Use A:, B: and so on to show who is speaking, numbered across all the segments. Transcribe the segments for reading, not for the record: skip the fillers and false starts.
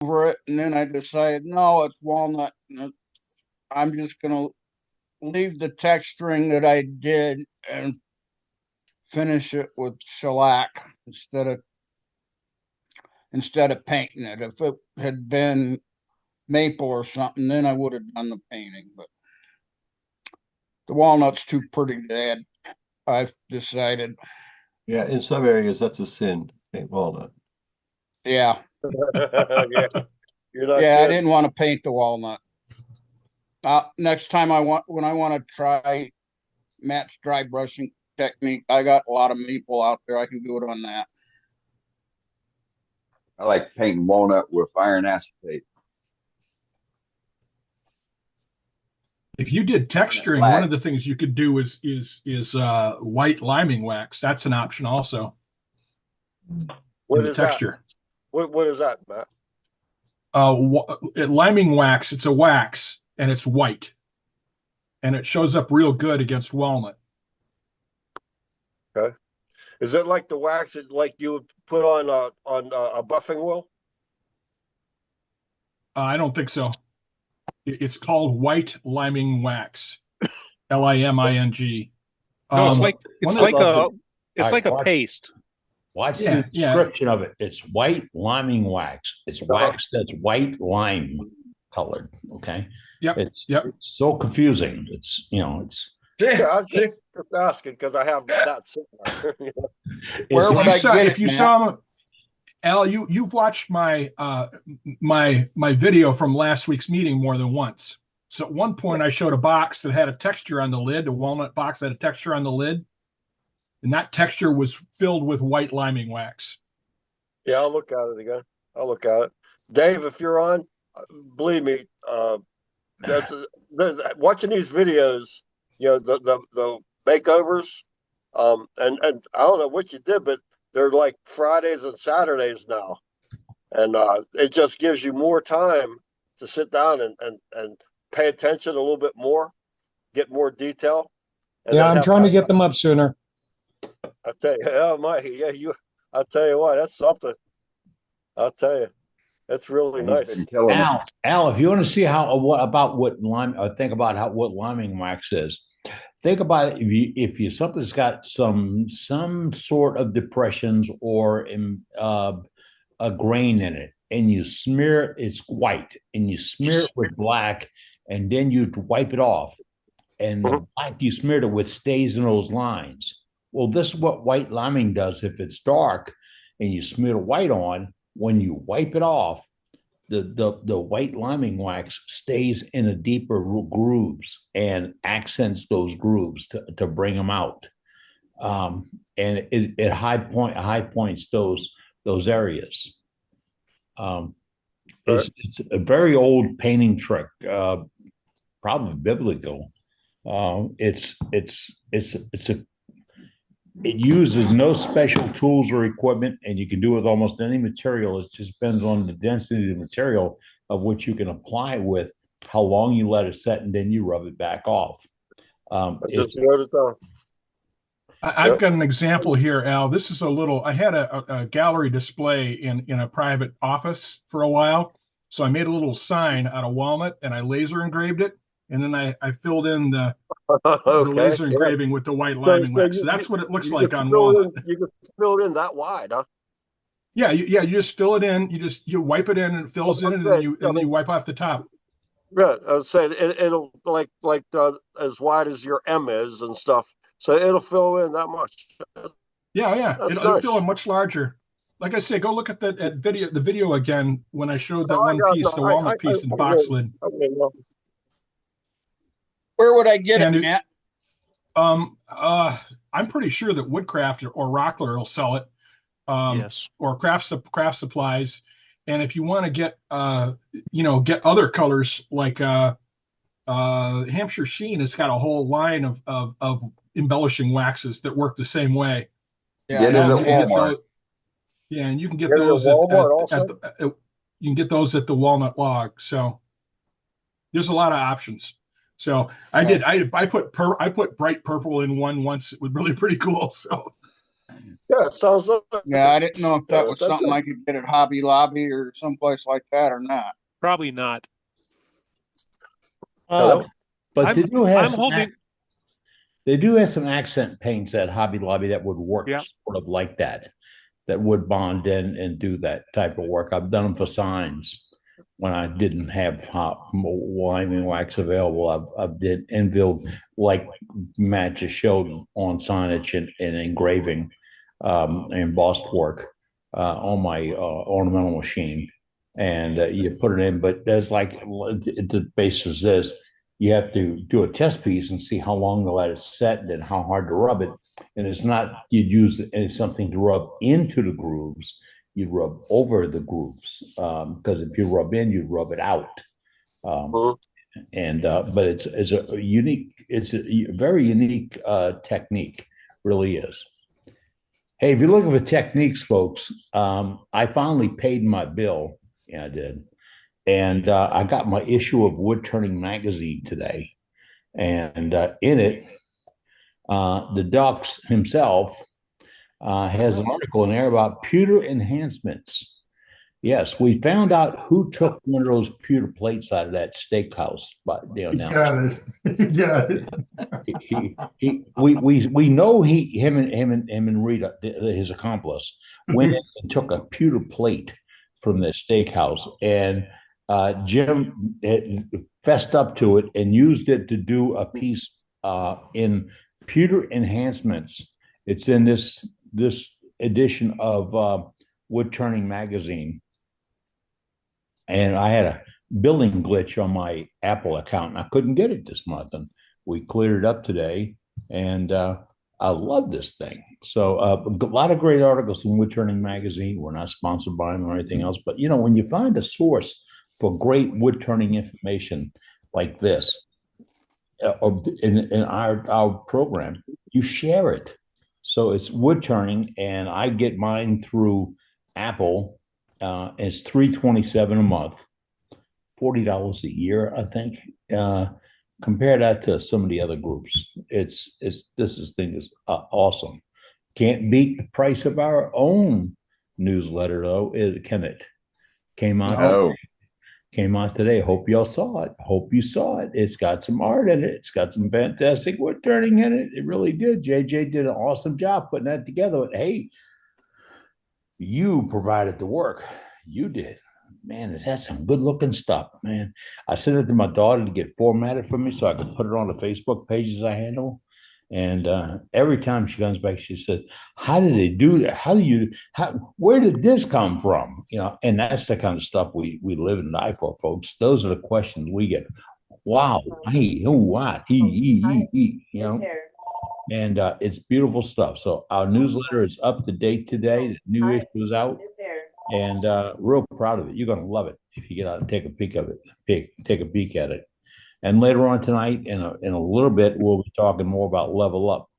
A: over it, and then I decided, no, it's walnut. And I'm just gonna leave the texturing that I did and finish it with shellac instead of painting it. If it had been maple or something, then I would have done the painting. But the walnut's too pretty to add. I've decided.
B: Yeah, in some areas that's a sin, paint walnut.
A: Yeah,
C: Yeah, you're not
A: yeah. I
C: kidding.
A: didn't want to paint the walnut. Next time when I want to try Matt's dry brushing technique, I got a lot of maple out there. I can do it on that.
D: I like painting walnut with iron acetate.
E: If you did
D: Turn it
E: texturing, one
D: black.
E: of the things you could do is white liming wax. That's an option also in
C: What
E: the
C: is that?
E: texture.
C: What is that, Matt?
E: Liming wax, it's a wax and it's white, and it shows up real good against walnut.
C: Okay. Is it like the wax that like you would put on a buffing wheel?
E: I don't think so. It's called white liming wax, Liming.
F: No, it's
E: Um,
F: like
E: one
F: it's
E: of
F: like
E: the,
G: love
F: a
G: it.
F: it's
G: All
F: like
G: right,
F: a
G: watch,
F: paste.
G: watch
E: yeah,
G: the
E: yeah,
G: description of it. It's white liming wax. It's
C: Uh-huh.
G: wax that's white lime colored. Okay.
E: yep,
G: It's
E: yep.
G: it's so confusing. It's
C: Yeah, I was just asking because I have that sitting there.
A: Where
G: it's
A: would
E: You
A: I
E: saw
A: get
E: if
A: it,
E: you
A: Matt?
E: saw Al, you've watched my video from last week's meeting more than once. So at one point I showed a box that had a texture on the lid, a walnut box that had a texture on the lid, and that texture was filled with white liming wax.
C: Yeah, I'll look at it again. I'll look at it. Dave, if you're on, believe me, that's watching these videos. The makeovers, and I don't know what you did, but they're like Fridays and Saturdays now, and it just gives you more time to sit down and pay attention a little bit more, get more detail, and
H: Yeah,
C: then
H: I'm
C: have
H: trying to
C: time.
H: get them up sooner.
C: I tell you, oh my, yeah, you. I tell you what, that's something. I'll tell you, that's really
D: And he's been
C: nice.
D: killing it.
G: Al, if you want to see how what about what lime, or think about how what liming wax is. Think about it. If you something's got some sort of depressions or a grain in it, and you smear it, it's white, and you smear it with black, and then you wipe it off, and the
C: Mhm.
G: black you smeared it with stays in those lines. Well, this is what white liming does. If it's dark and you smear the white on, when you wipe it off, the white liming wax stays in a deeper grooves and accents those grooves to bring them out. And it high points those areas. Um, it's a very old painting trick, probably biblical. It uses no special tools or equipment, and you can do it with almost any material. It just depends on the density of the material of which you can apply with, how long you let it set, and then you rub it back off.
C: I just wrote it down.
E: I've
C: Yep.
E: got an example here, Al. This is a little. I had a gallery display in a private office for a while, so I made a little sign out of walnut and I laser engraved it, and then I filled in the
C: Okay.
E: laser
C: Yeah.
E: engraving with the white
C: So,
E: liming
C: so
E: wax. So that's what it looks
C: you
E: like
C: can
E: on
C: fill
E: walnut.
C: in, you can fill it in that wide, huh?
E: Yeah, you just fill it in. You wipe it in and it fills in, and then
C: Okay.
E: you wipe off the top.
C: Yeah, I was saying it'll like as wide as your M is and stuff. So it'll fill in that much.
E: Yeah, yeah,
C: That's
E: it'll fill
C: nice.
E: in much larger. Like I say, go look at that at the video again when I showed that
C: No, I
E: one
C: got
E: piece,
C: no.
E: the walnut piece in
C: I
E: box
C: will.
E: lid.
C: I will.
A: Where would I get it,
E: And
A: Matt?
E: I'm pretty sure that Woodcraft or Rockler will sell it,
F: Yes.
E: or craft supplies. And if you want to get get other colors like Hampshire Sheen has got a whole line of embellishing waxes that work the same way.
A: Yeah,
D: Get it
E: And
D: at
E: you can get
D: Walmart.
E: those, yeah, and you can get
C: Get it at
E: those
C: Walmart also.
E: you can get those at the Walnut Log. So there's a lot of options. So I put bright purple in one once. It was really pretty cool. So
C: Yeah, it sounds like.
A: Yeah, I didn't know if that was
C: That's
A: something I could get at Hobby Lobby or someplace like that or not.
F: Probably not.
G: Uh,
C: Hello?
G: but
F: I'm I'm holding.
G: they do have some accent paints at Hobby Lobby that would work
F: Yeah.
G: sort of like that, that would bond in and do that type of work. I've done them for signs when I didn't have hot winding wax available. I've did infield like Matt just showed on signage and engraving, embossed work on my ornamental machine, and you put it in. But there's like the basis is you have to do a test piece and see how long to let it set and then how hard to rub it. And it's not you'd use something to rub into the grooves. You'd rub over the grooves because if you rub in, you'd rub it out. Um,
C: Mhm.
G: and but it's a unique, it's a very unique technique, really is. Hey, if you're looking for techniques, folks, I finally paid my bill. Yeah, I did, and I got my issue of Wood Turning magazine today, and in it, the Ducks himself has an article in there about pewter enhancements. Yes, we found out who took one of those pewter plates out of that steakhouse. But
H: You
G: now
H: got it. You got it.
G: we know him and Rita, his accomplice, went in and took a pewter plate from the steakhouse, and Jim fessed up to it and used it to do a piece in pewter enhancements. It's in this edition of Wood Turning magazine, and I had a billing glitch on my Apple account, and I couldn't get it this month, and we cleared it up today, and I love this thing. So a lot of great articles in Wood Turning magazine. We're not sponsored by them or anything else, but you know, when you find a source for great wood turning information like this, in our program, you share it. So it's wood turning, and I get mine through Apple. It's $327 a month, $40 a year, I think. Compare that to some of the other groups. This thing is awesome. Can't beat the price of our own newsletter though, can it? Came out.
D: No.
G: Came out today. Hope y'all saw it. Hope you saw it. It's got some art in it. It's got some fantastic wood turning in it. It really did. JJ did an awesome job putting that together. But hey, you provided the work. You did. Man, it has some good looking stuff, man. I sent it to my daughter to get formatted for me so I could put it on the Facebook pages I handle. And every time she comes back, she said, "How did they do that? Where did this come from?" You know, and that's the kind of stuff we live and die for, folks. Those are the questions we get. Wow, he, who, what, he, you know, and it's beautiful stuff. So our newsletter is up to date today. The new issue is out, and real proud of it. You're going to love it if you get out and take a peek of it. Take a peek at it. And later on tonight, in a little bit, we'll be talking more about Level Up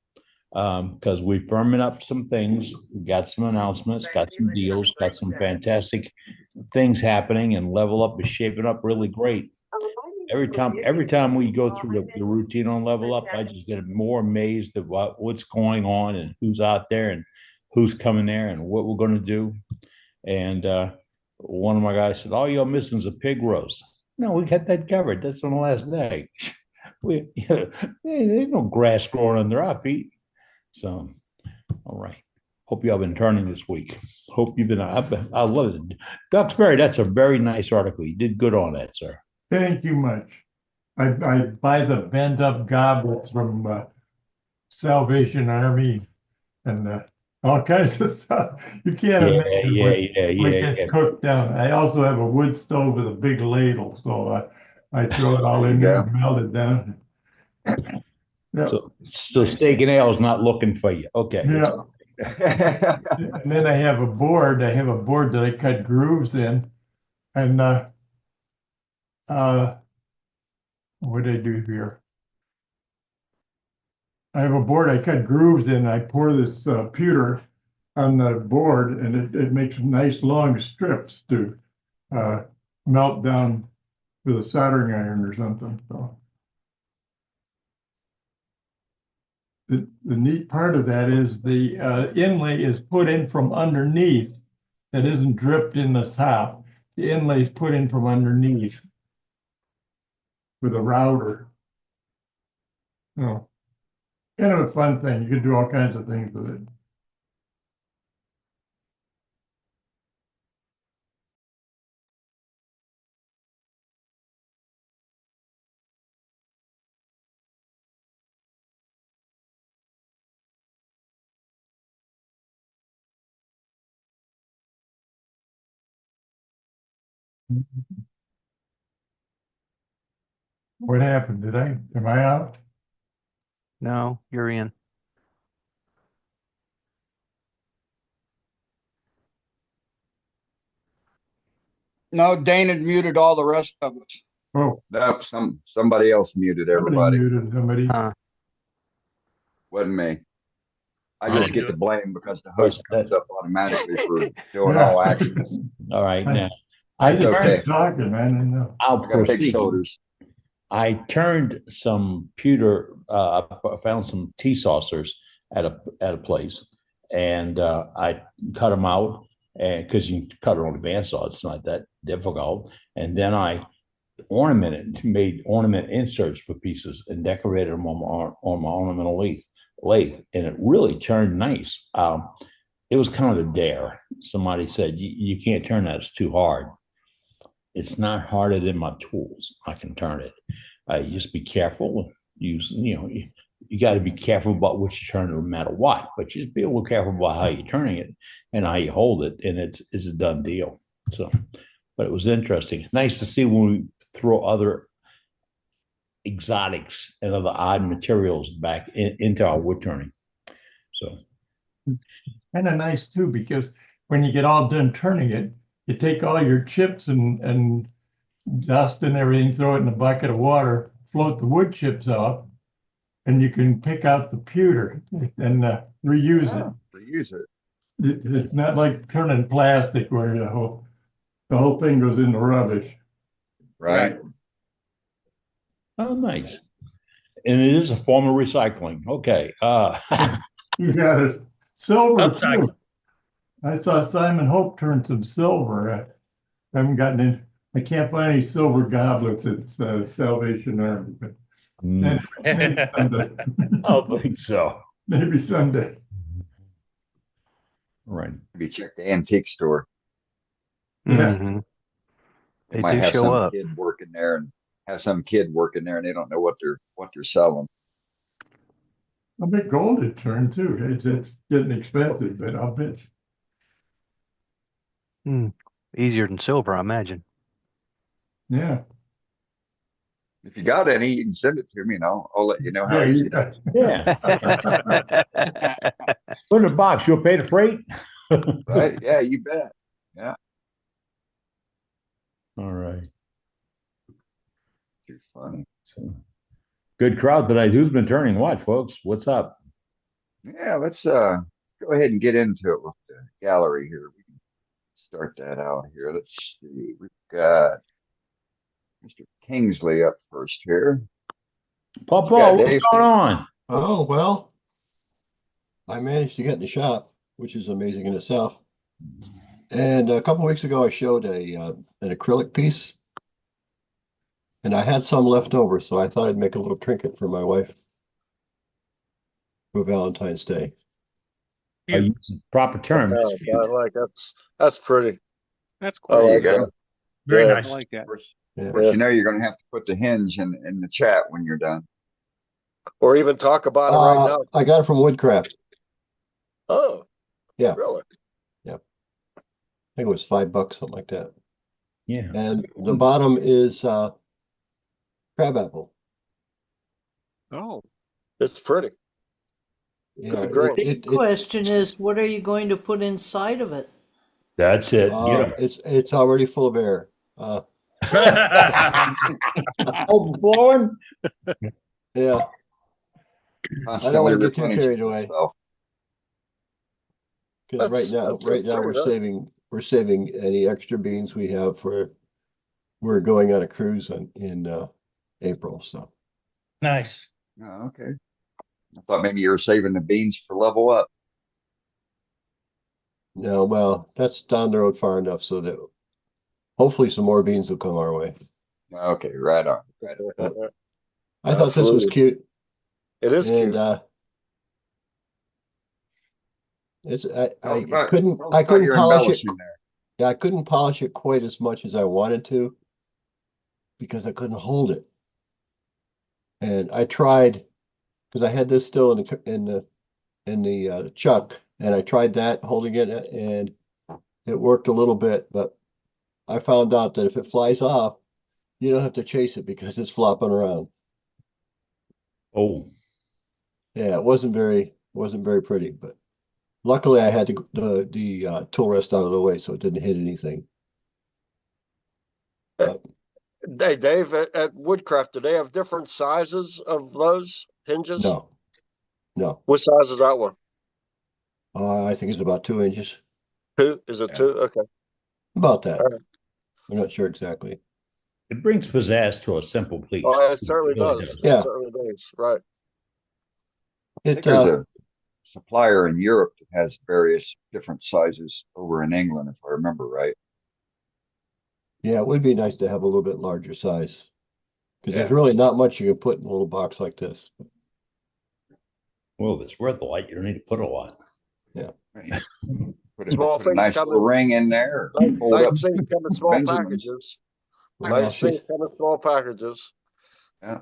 G: because we're firming up some things, got some announcements, got some deals, got some fantastic things happening, and Level Up is shaping up really great. Every time we go through the routine on Level Up, I just get more amazed at what's going on and who's out there and who's coming there and what we're going to do. And one of my guys said, "All you're missing is a pig roast." No, we got that covered. That's on the last day. There's no grass growing under our feet. So, all right. Hope you have been turning this week. Hope you've been. I love it. Duxbury, that's a very nice article. You did good on that, sir.
H: Thank you much. I buy the bent up goblets from Salvation Army and all kinds of stuff. You can't imagine what gets cooked down. I also have a wood stove with a big ladle, so I throw it all in there and melt it down.
G: Yeah. So Steak and Ale is not looking for you. Okay.
H: Yeah. And then I have a board. I have a board that I cut grooves in, and what did I do here? I have a board I cut grooves in. I pour this pewter on the board, and it makes nice long strips to melt down with a soldering iron or something. So the neat part of that is the inlay is put in from underneath. That isn't dripped in the top. The inlay is put in from underneath with a router. Oh, kind of a fun thing. You could do all kinds of things with it. What happened? Am I out?
F: No, you're in.
A: No, Dane had muted all the rest of us.
H: Oh,
D: No, somebody else muted everybody.
H: muted somebody.
F: Huh.
D: Wasn't me. I
G: Oh,
D: just get the blame because the host comes up automatically for doing
H: Yeah.
D: all actions.
G: All right, now
H: I
G: I
H: just
D: okay.
H: kept talking, man. And,
G: I'll
D: I got big
G: proceed.
D: shoulders.
G: I turned some pewter. I found some tea saucers at a place, and I cut them out, and because you can cut it on a bandsaw, it's not that difficult. And then I made ornament inserts for pieces, and decorated them on my ornamental lathe, and it really turned nice. It was kind of a dare. Somebody said, you can't turn that; it's too hard. It's not harder than my tools. I can turn it. You just be careful. You got to be careful about what you turn no matter what, but just be a little careful about how you're turning it and how you hold it, and it's a done deal. So, but it was interesting. Nice to see when we throw other exotics and other odd materials back into our wood turning. So,
H: kind of nice too, because when you get all done turning it, you take all your chips and dust and everything, throw it in a bucket of water, float the wood chips off, and you can pick out the pewter and reuse it.
D: Reuse it.
H: It's not like turning plastic where the whole thing goes into rubbish.
D: Right.
G: oh, nice. And it is a form of recycling. Okay.
H: You got it. Silver
I: Upcycle.
H: too. I saw Simon Hope turn some silver. I haven't gotten in. I can't find any silver goblets at Salvation Army, but maybe someday.
G: I don't think so.
H: Maybe someday.
G: Right.
D: Maybe check the antique store.
H: Yeah.
F: Mhm. They
D: Might
F: do
D: have
F: show
D: some
F: up.
D: kid working there and and they don't know what they're selling.
H: I bet gold had turned too. It's getting expensive, but I'll bet.
F: Easier than silver, I imagine.
H: Yeah.
D: If you got any, you can send it to me and I'll let you know how
H: Yeah,
D: easy
H: you
D: it is.
G: Yeah. Put in the box. You'll pay the freight.
D: Right? Yeah, you bet. Yeah.
G: All right.
D: You're funny.
G: So, good crowd tonight. Who's been turning what, folks? What's up?
D: Yeah, let's go ahead and get into it with the gallery here. We can start that out here. Let's see. We've got Mr. Kingsley up first here.
G: Papa,
D: got,
G: what's
D: Dave?
G: going on?
B: Oh, well, I managed to get in the shop, which is amazing in itself. And a couple weeks ago, I showed an acrylic piece, and I had some left over, so I thought I'd make a little trinket for my wife for Valentine's Day.
G: I use the proper term.
C: Yeah, I like that's pretty.
I: That's
C: I
I: cool.
D: There you
C: like
D: go.
C: that.
I: Very
C: Yeah.
I: nice. I like that.
D: Of course,
B: Yeah.
D: of course, you know you're going to have to put the hinge in the chat when you're done.
C: Or even talk about it right now.
B: I got it from Woodcraft.
C: Oh,
B: Yeah.
C: really?
B: I think it was $5, something like that.
G: Yeah.
B: And the bottom is crabapple.
I: Oh,
C: It's pretty.
B: Yeah,
C: Great.
B: it
J: Question is, what are you going to put inside of it?
G: That's it. Get 'em.
B: it's already full of air.
G: Overflowing?
B: Yeah, I don't want to get too carried away. Because right now we're saving any extra beans we have we're going on a cruise in April. So
I: nice.
D: Oh, okay. I thought maybe you were saving the beans for level up.
B: No, well, that's down the road far enough so that hopefully some more beans will come our way.
D: Okay, right on. Right on.
B: I thought this was
C: Absolutely.
B: cute.
C: It is
B: And
C: cute.
B: it's
D: Tell us
B: I
D: about-
B: couldn't
D: tell us
B: I
D: about
B: couldn't
D: your
B: polish it.
D: embellishing there.
B: Yeah, I couldn't polish it quite as much as I wanted to because I couldn't hold it. And I tried because I had this still in the chuck, and I tried that holding it, and it worked a little bit, but I found out that if it flies off, you don't have to chase it because it's flopping around.
G: Oh,
B: Yeah, it wasn't very pretty, but luckily I had the tool rest out of the way so it didn't hit anything. But
C: Hey, Dave, at Woodcraft, do they have different sizes of those hinges?
B: no,
C: What size is that one?
B: I think it's about 2 inches,
C: 2? Is it
G: Yeah.
C: 2? Okay.
B: about that.
C: All right.
B: I'm not sure exactly.
G: it brings pizzazz to a simple piece.
C: Oh, it certainly
G: really
C: does.
B: Yeah.
C: It certainly does. Right.
D: I
B: It
D: think there's a supplier in Europe that has various different sizes over in England, if I remember right.
B: yeah, it would be nice to have a little bit larger size because there's
D: Yeah.
B: really not much you can put in a little box like this.
G: Well, if it's worth a lot, you don't need to put a lot.
D: Right. Put
C: Small
D: a
C: things
D: nice
C: come
D: little
C: in-
D: ring in there. Or fold up
C: Nice things come in small
D: Benjamins.
C: packages.
B: Yeah,
C: Nice things come in small packages.
D: Yeah.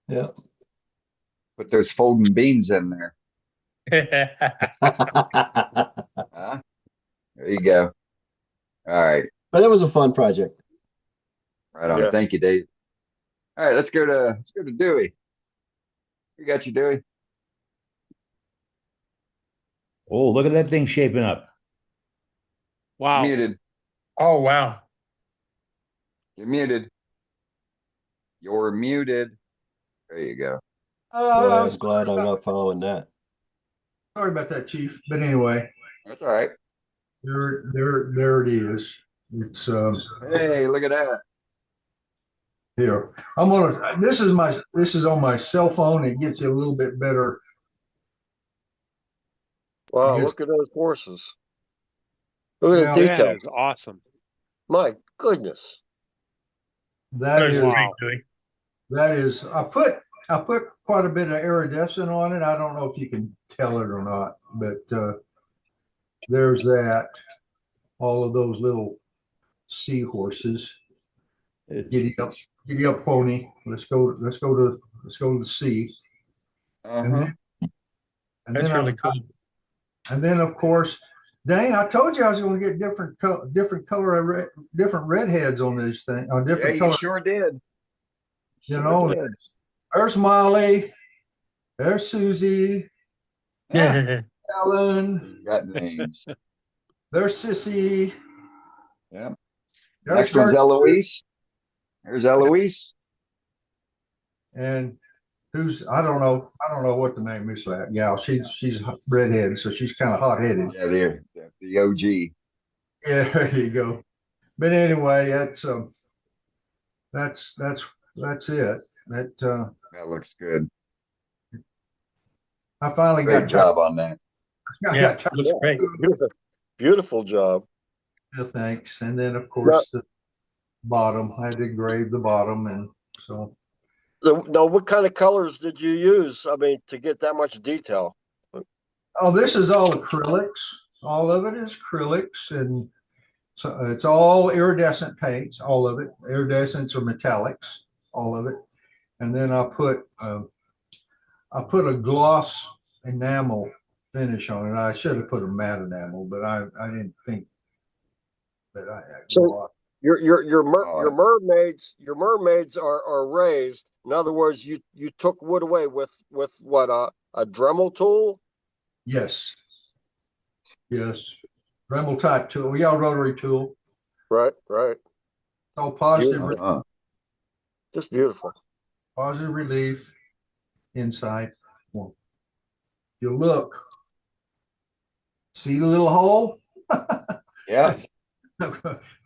B: Yeah.
D: Put those folding beans in there.
B: But
D: Huh? There you go. All right.
B: it was a fun project.
D: Right on.
C: Yeah.
D: Thank you, Dave. All right, let's go to Dewey. We got you, Dewey.
G: Oh, look at that thing shaping up.
I: Wow.
D: Muted.
K: Oh, wow.
D: You're muted. You're muted. There you go.
B: Boy, I'm
H: Sorry
B: glad I'm
H: about-
B: not following that.
H: Sorry about that, Chief. But anyway,
D: That's all right.
H: there it is. It's
D: Hey, look at that.
H: here. This is on my cell phone. It gives you a little bit better.
C: Wow,
H: Yes.
C: look at those horses. Look at the
H: Yeah.
I: That
C: detail.
I: is awesome.
C: My goodness.
H: That
K: There's
H: is
I: Wow.
H: I put quite a bit of iridescent on it. I don't know if you can tell it or not, but there's that. All of those little seahorses. Giddy up, pony. Let's go to the sea.
D: Uh-huh.
H: And
K: That's
H: then
K: really cool.
H: And then of course, Dane, I told you I was going to get different color, different redheads on this thing, on
D: Yeah,
H: different
D: you
H: color.
D: sure did.
H: You
D: Sure
H: know,
D: did.
H: there's Molly, there's Susie,
K: Yeah.
H: Ellen,
D: You got names.
H: there's Sissy.
D: Yeah.
H: There's
D: Next one's
H: Gertrude,
D: Eloise. There's Eloise.
H: and I don't know what the name is for that gal. She's redhead, so she's kind of hot headed.
D: Yeah, the OG.
H: Yeah, there you go. But anyway, that's it.
D: That looks good.
H: I finally
D: Great
H: got
D: job on that.
H: I
K: Yeah.
H: got tired
K: Looks great.
C: Beautiful job.
H: of thanks, and then of course the bottom. I had to engrave the bottom, and so
C: Now, what kind of colors did you use? I mean, to get that much detail.
H: this is all acrylics. All of it is acrylics, and so it's all iridescent paints. All of it, iridescents or metallics. All of it, and then I put a gloss enamel finish on it. I should have put a matte enamel, but I didn't think that I had
C: So-
H: gloss.
C: Your mermaids are raised. In other words, you took wood away with what a Dremel tool.
H: Yes. Dremel type tool. Yeah, rotary tool.
C: Right.
H: All positive,
D: Uh-huh.
C: Just beautiful.
H: positive relief inside. Well, you look, see the little hole?
D: Yeah.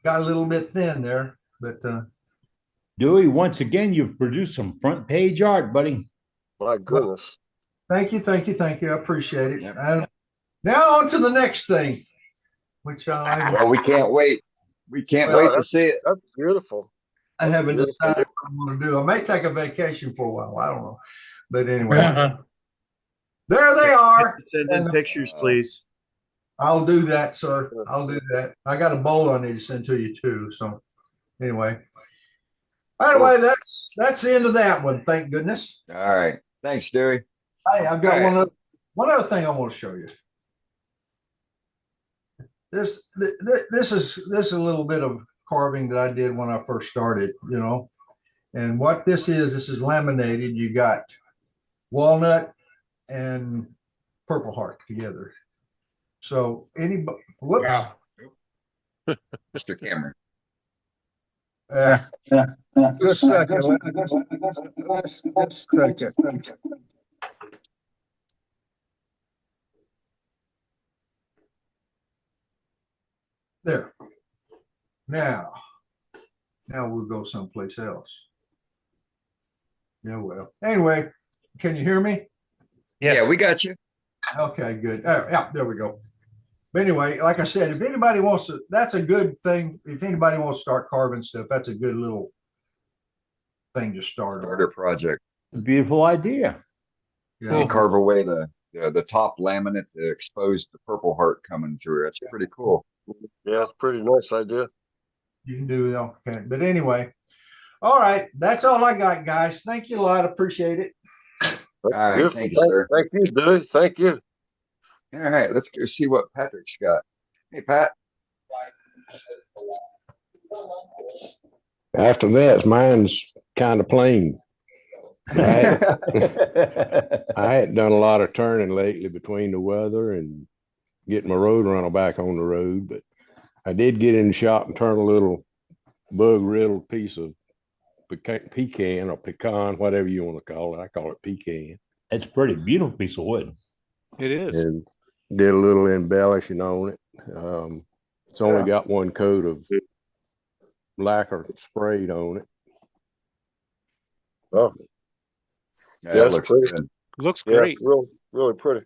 H: Got a little bit thin there, but
G: Dewey, once again, you've produced some front page art, buddy.
C: My goodness.
L: Thank you, thank you, thank you. I appreciate it.
D: Yep.
L: And now on to the next thing, which
D: Well, we can't wait. We can't wait to see it.
C: That's beautiful.
L: I
C: That's
L: haven't
C: beautiful.
L: decided what I'm going to do. I may take a vacation for a while. I don't know. But anyway, there they are.
M: Send in pictures, please.
L: I'll do that, sir. I'll do that. I got a bowl I need to send to you too. So anyway. Anyway, that's the end of that one. Thank goodness.
D: All right. Thanks, Dewey.
L: Hey, I've got
D: All right.
L: one other thing I want to show you. This is a little bit of carving that I did when I first started, you know. And what this is laminated. You got walnut and Purple Heart together. So whoops.
K: Wow.
D: Mr. Cameron.
A: Just a second. Let's take it.
L: There. Now we'll go someplace else. Yeah, well. Anyway, can you hear me?
K: Yes.
D: Yeah, we got you.
L: Okay, good. Yeah, there we go. But anyway, like I said, if anybody wants to, that's a good thing. If anybody wants to start carving stuff, that's a good little thing to start.
D: Starter project.
G: Beautiful idea.
L: Yeah.
D: You carve away the top laminate to expose the Purple Heart coming through. That's pretty cool.
C: Yeah, pretty nice idea.
L: You can do that. Okay. But anyway, all right. That's all I got, guys. Thank you a lot. Appreciate it.
D: All right,
C: Beautiful.
D: thank you, sir.
C: Thank you, Dewey. Thank you.
D: All right, let's go see what Patrick's got. Hey, Pat.
N: After that, mine's kind of plain. I hadn't done a lot of turning lately between the weather and getting my road runner back on the road, but I did get in the shop and turn a little bug riddled piece of pecan or pecan, whatever you want to call it. I call it pecan.
G: It's a pretty beautiful piece of wood.
F: It is.
N: And did a little embellishing on it. It's only got one coat of lacquer sprayed on it.
C: Oh,
D: Yeah,
C: Yeah,
D: that
C: it's
D: looks
C: pretty.
D: good.
F: Looks
C: yeah,
F: great.
C: really pretty.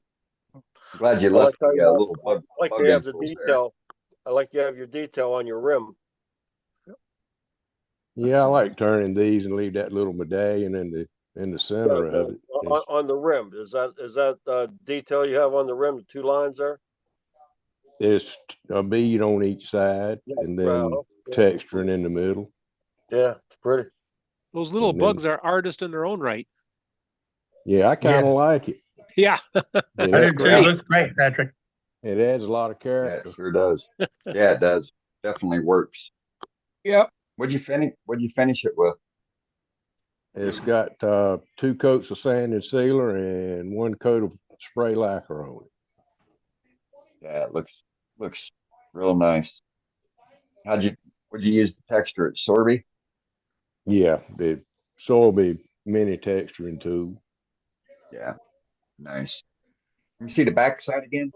D: Glad you
C: I
D: left
C: like how
D: the
C: you have-
D: little bug.
C: I like
D: bug
C: to have the
D: infills there.
C: detail. I like you have your detail on your rim.
N: Yeah, I like turning these and leave that little medallion in the center of it.
C: On the rim. Is that detail you have on the rim? The two lines there.
N: It's a bead on each side and then
C: Wow. Yeah.
N: texturing in the middle.
C: Yeah, it's pretty.
F: Those little
N: And then-
F: bugs are artists in their own right.
N: Yeah, I kind of
K: Yes.
N: like it.
F: Yeah.
N: It
K: I
N: adds-
K: do too. It looks great, Patrick.
N: It adds a lot of
D: Yeah,
N: character.
D: it sure does. Yeah, it does. Definitely works.
A: Yep.
D: What'd you finish it with?
N: It's got 2 coats of sand and sealer and 1 coat of spray lacquer on it.
D: Yeah, it looks real nice. What'd you use to texture it? Sorbet?
N: Yeah, the Sorbet mini texturing tool.
D: Yeah, nice. Can you see the backside again?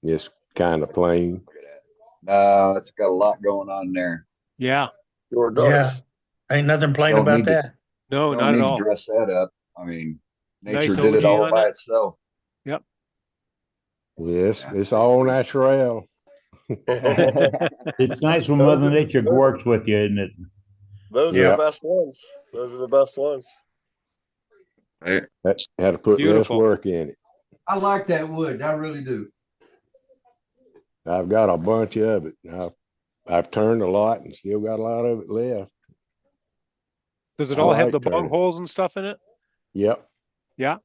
N: It's kind of plain.
D: Look at that. No, it's got a lot going on there.
F: Yeah.
C: Sure does.
K: Yeah. Ain't nothing plain
D: Don't
K: about
D: need to-
K: that.
F: No,
D: Don't
F: not
D: need
F: at
D: to
F: all.
D: dress that up. I mean, nature
F: Nice
D: did it
F: OD
D: all
F: on
D: by
F: it.
D: itself.
F: Yep.
N: Yes,
D: Yeah.
N: it's all natural.
G: It's nice when Mother Nature works with you, isn't it?
C: Those are
N: Yeah.
C: the best ones. Those are the best ones.
D: Right.
N: That had to put less
F: Beautiful.
N: work in it.
L: I like that wood. I really do.
N: I've got a bunch of it. I've turned a lot and still got a lot of it left.
F: Does it
N: I
F: all have
N: like
F: the bug
N: turning.
F: holes and stuff in it?
N: Yep.
F: Yeah.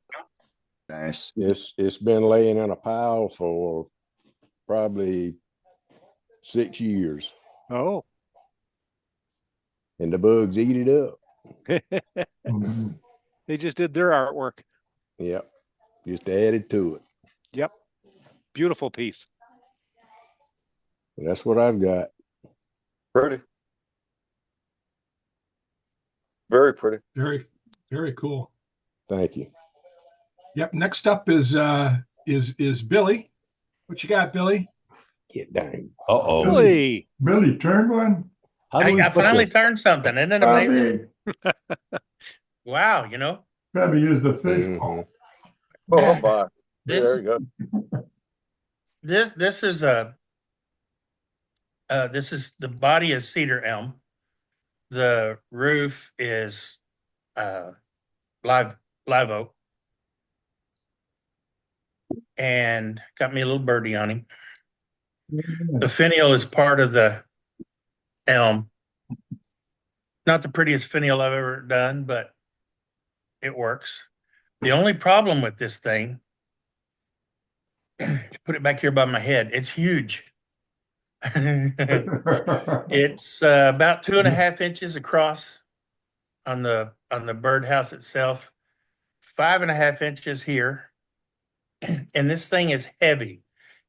D: Nice.
N: It's been laying in a pile for probably 6 years,
F: Oh.
N: and the bugs eat it up.
F: They just did their artwork.
N: Yep. Just added to it.
F: Yep. Beautiful piece.
N: And that's what I've got.
C: Pretty. Very pretty.
E: Very, very cool.
N: Thank you.
E: Yep. Next up is Billy. What you got, Billy?
N: Get down.
G: Uh-oh.
F: Billy.
H: Billy turned one.
G: How do we
K: I
G: put
K: finally
G: the-
K: turned something. Isn't it
H: How
K: amazing?
H: big?
K: Wow, you know,
H: Probably use the fish pole.
C: Oh my.
K: This-
C: There you go.
K: This is the body is cedar elm. The roof is live oak, and got me a little birdie on him. The finial is part of the elm. Not the prettiest finial I've ever done, but it works. The only problem with this thing, put it back here by my head, it's huge. It's about 2.5 inches across on the birdhouse itself, 5.5 inches here, and this thing is heavy.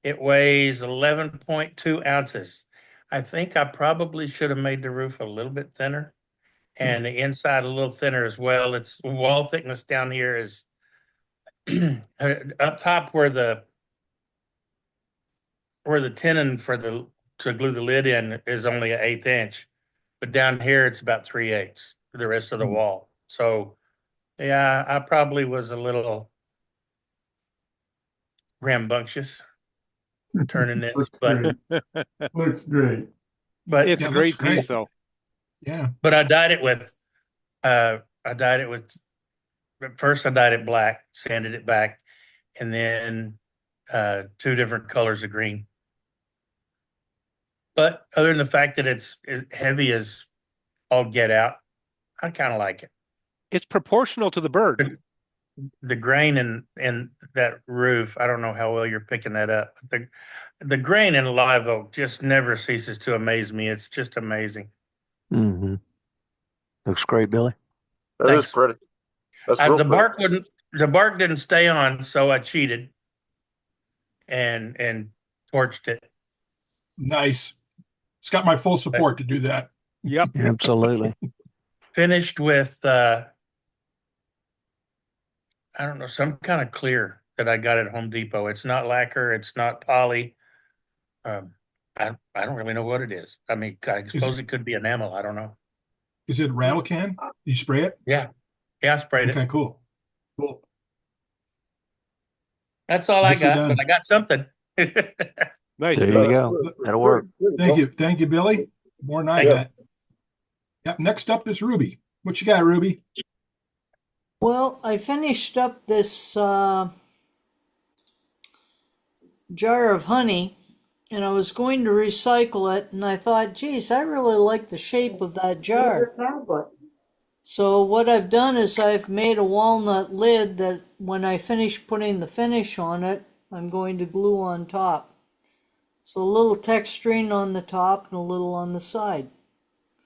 K: It weighs 11.2 ounces. I think I probably should have made the roof a little bit thinner, and the inside a little thinner as well. Its wall thickness down here is up top where the tenon to glue the lid in is only an 1/8 inch, but down here it's about 3/8 for the rest of the wall. So yeah, I probably was a little rambunctious turning this,
H: Looks
K: but
H: great. Looks great.
K: but
F: It's
E: Yeah,
F: a
E: it looks
F: great piece,
E: great.
F: though.
E: Yeah.
K: but I dyed it with at first I dyed it black, sanded it back, and then 2 different colors of green. But other than the fact that it's heavy as all get out, I kind of like it.
F: It's proportional to the bird.
K: The grain in that roof, I don't know how well you're picking that up. But the grain in live oak just never ceases to amaze me. It's just amazing.
O: Mm-hmm. Looks great, Billy.
C: That
K: Thanks.
C: is pretty. That's real
K: The
C: pretty.
K: bark didn't stay on, so I cheated and torched it.
E: Nice. It's got my full support to do that.
F: Yep.
O: Absolutely.
K: Finished with I don't know, some kind of clear that I got at Home Depot. It's not lacquer, it's not poly. I don't really know what it is. I mean, I suppose it could be enamel. I don't know.
E: Is it rattle can? You spray it?
K: Yeah, I sprayed
E: Okay,
K: it.
E: cool. Cool.
K: That's all I
E: Nicely
K: got,
E: done.
K: but I got something.
F: Nice.
O: There you go. That'll work.
E: Thank you. Thank you, Billy. More than I got. Yep. Next up is Ruby. What you got, Ruby?
J: Well, I finished up this jar of honey, and I was going to recycle it, and I thought, geez, I really like the shape of that jar. So what I've done is I've made a walnut lid that when I finish putting the finish on it, I'm going to glue on top. So a little texturing on the top and a little on the side.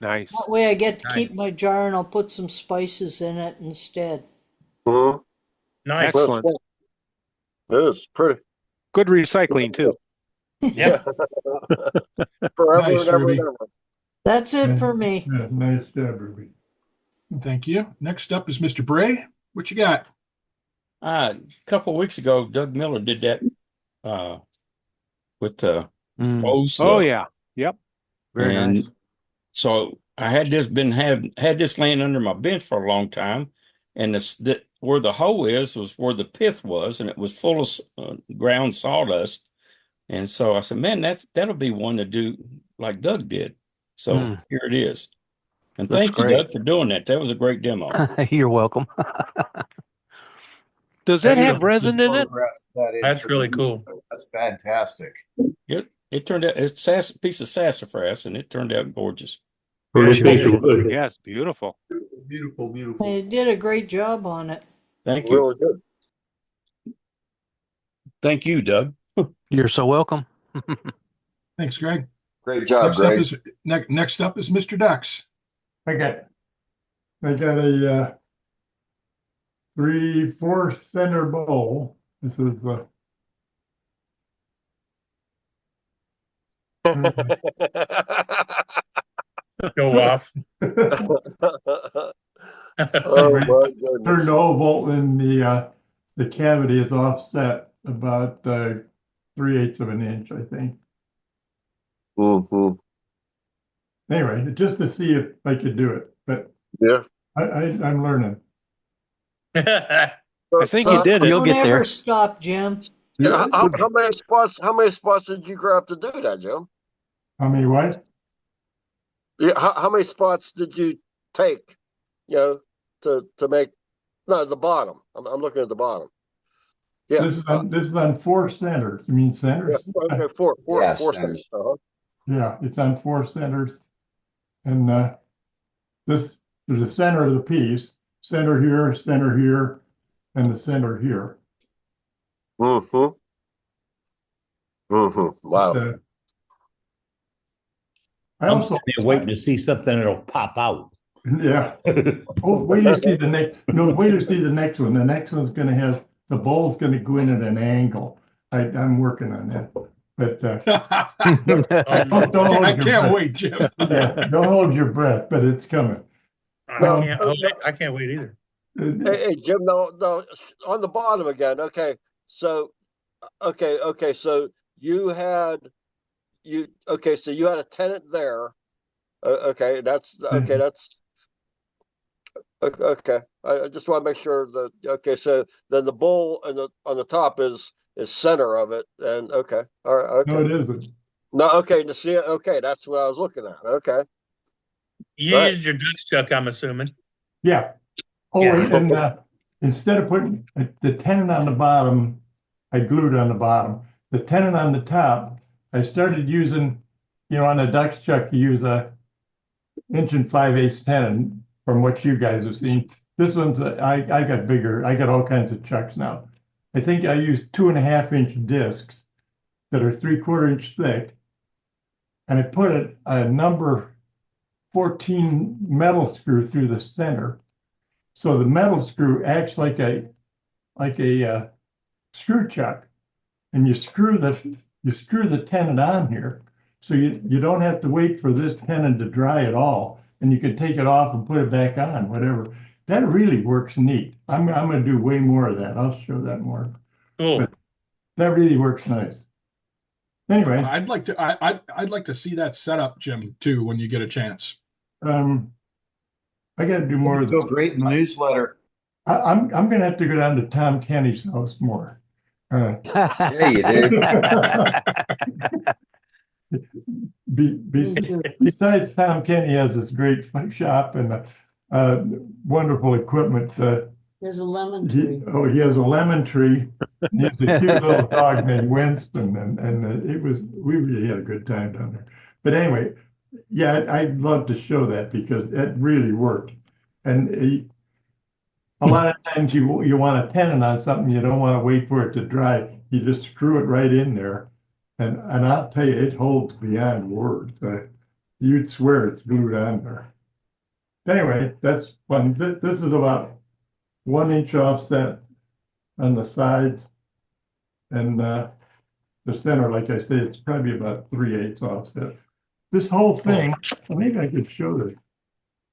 F: Nice.
J: That way I get to keep my jar, and I'll put some spices in it instead.
C: Mhm.
K: Nice.
F: Excellent.
C: It is pretty.
F: Good recycling, too.
K: Yeah.
C: Forever
E: Nice,
C: and ever
E: Ruby.
C: and ever.
J: That's it for me.
H: Yeah, nice job, Ruby.
E: Thank you. Next up is Mr. Bray. What you got?
P: A couple of weeks ago, Doug Miller did that with the hose.
F: Oh, yeah. Yep.
O: Very
P: and
O: nice.
P: so I had this laying under my bench for a long time, and where the hole was where the pith was, and it was full of ground sawdust. And so I said, man, that'll be one to do like Doug did. So here it is. And
O: Looks
P: thank you,
O: great.
P: Doug, for doing that. That was a great demo.
O: You're welcome.
F: Does that have resin in it?
K: That's really cool.
M: That's fantastic.
P: It turned out it's a piece of sassafras, and it turned out gorgeous.
F: Yes, beautiful.
L: Beautiful, beautiful.
J: They did a great job on it.
P: Thank you.
C: Really good.
P: Thank you, Doug.
O: You're so welcome.
E: Thanks, Greg.
D: Great job,
E: Next
D: Greg.
E: up is next up is Mr. Dux.
H: I got a 3/4 center bowl. This is
K: Go off.
C: Oh my goodness.
H: Turn the whole volt in the cavity is offset about 3/8 of an inch, I think.
C: Mm-hmm.
H: Anyway, just to see if I could do it, but
C: Yeah.
H: I'm learning.
F: I think you did it.
O: You'll
J: Don't
O: get
J: ever
O: there.
J: stop, Jim.
C: Yeah, how many spots? How many spots did you grab to do that, Jim?
H: How many what?
C: Yeah, how many spots did you take? To make the bottom. I'm looking at the bottom. Yeah,
H: This is on 4 centers. You mean centers?
C: okay, four
D: Yeah,
C: centers.
D: centers.
H: Yeah, it's on 4 centers. And there's the center of the piece, center here, and the center here.
C: Mm-hmm. Wow.
H: I also
G: They're waiting to see something that'll pop out.
H: Yeah. Oh, wait till you see the next. No, wait till you see the next one. The next one's going to have the ball's going to go in at an angle. I'm working on that. But don't hold
E: I
H: your
E: can't
H: breath.
E: wait, Jim.
H: Yeah, don't hold your breath, but it's coming.
K: I can't wait either.
C: Hey, Jim, no, on the bottom again. Okay, so so you had a tenant there. Okay, that's okay. I just want to make sure that so then the bowl on the top is center of it, and okay, all right, okay.
H: No, it isn't.
C: No, okay, to see it. Okay, that's what I was looking at. Okay.
K: You
C: Right.
K: used your Dutch chuck, I'm assuming.
H: Yeah. Oh,
K: Yeah.
H: and instead of putting the tenant on the bottom, I glued on the bottom. The tenant on the top, I started using, on a Dutch chuck, you use a 1 5/8 tenon from what you guys have seen. This one's, I got bigger. I got all kinds of chucks now. I think I used 2.5-inch discs that are 3/4 inch thick. And I put a number 14 metal screw through the center. So the metal screw acts like a screw chuck, and you screw the tenon on here, so you don't have to wait for this tenon to dry at all, and you can take it off and put it back on, whatever. That really works neat. I'm going to do way more of that. I'll show that more.
K: Cool.
H: But that really works nice. Anyway,
E: I'd like to see that setup, Jim, too, when you get a chance.
H: I got to do more of
M: So
H: that.
M: great in the newsletter.
H: I'm going to have to go down to Tom Kenny's house more.
D: Yeah, you do.
H: Besides, Tom Kenny has this great shop and wonderful equipment.
J: There's a lemon tree.
H: He has a lemon tree. He has a cute little dog named Winston, and we really had a good time down there. But anyway, yeah, I'd love to show that because it really worked. And a lot of times you want a tenon on something, you don't want to wait for it to dry. You just screw it right in there, and I'll tell you, it holds beyond words. You'd swear it's glued on there. Anyway, that's fun. This is about 1 inch offset on the sides, and the center, like I said, it's probably about 3/8 offset. This whole thing, maybe I could show this.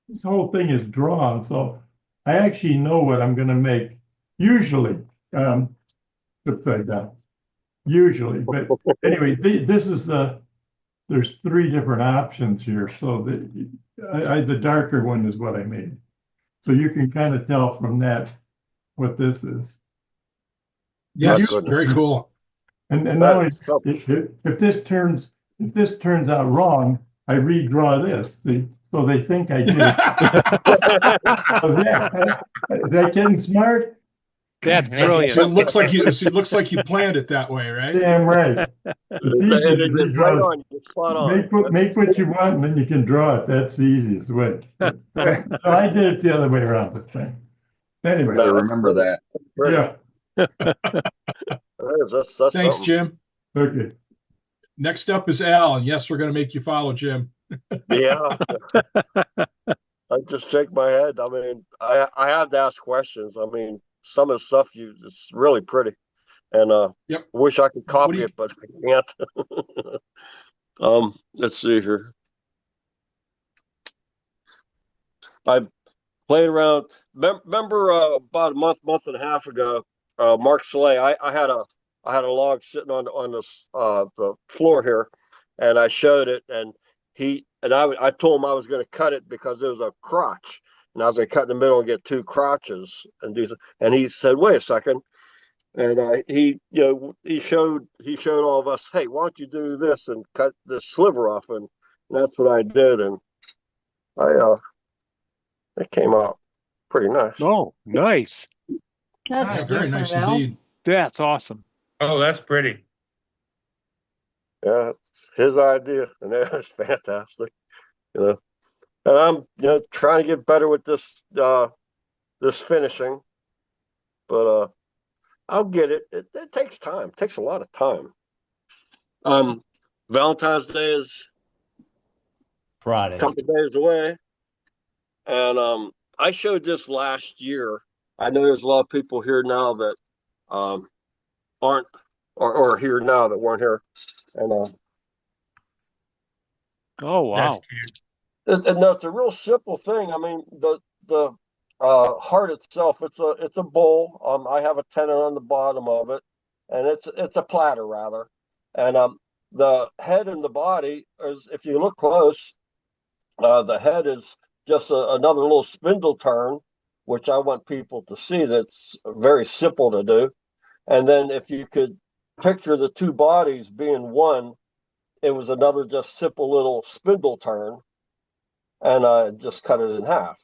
H: This whole thing is drawn, so I actually know what I'm going to make. Usually, upside down. Usually, but anyway, this is there's 3 different options here. So the darker one is what I made. So you can kind of tell from that what this is.
E: Yes, very cool.
H: And now if this turns out wrong, I redraw this. So they think I did it. Is that getting smart?
F: That's brilliant.
E: So it looks like you planned it that way, right?
H: Damn right. It's easy to redraw. Make what you want, and then you can draw it. That's the easiest way. So I did it the other way around this time. Anyway,
D: Better remember that.
H: Yeah.
C: That's
E: Thanks,
C: something.
E: Jim.
H: Okay.
E: Next up is Al, and yes, we're going to make you follow Jim.
C: Yeah. I just shake my head. I mean, I have to ask questions. I mean, some of the stuff it's really pretty, and wish I could copy it, but I can't. Let's see here. I've played around. Remember about a month and a half ago, Mark Saleh. I had a log sitting on this the floor here, and I showed it, and I told him I was going to cut it because there was a crotch, and I was going to cut in the middle and get two crotches and do. And he said, "Wait a second," and he showed all of us, "Hey, why don't you do this and cut this sliver off?" And that's what I did, and it came out pretty nice.
I: Oh, nice.
J: That's
E: very
J: different,
E: nice
J: Al.
E: indeed.
I: That's awesome.
K: Oh, that's pretty.
C: Yeah, it's his idea, and that's fantastic. And I'm trying to get better with this this finishing, but I'll get it. It takes time. It takes a lot of time. Valentine's Day is
G: Friday.
C: a couple of days away, and I showed this last year. I know there's a lot of people here now that aren't or here now that weren't here, and
I: Oh, wow.
C: it's a real simple thing. I mean, the heart itself, it's a bowl. I have a tenon on the bottom of it, and it's a platter rather, and the head and the body is, if you look close, the head is just another little spindle turn, which I want people to see. That's very simple to do. And then if you could picture the two bodies being one, it was another just simple little spindle turn, and I just cut it in half.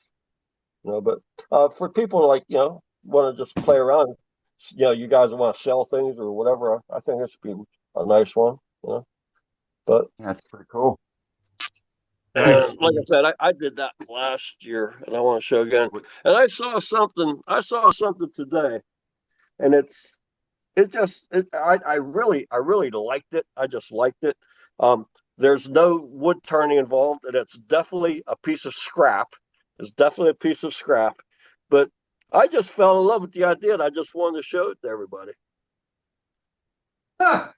C: But for people like want to just play around, you guys want to sell things or whatever, I think this would be a nice one. But
D: That's pretty cool.
C: like I said, I did that last year, and I want to show again. And I saw something today, and I really liked it. I just liked it. There's no wood turning involved, and it's definitely a piece of scrap. It's definitely a piece of scrap. But I just fell in love with the idea, and I just wanted to show it to everybody.
L: Huh.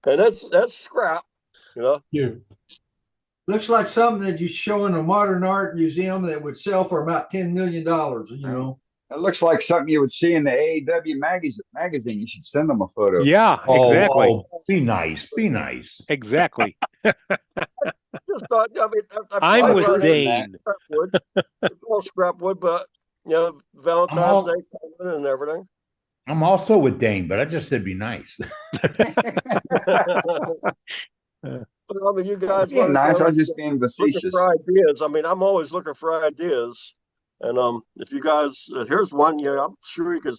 C: And that's scrap,
E: Yeah.
L: Looks like something that you show in a modern art museum that would sell for about $10 million.
D: It looks like something you would see in the AEW magazine. You should send them a photo.
I: Yeah, exactly.
G: Oh, be nice. Be nice.
I: Exactly.
C: Just thought,
I: I'm with Dane.
C: All scrap wood, but Valentine's Day coming and everything.
G: I'm also with Dane, but I just said be nice.
C: But I mean, you guys
D: being nice. I was just being
C: looking
D: facetious.
C: for ideas. I mean, I'm always looking for ideas, and if you guys, here's one. I'm sure you could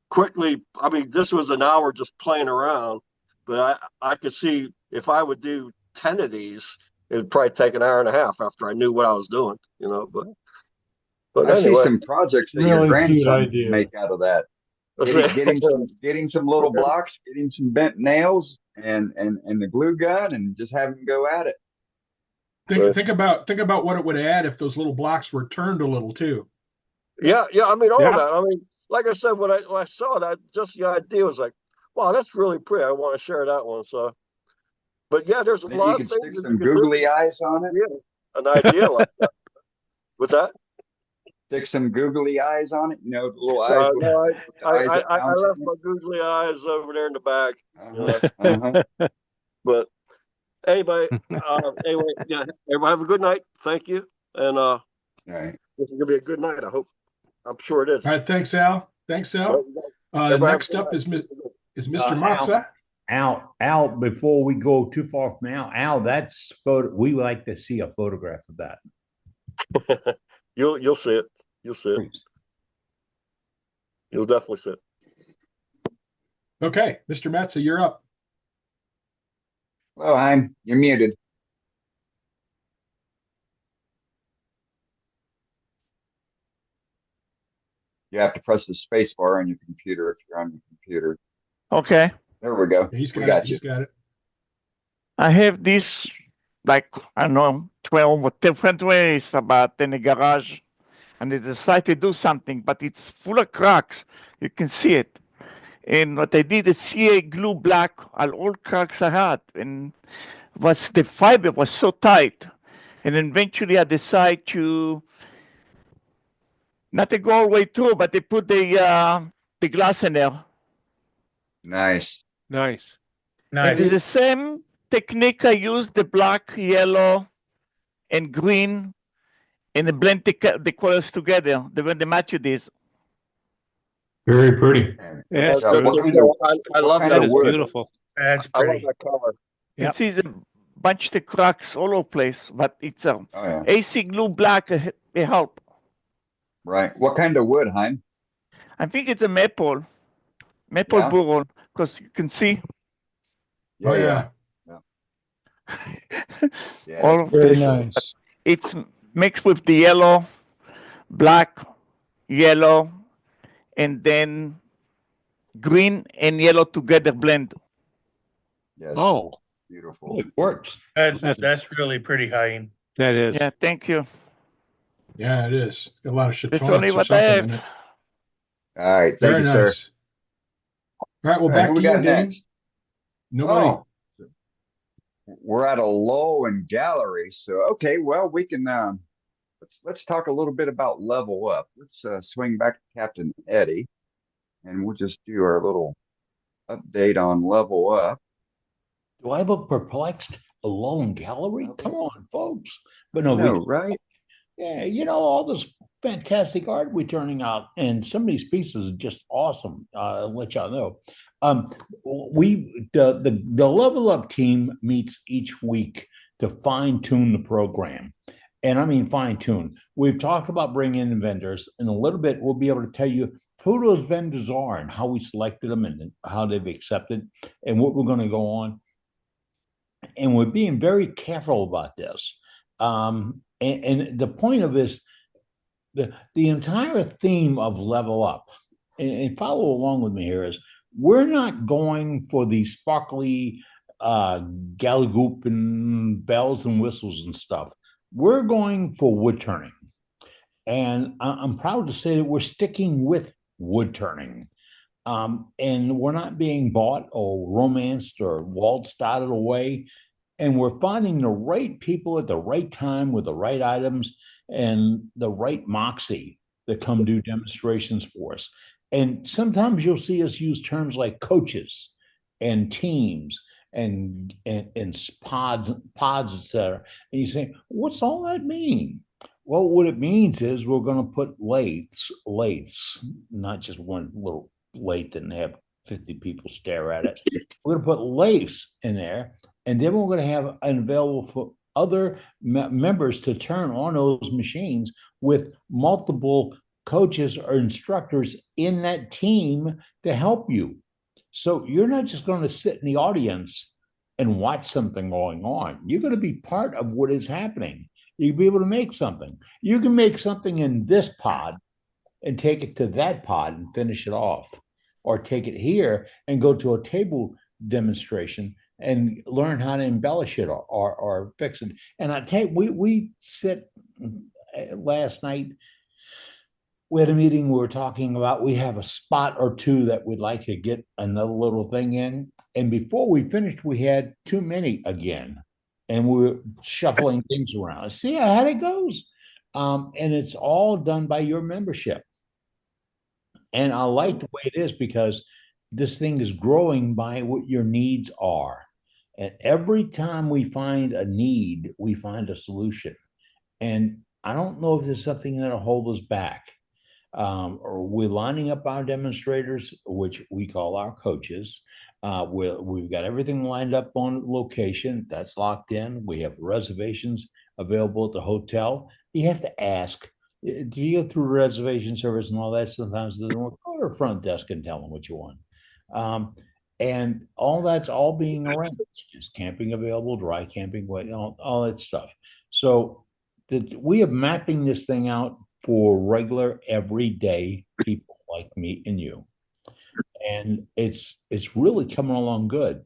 C: quickly. I mean, this was an hour just playing around, but I could see if I would do 10 of these, it would probably take an hour and a half after I knew what I was doing. But
D: I
C: anyway,
D: see some projects that your grandson can make out of that. Getting some little blocks, getting some bent nails, and the glue gun, and just have him go at it.
E: Think about what it would add if those little blocks were turned a little too.
C: Yeah. I mean, all of that. I mean, like I said, when I saw it, just the idea was like, wow, that's really pretty. I want to share that one. So, but yeah, there's a
D: Then
C: lot
D: you
C: of
D: could
C: things.
D: stick some googly eyes on it.
C: Yeah, an idea like that. What's that?
D: Stick some googly eyes on it. The little eyes.
C: No, I
D: that bounce
C: left
D: in
C: my googly eyes over there in the back.
D: Uh-huh.
C: But anyway, yeah. Everybody have a good night. Thank you, and
D: All right.
C: this is gonna be a good night. I hope. I'm sure it is.
E: All right, thanks, Al. Next up is Mr. Matza.
G: Al, before we go too far from Al, that's photo. We would like to see a photograph of that.
C: You'll see it. You'll see it. You'll definitely see it.
E: Okay, Mr. Matza, you're up.
D: Hello, Hein. You're muted. You have to press the space bar on your computer if you're on your computer.
Q: Okay.
D: There we go.
E: He's
D: We
E: got
D: you.
E: it.
Q: I have this, like, I don't know, 12 different ways about in the garage. And I decided to do something, but it's full of cracks. You can see it. And what I did is CA glue black on all cracks I had. And the fiber was so tight. And eventually I decided to, not to go all the way through, but they put the glass in there.
D: Nice.
I: Nice.
Q: And it's the same technique I used, the black, yellow, and green. and they blend the colors together. The match it is.
H: Very pretty.
I: Yeah,
C: I love
I: that
C: that.
I: is beautiful.
K: That's
C: I love
K: pretty.
C: that color.
Q: You
I: Yep.
Q: see the bunch the cracks all over place, but it's a
D: Oh, yeah.
Q: AC glue black. It help.
D: Right. What kind of wood, Hein?
Q: I think it's a maple
D: Yeah.
Q: boron, because you can see
D: Yeah,
E: Oh,
D: yeah.
E: yeah.
D: Yeah,
Q: all
D: that's
Q: of
E: Very
Q: this.
E: nice.
Q: It's mixed with the yellow, black, yellow, and then green and yellow together blend.
D: Yes.
I: Oh,
D: Beautiful.
G: It works.
K: That's really pretty, Hein.
I: that is.
Q: Yeah, thank you.
E: Yeah, it is. Got a lot of
Q: That's
E: chautons
Q: only
E: or
Q: what I
E: something in
Q: have.
E: it.
D: All right. Thank
E: Very
D: you, sir.
E: nice. All right, well,
D: All right,
E: back
D: who
E: to
D: we
E: you,
D: got
E: Dave.
D: next?
E: Nobody.
D: Oh, we're at a low in gallery. So, okay, well, we can let's talk a little bit about level up. Let's swing back to Captain Eddie, and we'll just do our little update on level up.
G: Do I look perplexed? A lone gallery? Come on, folks. But no,
D: No,
G: we
D: right?
G: yeah, all this fantastic art we're turning out, and some of these pieces are just awesome. I'll let y'all know. The Level Up team meets each week to fine tune the program, and I mean fine tune. We've talked about bringing in vendors. In a little bit, we'll be able to tell you who those vendors are and how we selected them and how they've accepted and what we're going to go on. And we're being very careful about this. And the point of this, the entire theme of Level Up, and follow along with me here, is we're not going for the sparkly galligoop and bells and whistles and stuff. We're going for wood turning. And I'm proud to say that we're sticking with wood turning. And we're not being bought or romanced or waltzed out of the way. And we're finding the right people at the right time with the right items and the right moxie that come do demonstrations for us. And sometimes you'll see us use terms like coaches and teams and pods, etc. And you say, what's all that mean? Well, what it means is we're going to put lathes, not just one little lathe and have 50 people stare at it. We're going to put lathes in there, and then we're going to have an available for other members to turn on those machines with multiple coaches or instructors in that team to help you. So you're not just going to sit in the audience and watch something going on. You're going to be part of what is happening. You'll be able to make something. You can make something in this pod and take it to that pod and finish it off, or take it here and go to a table demonstration and learn how to embellish it or fix it. And I tell you, we sit last night. We had a meeting. We were talking about we have a spot or two that we'd like to get another little thing in. And before we finished, we had too many again. And we were shuffling things around. See how it goes. And it's all done by your membership. And I like the way it is because this thing is growing by what your needs are. And every time we find a need, we find a solution. And I don't know if there's something that'll hold us back. Or we're lining up our demonstrators, which we call our coaches. We've got everything lined up on location. That's locked in. We have reservations available at the hotel. You have to ask, do you go through reservation service and all that? Sometimes they don't go to the front desk and tell them what you want. And all that's all being arranged. Is camping available, dry camping, all that stuff. So we are mapping this thing out for regular, everyday people like me and you. And it's really coming along good.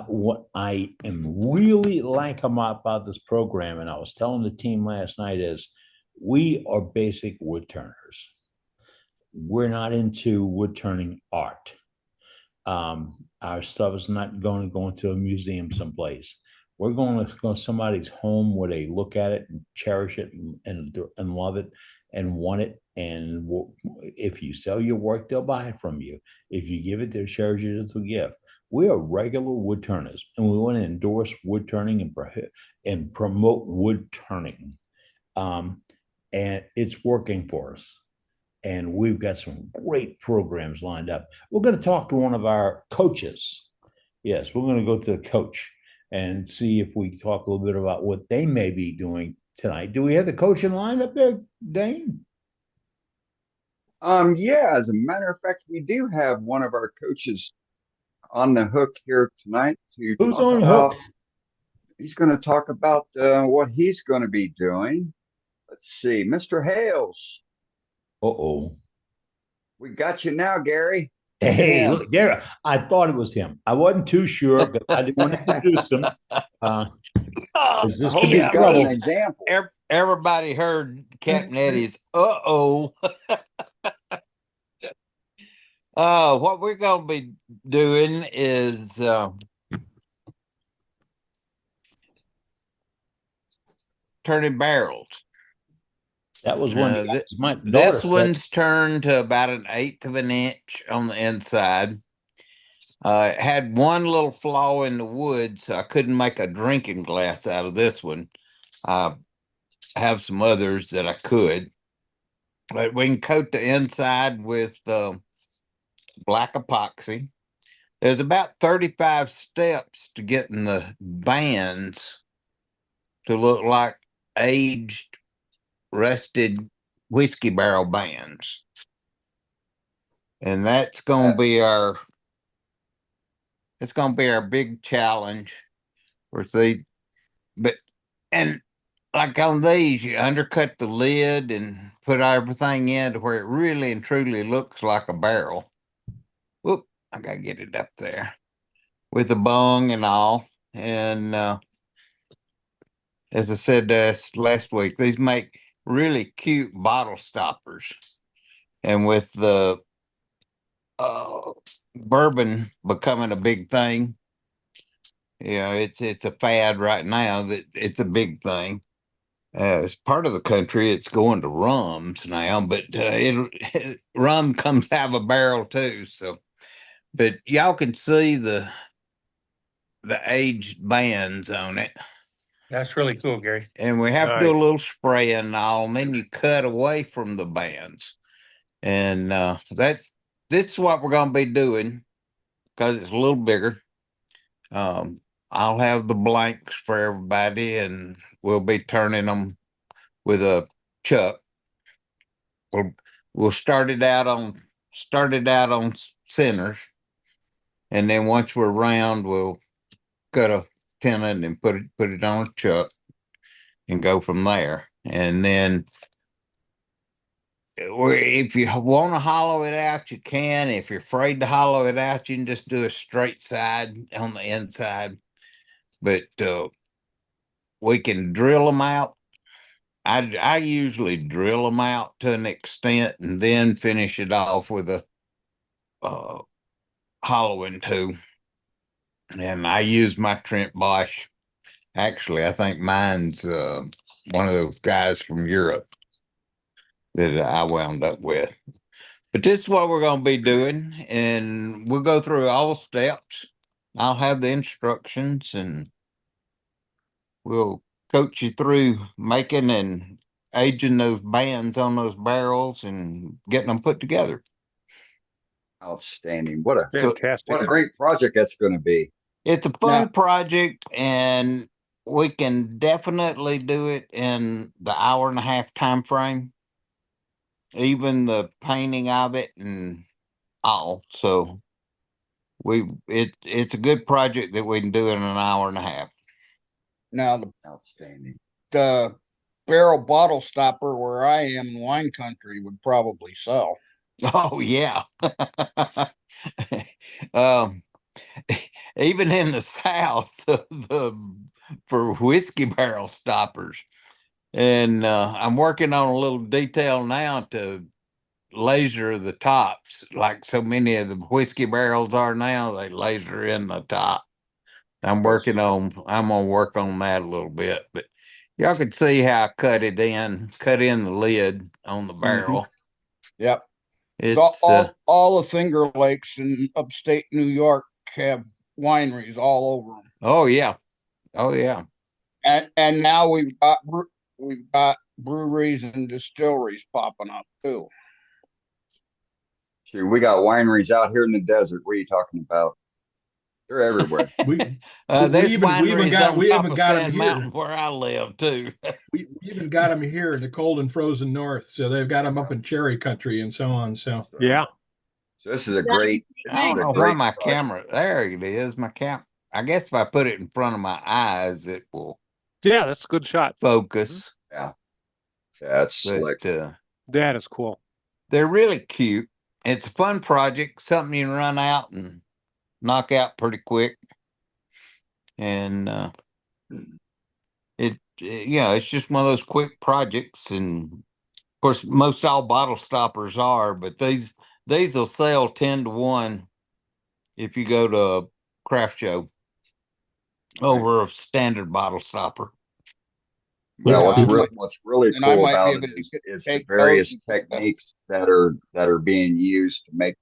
G: What I am really like about this program, and I was telling the team last night, is we are basic wood turners. We're not into wood turning art. Our stuff is not going to go into a museum someplace. We're going to go to somebody's home where they look at it and cherish it and love it and want it. And if you sell your work, they'll buy it from you. If you give it, they'll cherish it as a gift. We are regular wood turners, and we want to endorse wood turning and promote wood turning. and it's working for us. And we've got some great programs lined up. We're going to talk to one of our coaches. Yes, we're going to go to the coach and see if we talk a little bit about what they may be doing tonight. Do we have the coaching line up there, Dane?
D: Yeah, as a matter of fact, we do have one of our coaches on the hook here tonight to
G: Who's
D: talk
G: on the
D: about.
G: hook?
D: He's going to talk about what he's going to be doing. Let's see, Mr. Hales.
G: Uh-oh.
D: We got you now, Gary.
G: Hey, look, there. I thought it was him. I wasn't too sure because I didn't want to introduce him. This could be
D: got an
G: trouble.
D: example.
R: Everybody heard Captain Eddie's uh-oh. What we're going to be doing is turning barrels.
G: That was one.
R: This one's turned to about 1/8 of an inch on the inside. It had one little flaw in the wood, so I couldn't make a drinking glass out of this one. I have some others that I could. But we can coat the inside with black epoxy. There's about 35 steps to getting the bands to look like aged, rusted whiskey barrel bands. And that's going to be our big challenge for and like on these, you undercut the lid and put everything in to where it really and truly looks like a barrel. Whoop, I gotta get it up there with the bung and all. And as I said last week, these make really cute bottle stoppers. And with the bourbon becoming a big thing, it's a fad right now that it's a big thing. As part of the country, it's going to rums now, but rum comes out of a barrel too. So, but y'all can see the aged bands on it.
K: That's really cool, Gary.
R: And we have to do a little spray and all, and then you cut away from the bands. And this is what we're going to be doing because it's a little bigger. I'll have the blanks for everybody, and we'll be turning them with a chuck. We'll start it out on centers, and then once we're round, we'll cut a tenon and put it on a chuck and go from there. And then if you want to hollow it out, you can. If you're afraid to hollow it out, you can just do a straight side on the inside. But we can drill them out. I usually drill them out to an extent and then finish it off with a hollowing tool. And I use my Trent Bosch. Actually, I think mine's one of those guys from Europe that I wound up with. But this is what we're going to be doing, and we'll go through all the steps. I'll have the instructions, and we'll coach you through making and aging those bands on those barrels and getting them put together.
D: Outstanding. What a great project that's going to be.
R: It's a fun project, and we can definitely do it in the 1.5-hour time frame. Even the painting of it and all. So it's a good project that we can do in an 1.5 hours.
A: Now
D: Outstanding.
A: The barrel bottle stopper where I am in wine country would probably sell.
R: Oh yeah. Even in the South, for whiskey barrel stoppers. And I'm working on a little detail now to laser the tops, like so many of the whiskey barrels are now. They laser in the top. I'm gonna work on that a little bit, but y'all can see how I cut in the lid on the barrel.
A: Yep.
R: It's
A: all the Finger Lakes in upstate New York have wineries all over them.
R: Oh yeah.
A: And now we've got breweries and distilleries popping up too.
D: Shoot, we got wineries out here in the desert. What are you talking about? They're everywhere.
K: There's wineries on
E: we
K: top
E: haven't
K: of
E: got 'em
K: Sand
E: here.
K: Mountain where I live too.
E: We even got them here in the cold and frozen north. So they've got them up in cherry country and so on. So
I: Yeah.
D: So this is a great.
K: I don't know why my camera. There it is. My cam. I guess if I put it in front of my eyes, it will.
I: Yeah, that's a good shot.
K: Focus.
D: Yeah. That's slick.
I: That is cool.
K: They're really cute. It's a fun project, something you can run out and knock out pretty quick. And it's just one of those quick projects. And of course, most all bottle stoppers are, but these will sell 10 to 1 if you go to a craft show over a standard bottle stopper.
D: Well, what's really cool about it is the various techniques that are being used to make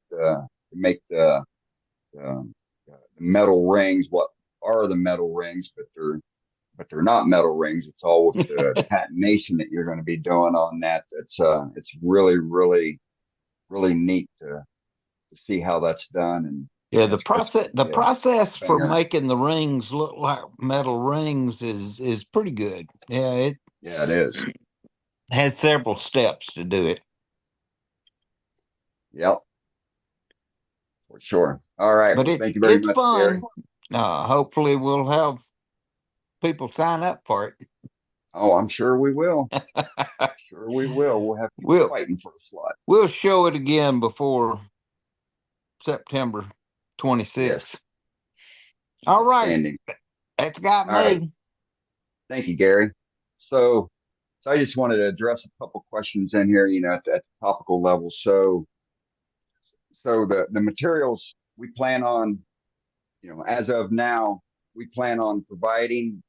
D: the metal rings. What are the metal rings? But they're not metal rings. It's all with the patination that you're going to be doing on that. It's really really really neat to see how that's done. And
K: yeah, the process for making the rings look like metal rings is pretty good. Yeah,
D: it is.
K: Has several steps to do it.
D: Yep. For sure. All right.
K: But
D: thank you very
K: it's
D: much,
K: fun.
D: Gary.
K: Hopefully we'll have people sign up for it.
D: Oh, I'm sure we will. Sure we will. We'll have people fighting for a slot.
K: We'll show it again before September 26th.
D: Yes.
K: All right. That's got me.
D: Right. Thank you, Gary. So I just wanted to address a couple questions in here, at the topical level. So the materials we plan on, as of now, we plan on providing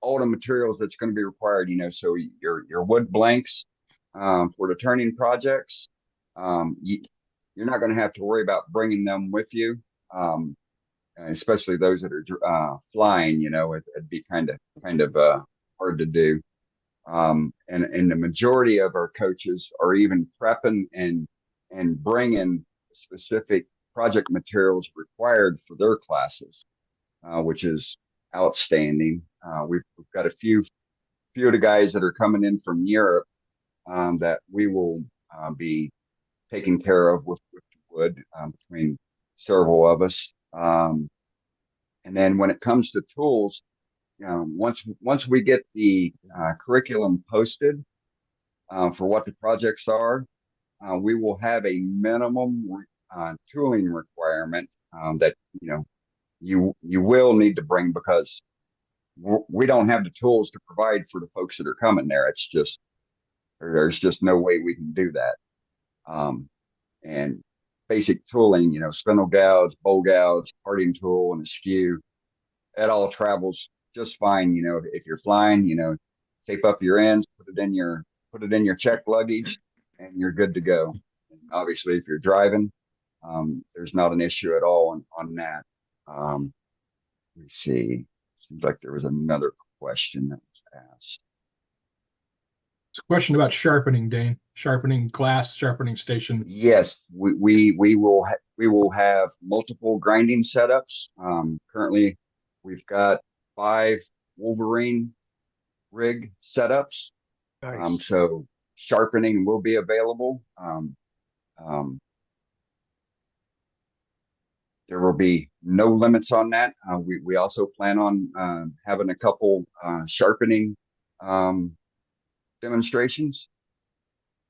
D: all the materials that's going to be required, so your wood blanks for the turning projects, you're not going to have to worry about bringing them with you, especially those that are flying. It'd be kind of hard to do. And the majority of our coaches are even prepping and bringing specific project materials required for their classes, which is outstanding. We've got a few of the guys that are coming in from Europe that we will be taking care of with wood between several of us. And then when it comes to tools, once we get the curriculum posted for what the projects are, we will have a minimum tooling requirement that you will need to bring, because we don't have the tools to provide for the folks that are coming there. It's just there's just no way we can do that. And basic tooling, spindle gouge, bowl gouge, parting tool, and a skew, it all travels just fine. If you're flying, tape up your ends, put it in your checked luggage, and you're good to go. And obviously, if you're driving, there's not an issue at all on that. Let me see. Seems like there was another question that was asked.
E: It's a question about sharpening, Dane. Sharpening glass, sharpening station.
D: Yes, we will have multiple grinding setups. Currently, we've got 5 Wolverine rig setups.
I: Nice.
D: So sharpening will be available. There will be no limits on that. We also plan on having a couple sharpening demonstrations,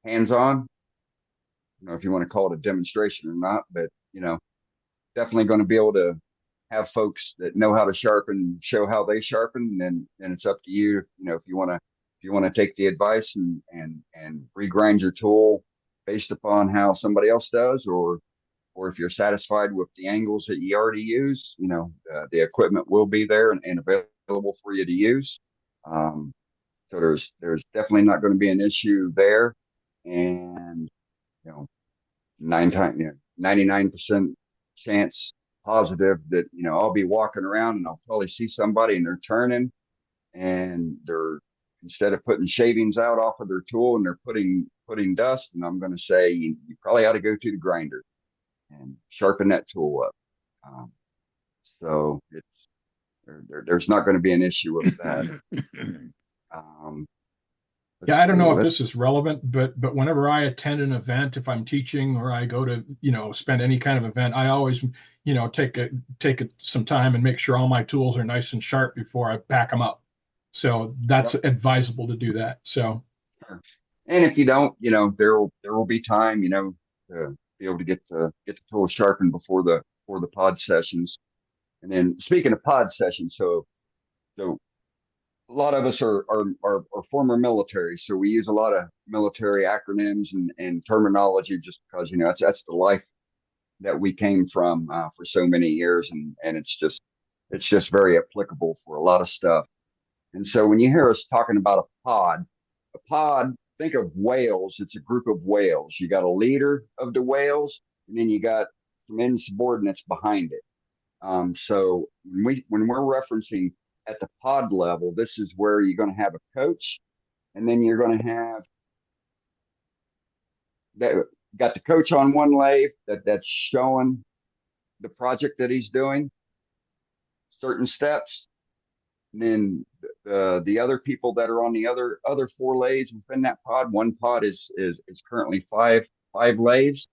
D: hands-on. I don't know if you want to call it a demonstration or not, but definitely going to be able to have folks that know how to sharpen show how they sharpen, and it's up to you. If you want to take the advice and regrind your tool based upon how somebody else does, or if you're satisfied with the angles that you already use, the equipment will be there and available for you to use. So there's definitely not going to be an issue there. And 99% chance positive that I'll be walking around and I'll probably see somebody and they're turning and they're instead of putting shavings out off of their tool and they're putting dust, and I'm going to say you probably ought to go to the grinder and sharpen that tool up. So there's not going to be an issue with that.
E: Yeah, I don't know if this is relevant, but whenever I attend an event, if I'm teaching or I go to, spend any kind of event, I always, take some time and make sure all my tools are nice and sharp before I back them up. So that's advisable to do that. So,
D: and if you don't, there will be time, to be able to get the tools sharpened before the pod sessions. And then speaking of pod sessions, so a lot of us are former military, so we use a lot of military acronyms and terminology just because that's the life that we came from for so many years, and it's just very applicable for a lot of stuff. And so when you hear us talking about a pod, think of whales. It's a group of whales. You got a leader of the whales, and then you got some insubordinates behind it. So when we're referencing at the pod level, this is where you're going to have a coach, and then you're going to have got the coach on one lathe that's showing the project that he's doing, certain steps, and then the other people that are on the other 4 lathes within that pod. One pod is currently five lathes,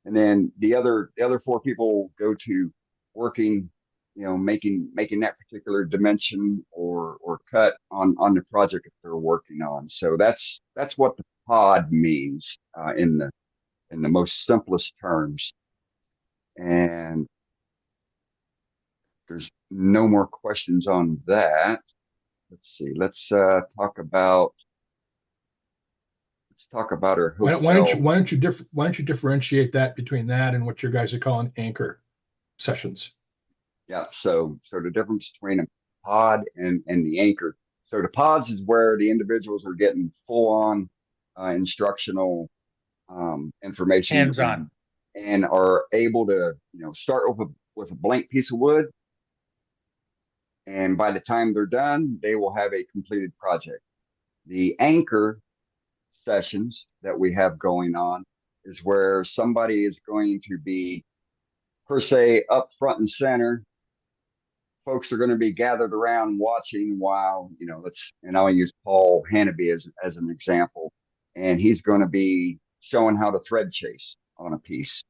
D: and then the other 4 people go to working, making that particular dimension or cut on the project that they're working on. So that's what the pod means in the most simplest terms. And there's no more questions on that. Let's see. Let's talk about our hotel.
E: Why don't you differentiate that between that and what your guys are calling anchor sessions?
D: Yeah, so the difference between a pod and the anchor. So the pods is where the individuals are getting full-on instructional information,
K: hands-on,
D: and are able to start with a blank piece of wood, and by the time they're done, they will have a completed project. The anchor sessions that we have going on is where somebody is going to be, per se, up front and center. Folks are going to be gathered around watching while, and I'll use Paul Hannaby as an example. And he's going to be showing how to thread chase on a piece.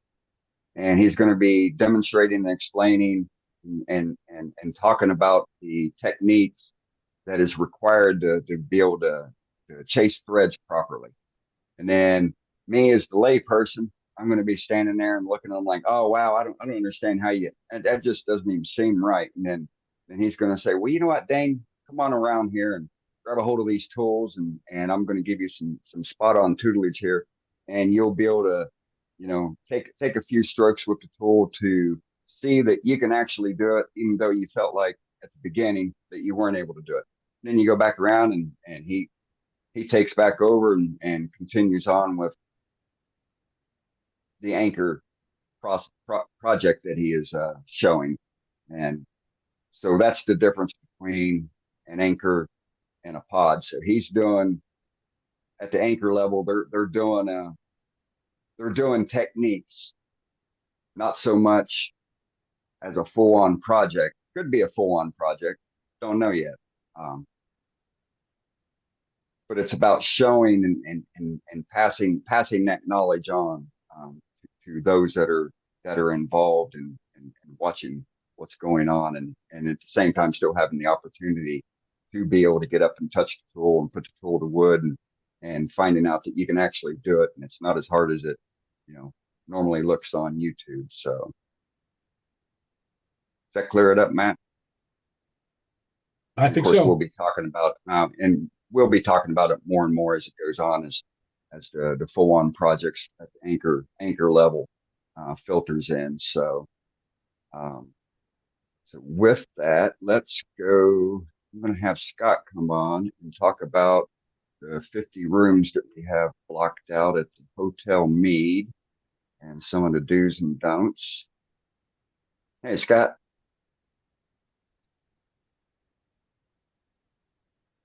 D: And he's going to be demonstrating and explaining and talking about the techniques that is required to be able to chase threads properly. And then me as the lay person, I'm going to be standing there and looking at them like, oh, wow, I don't understand how that just doesn't even seem right. And then he's going to say, well, you know what, Dane, come on around here and grab a hold of these tools, and I'm going to give you some spot on tutelage here, and you'll be able to, take a few strokes with the tool to see that you can actually do it, even though you felt like at the beginning that you weren't able to do it. And then you go back around and he takes back over and continues on with the anchor project that he is showing. And so that's the difference between an anchor and a pod. So he's doing at the anchor level, they're doing techniques, not so much as a full-on project. Could be a full-on project, don't know yet. But it's about showing and passing that knowledge on to those that are involved and watching what's going on, and at the same time still having the opportunity to be able to get up and touch the tool and put the tool to wood, and finding out that you can actually do it, and it's not as hard as it normally looks on YouTube. So does that clear it up, Matt?
E: I think
D: of course,
E: so.
D: We'll be talking about and we'll be talking about it more and more as it goes on, as the full-on projects at the anchor level filters in. So with that, let's go. I'm going to have Scott come on and talk about the 50 rooms that we have blocked out at the Hotel Mead and some of the do's and don'ts. Hey, Scott.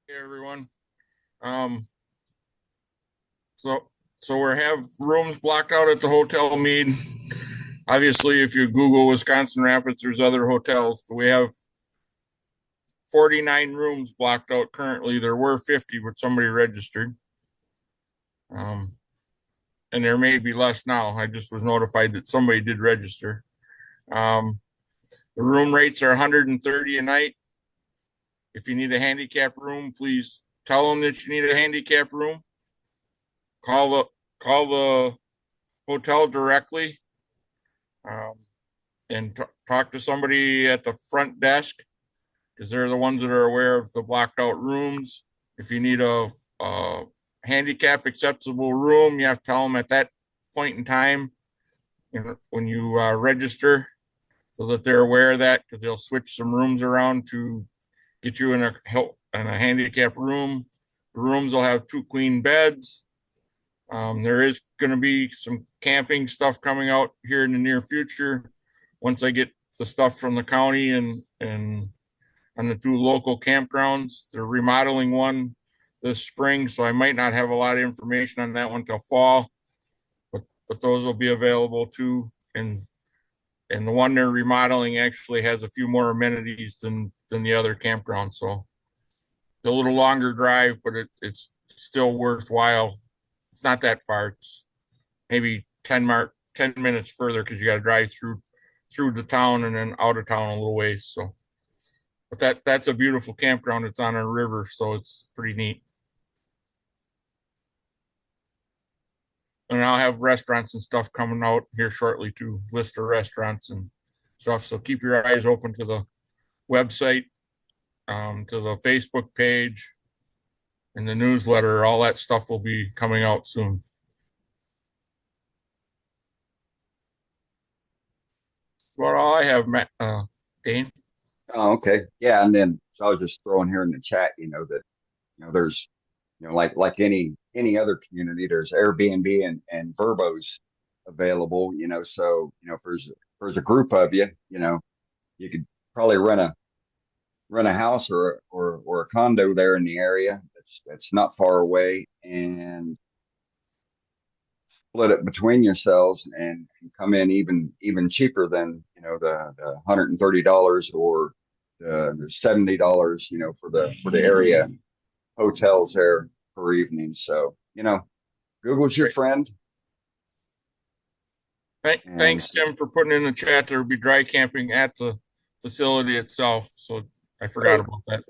S: Hey, everyone. So we have rooms blocked out at the Hotel Mead. Obviously, if you Google Wisconsin Rapids, there's other hotels, but we have 49 rooms blocked out currently. There were 50, but somebody registered. And there may be less now. I just was notified that somebody did register. The room rates are $130 a night. If you need a handicap room, please tell them that you need a handicap room. Call the hotel directly, and talk to somebody at the front desk, because they're the ones that are aware of the blocked out rooms. If you need a handicap accessible room, you have to tell them at that point in time, when you register, so that they're aware of that, because they'll switch some rooms around to get you in a handicap room. The rooms will have 2 queen beds. There is going to be some camping stuff coming out here in the near future. Once I get the stuff from the county and on the 2 local campgrounds, they're remodeling one this spring, so I might not have a lot of information on that one till fall, but those will be available too. And the one they're remodeling actually has a few more amenities than the other campground. So it's a little longer drive, but it's still worthwhile. It's not that far. It's maybe 10 minutes further, because you got to drive through the town and then out of town a little ways. So, but that's a beautiful campground. It's on a river, so it's pretty neat. And I'll have restaurants and stuff coming out here shortly too, list of restaurants and stuff. So keep your eyes open to the website, to the Facebook page, and the newsletter. All that stuff will be coming out soon. Well, all I have, Matt, Dane.
D: Oh, okay. Yeah. And then, so I was just throwing here in the chat, that, there's, like any other community, there's Airbnb and Verbos available, so, if there's a group of you, you could probably rent a house or a condo there in the area that's not far away, and split it between yourselves and come in even cheaper than the $130 or the $70 for the area hotels there per evening. So Google's your friend.
S: Thanks, Tim, for putting in the chat. There will be dry camping at the facility itself. So I forgot about that.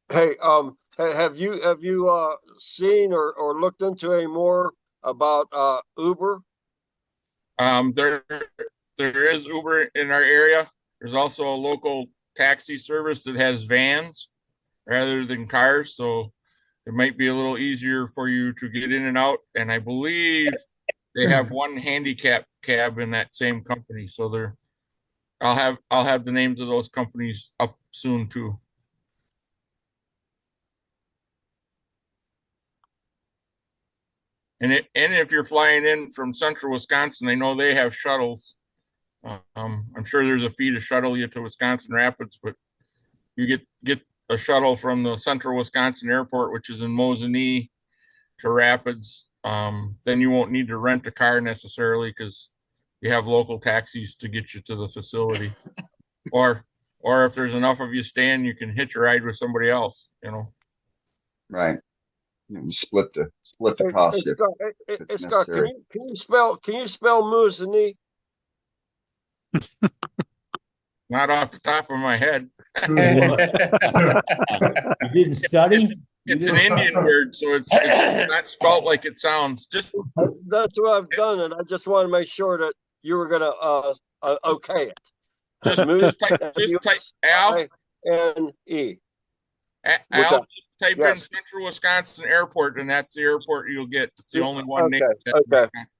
C: Hey, have you seen or looked into any more about Uber?
S: There is Uber in our area. There's also a local taxi service that has vans rather than cars, so it might be a little easier for you to get in and out. And I believe they have one handicap cab in that same company. So I'll have the names of those companies up soon too. And if you're flying in from central Wisconsin, I know they have shuttles. I'm sure there's a fee to shuttle you to Wisconsin Rapids, but you get a shuttle from the central Wisconsin airport, which is in Mosinee, to Rapids. Then you won't need to rent a car necessarily, because you have local taxis to get you to the facility. Or if there's enough of you staying, you can hitch a ride with somebody else,
D: Right. Split the cost.
C: Scott, can you spell Mosinee?
S: Not off the top of my head.
G: You didn't study?
S: It's an Indian word, so it's not spelled like it sounds. That's
C: what I've done, and I just want to make sure that you were gonna okay it.
S: Just type Al
C: N-E.
S: Al, just type in Central Wisconsin Airport, and that's the airport you'll get. It's the only one.
C: Okay.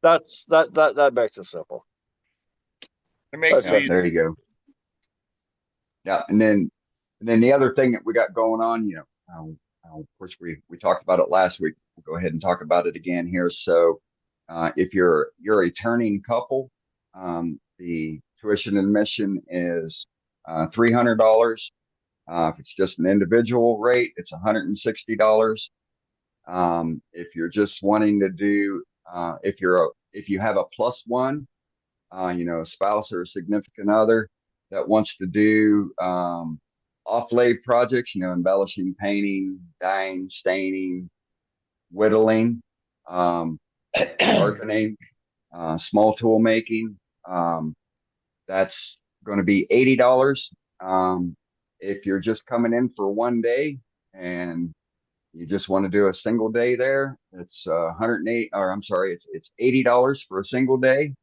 C: That makes it simple.
S: It makes it easy.
D: There you go. Yeah, and then the other thing that we got going on, of course we talked about it last week. We'll go ahead and talk about it again here. So, if you're a turning couple, the tuition admission is $300. If it's just an individual rate, it's $160. If you're just wanting to do, if you have a plus one, a spouse or a significant other that wants to do off-lay projects, embellishing, painting, dyeing, staining, whittling, sharpening, small tool making, that's going to be $80. If you're just coming in for one day and you just want to do a single day there, it's it's $80 for a single day.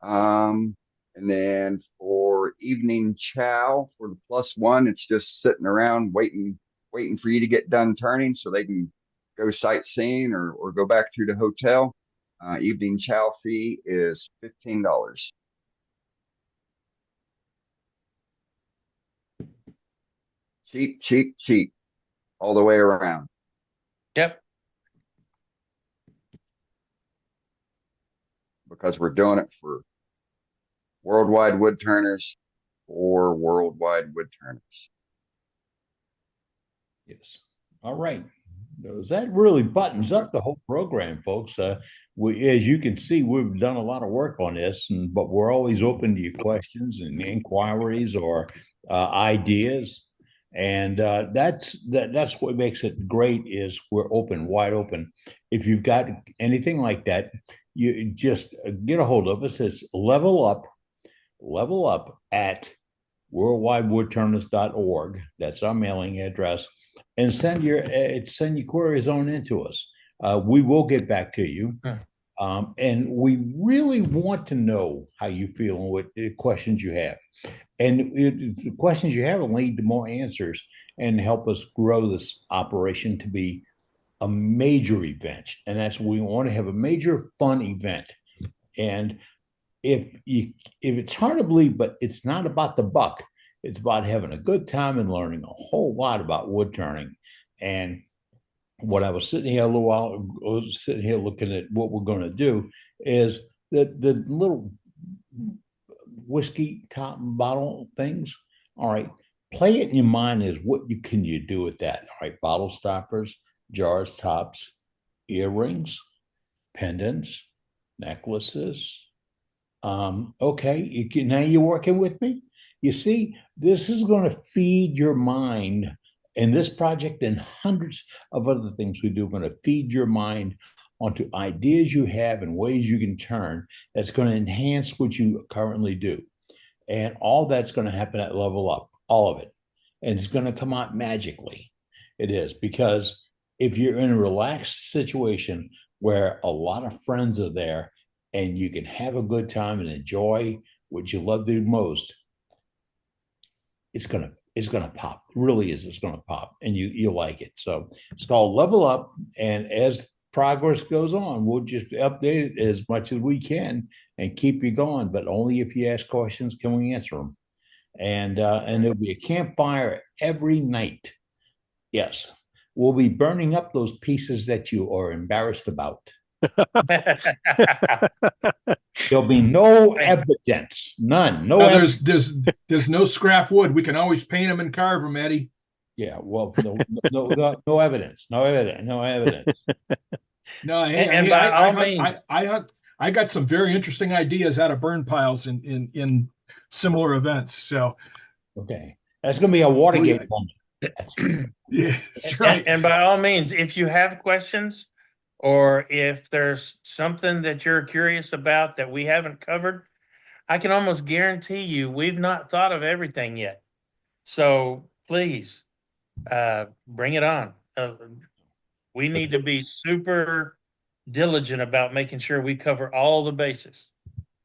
D: And then for evening chow for the plus one, it's just sitting around waiting for you to get done turning so they can go sightseeing or go back to the hotel. Evening chow fee is $15. Cheap, cheap, cheap all the way around.
K: Yep.
D: Because we're doing it for worldwide wood turners or worldwide wood turners.
G: Yes. All right. That really buttons up the whole program, folks. As you can see, we've done a lot of work on this, but we're always open to your questions and inquiries or ideas. And that's what makes it great is we're open, wide open. If you've got anything like that, you just get a hold of us. It's level up at worldwidewoodturners.org. That's our mailing address. And send your queries on into us. We will get back to you. And we really want to know how you feel and what questions you have. And the questions you have will lead to more answers and help us grow this operation to be a major event. And that's what we want to have, a major fun event. And if it's hard to believe, but it's not about the buck. It's about having a good time and learning a whole lot about wood turning. And what I was sitting here a little while ago, sitting here looking at what we're going to do is the little whiskey top bottle things. All right, play it in your mind is what can you do with that? All right, bottle stoppers, jars, tops, earrings, pendants, necklaces. Okay, now you're working with me. You see, this is going to feed your mind, and this project and hundreds of other things we do are going to feed your mind onto ideas you have and ways you can turn that's going to enhance what you currently do. And all that's going to happen at Level Up, all of it. And it's going to come out magically. It is, because if you're in a relaxed situation where a lot of friends are there and you can have a good time and enjoy what you love the most, it's gonna pop. It really is. It's gonna pop, and you like it. So it's called Level Up, and as progress goes on, we'll just update it as much as we can and keep you going. But only if you ask questions can we answer them. And there'll be a campfire every night. Yes, we'll be burning up those pieces that you are embarrassed about. There'll be no evidence, none. No,
E: there's no scrap wood. We can always paint them and carve them, Eddie.
G: Yeah, well, no evidence, no evidence.
E: No,
K: and by all means,
E: I got some very interesting ideas out of burn piles in similar events. So,
G: okay, that's going to be a Watergate moment.
E: Yeah, that's right.
K: And by all means, if you have questions, or if there's something that you're curious about that we haven't covered, I can almost guarantee you we've not thought of everything yet. So please bring it on. We need to be super diligent about making sure we cover all the bases.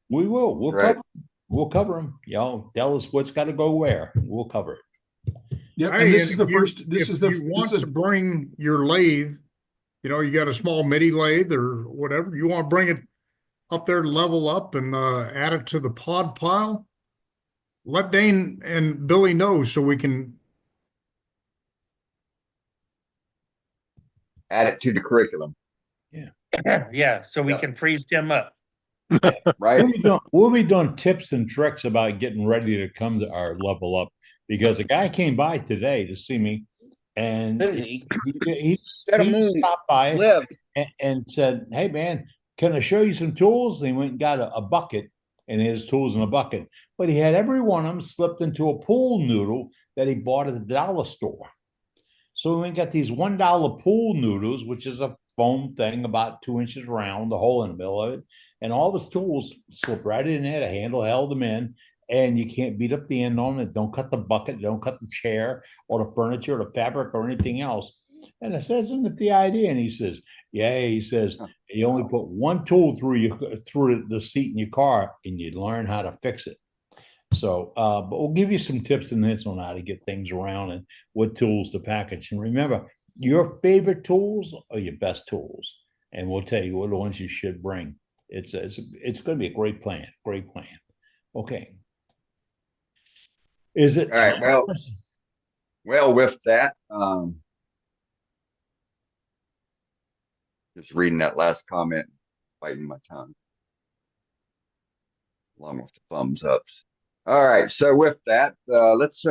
G: We will. We'll cover them. Y'all tell us what's got to go where. We'll cover it.
E: Yeah, and this is the first.
T: If you want to bring your lathe, you got a small MIDI lathe or whatever, you want to bring it up there to Level Up and add it to the pod pile, let Dane and Billy know so we can
D: add it to the curriculum.
G: Yeah.
K: Yeah, so we can freeze Tim up.
D: Right.
G: We'll be doing tips and tricks about getting ready to come to our Level Up because a guy came by today to see me, and he stopped by and said, "Hey man, can I show you some tools?" And he went and got a bucket, and his tools in a bucket. But he had every one of them slipped into a pool noodle that he bought at the dollar store. So we went and got these $1 pool noodles, which is a foam thing about 2 inches around, the hole in the middle of it. And all his tools slip right in there. The handle held them in, and you can't beat up the end on it. Don't cut the bucket, don't cut the chair or the furniture or the fabric or anything else. And I said, "Isn't it the idea?" And he says, "Yeah." He says, "You only put one tool through the seat in your car, and you learn how to fix it." So, but we'll give you some tips and hints on how to get things around and what tools to package. And remember, your favorite tools are your best tools, and we'll tell you what the ones you should bring. It's going to be a great plan. Great plan. Okay. Is it
D: all right? Well, with that, just reading that last comment, biting my tongue, along with the thumbs ups. All right, so with that, let's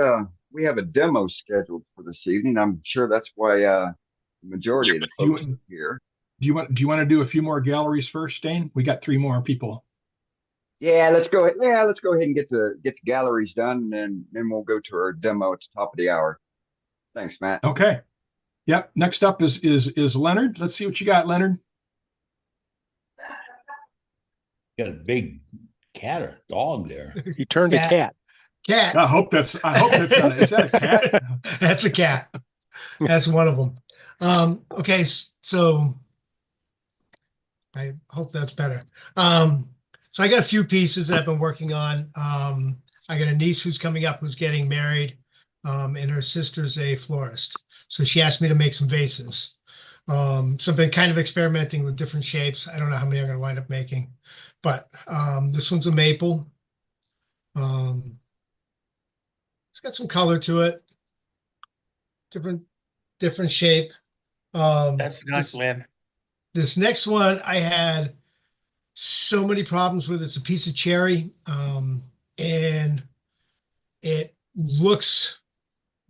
D: we have a demo scheduled for this evening. I'm sure that's why the majority of the folks are here.
E: Do you want to do a few more galleries first, Stain? We got 3 more people.
D: Yeah, let's go ahead. Yeah, let's go ahead and get the galleries done, and then we'll go to our demo at the top of the hour. Thanks, Matt.
E: Okay. Yep. Next up is Leonard. Let's see what you got, Leonard.
G: Got a big cat or dog there.
I: You turned a cat.
F: Cat.
E: I hope that's not, is that a cat?
F: That's a cat. That's one of them. Okay, so I hope that's better. So I got a few pieces that I've been working on. I got a niece who's coming up who's getting married, and her sister's a florist. So she asked me to make some vases. So I've been kind of experimenting with different shapes. I don't know how many I'm going to wind up making, but this one's a maple. It's got some color to it. Different shape.
K: That's nice, Lynn.
F: This next one I had so many problems with. It's a piece of cherry, and it looks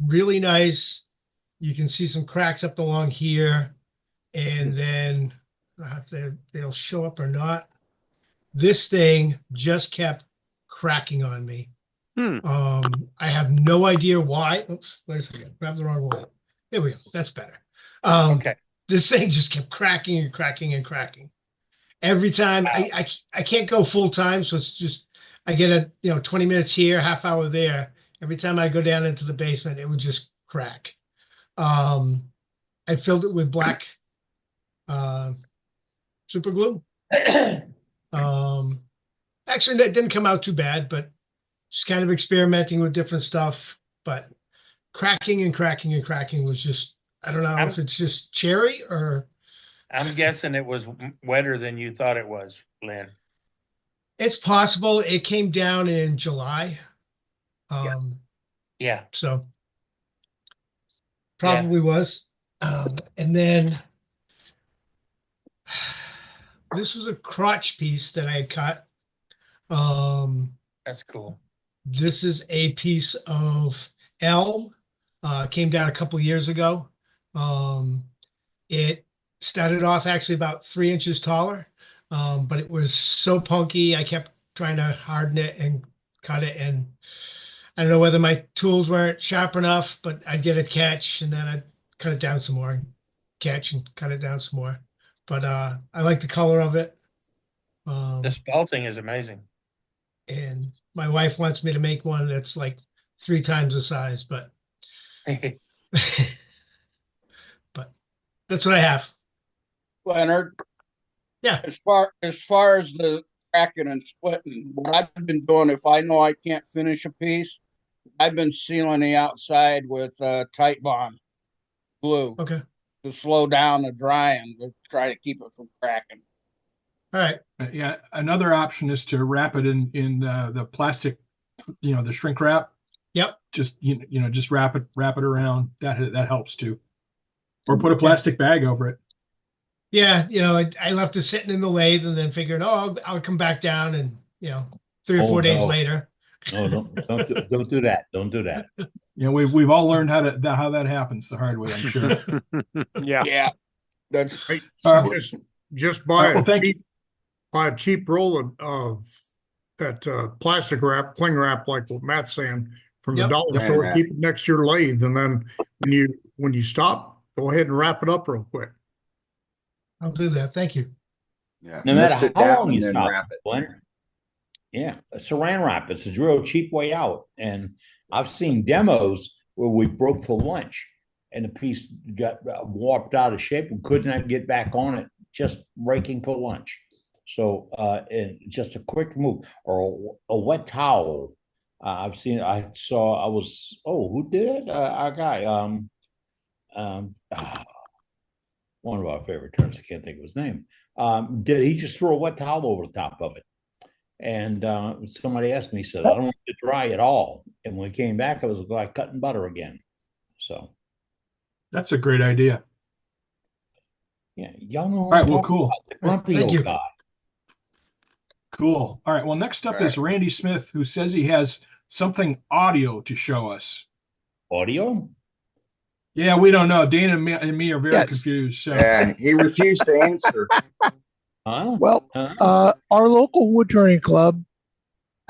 F: really nice. You can see some cracks up along here, and then they'll show up or not. This thing just kept cracking on me. I have no idea why. Oops, wait a second. Grab the wrong one. There we go. That's better.
K: Okay.
F: This thing just kept cracking and cracking and cracking. Every time I can't go full time, so it's just I get 20 minutes here, half hour there. Every time I go down into the basement, it would just crack. I filled it with black super glue. Actually, that didn't come out too bad, but just kind of experimenting with different stuff. But cracking and cracking and cracking was just, I don't know if it's just cherry or.
K: I'm guessing it was wetter than you thought it was, Lynn.
F: It's possible. It came down in July.
K: Yeah.
F: So probably was. And then this was a crotch piece that I had cut.
K: That's cool.
F: This is a piece of elm. Came down a couple years ago. It started off actually about 3 inches taller, but it was so punky. I kept trying to harden it and cut it, and I don't know whether my tools weren't sharp enough, but I'd get a catch and then I'd cut it down some more, and catch and cut it down some more. But I like the color of it.
K: The spalting is amazing.
F: And my wife wants me to make one that's like 3 times the size, but but that's what I have.
A: Leonard.
F: Yeah.
A: As far as the cracking and splitting, what I've been doing, if I know I can't finish a piece, I've been sealing the outside with Tight Bond glue.
F: Okay.
A: To slow down the drying, to try to keep it from cracking.
F: All right.
E: Yeah. Another option is to wrap it in the plastic, the shrink wrap.
F: Yep.
E: Just just wrap it around. That helps too. Or put a plastic bag over it.
F: Yeah, I left it sitting in the lathe and then figured, I'll come back down and 3 or 4 days later,
G: No, don't do that. Don't do that.
E: You know, we've all learned how that happens the hard way, I'm sure.
I: Yeah.
A: Yeah. That's
T: Just
E: All
T: buy
E: right, well,
T: a
E: thank you.
T: cheap, buy a cheap roll of that plastic wrap, cling wrap, like what Matt's saying, from the
F: Yep.
T: dollar
D: Saran
T: store.
D: wrap.
T: Keep it next to your lathe, and then when you stop, go ahead and wrap it up real quick.
F: I'll do that. Thank you.
D: Yeah.
G: No matter
D: Mist it
G: how
D: down
G: long you
D: and then
G: stop,
D: wrap it.
G: Leonard. Yeah, a saran wrap. It's a real cheap way out. And I've seen demos where we broke for lunch and the piece got warped out of shape and could not get back on it, just breaking for lunch. So, and just a quick move or a wet towel. Who did it? Our guy, one of our favorite terms. I can't think of his name. He just threw a wet towel over the top of it. And somebody asked me, he said, I don't want it to dry at all. And when we came back, it was like cutting butter again. So
E: That's a great idea.
G: yeah, y'all know.
E: All right, well, cool.
G: The grumpy
F: Thank
G: old
F: you.
G: guy.
E: Cool. All right. Well, next up
D: All
E: is Randy Smith, who says he has something audio to show us.
G: Audio?
E: Yeah, we don't know. Dana and me are very
Q: Yes.
E: confused. So.
D: Yeah, he refused to answer.
G: Huh?
Q: Well, our local wood turning club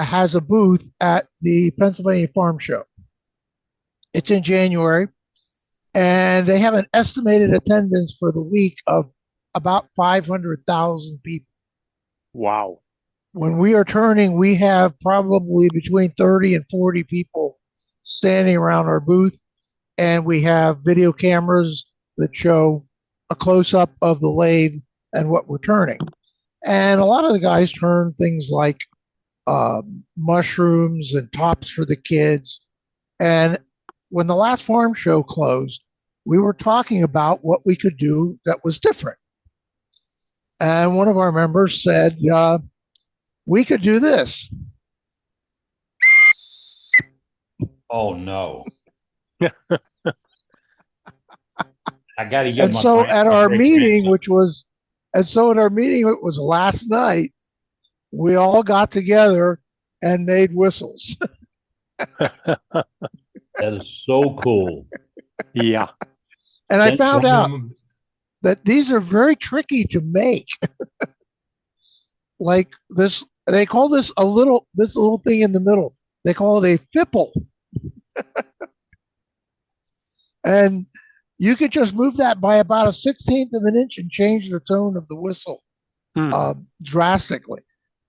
Q: has a booth at the Pennsylvania Farm Show. It's in January, and they have an estimated attendance for the week of about 500,000 people.
I: Wow.
Q: When we are turning, we have probably between 30 and 40 people standing around our booth, and we have video cameras that show a close-up of the lathe and what we're turning. And a lot of the guys turn things like mushrooms and tops for the kids. And when the last farm show closed, we were talking about what we could do that was different. And one of our members said, we could do this.
G: Oh no. I got to get
Q: And
G: my
Q: so
G: grand-
Q: at our
G: great
Q: meeting,
G: grandson.
Q: it was last night, we all got together and made whistles.
G: That is so cool.
I: Yeah.
Q: And I
G: Then-
Q: found out that these are very tricky to make. Like this, they call this this little thing in the middle. They call it a fipple. And you could just move that by about a 16th of an inch and change the tone of the whistle drastically.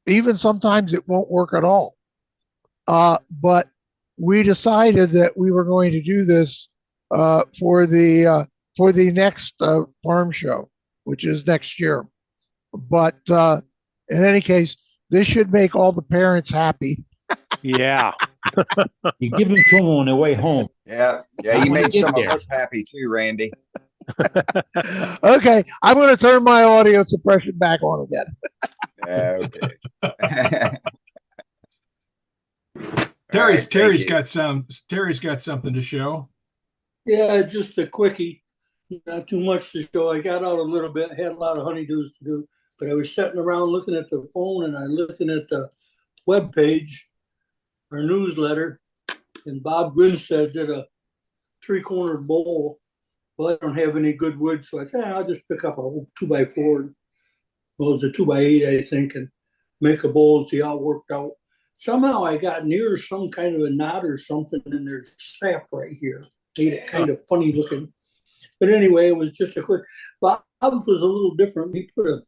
Q: Even sometimes it won't work at all. But we decided that we were going to do this for the next farm show, which is next year. But in any case, this should make all the parents happy.
I: Yeah.
G: You give them to them on their way home.
D: Yeah,
G: Not
D: you
G: when
D: made
G: you get
D: some of
G: there.
D: us happy too, Randy.
Q: Okay, I'm going to turn my audio suppression back on again.
D: Okay.
E: Terry's
D: thank you.
E: got something to show.
U: Yeah, just a quickie. Not too much to show. I got out a little bit, had a lot of honeydews to do, but I was sitting around looking at the phone and I looking at the webpage, our newsletter, and Bob Grinstead did a 3-cornered bowl. Well, I don't have any good wood, so I said, I'll just pick up a 2x4. Well, it was a 2x8, I think, and make a bowl and see how it worked out. Somehow I got near some kind of a knot or something, and there's sap right here. Made it kind of funny looking. But anyway, it was just a quick. Bob's was a little different. He put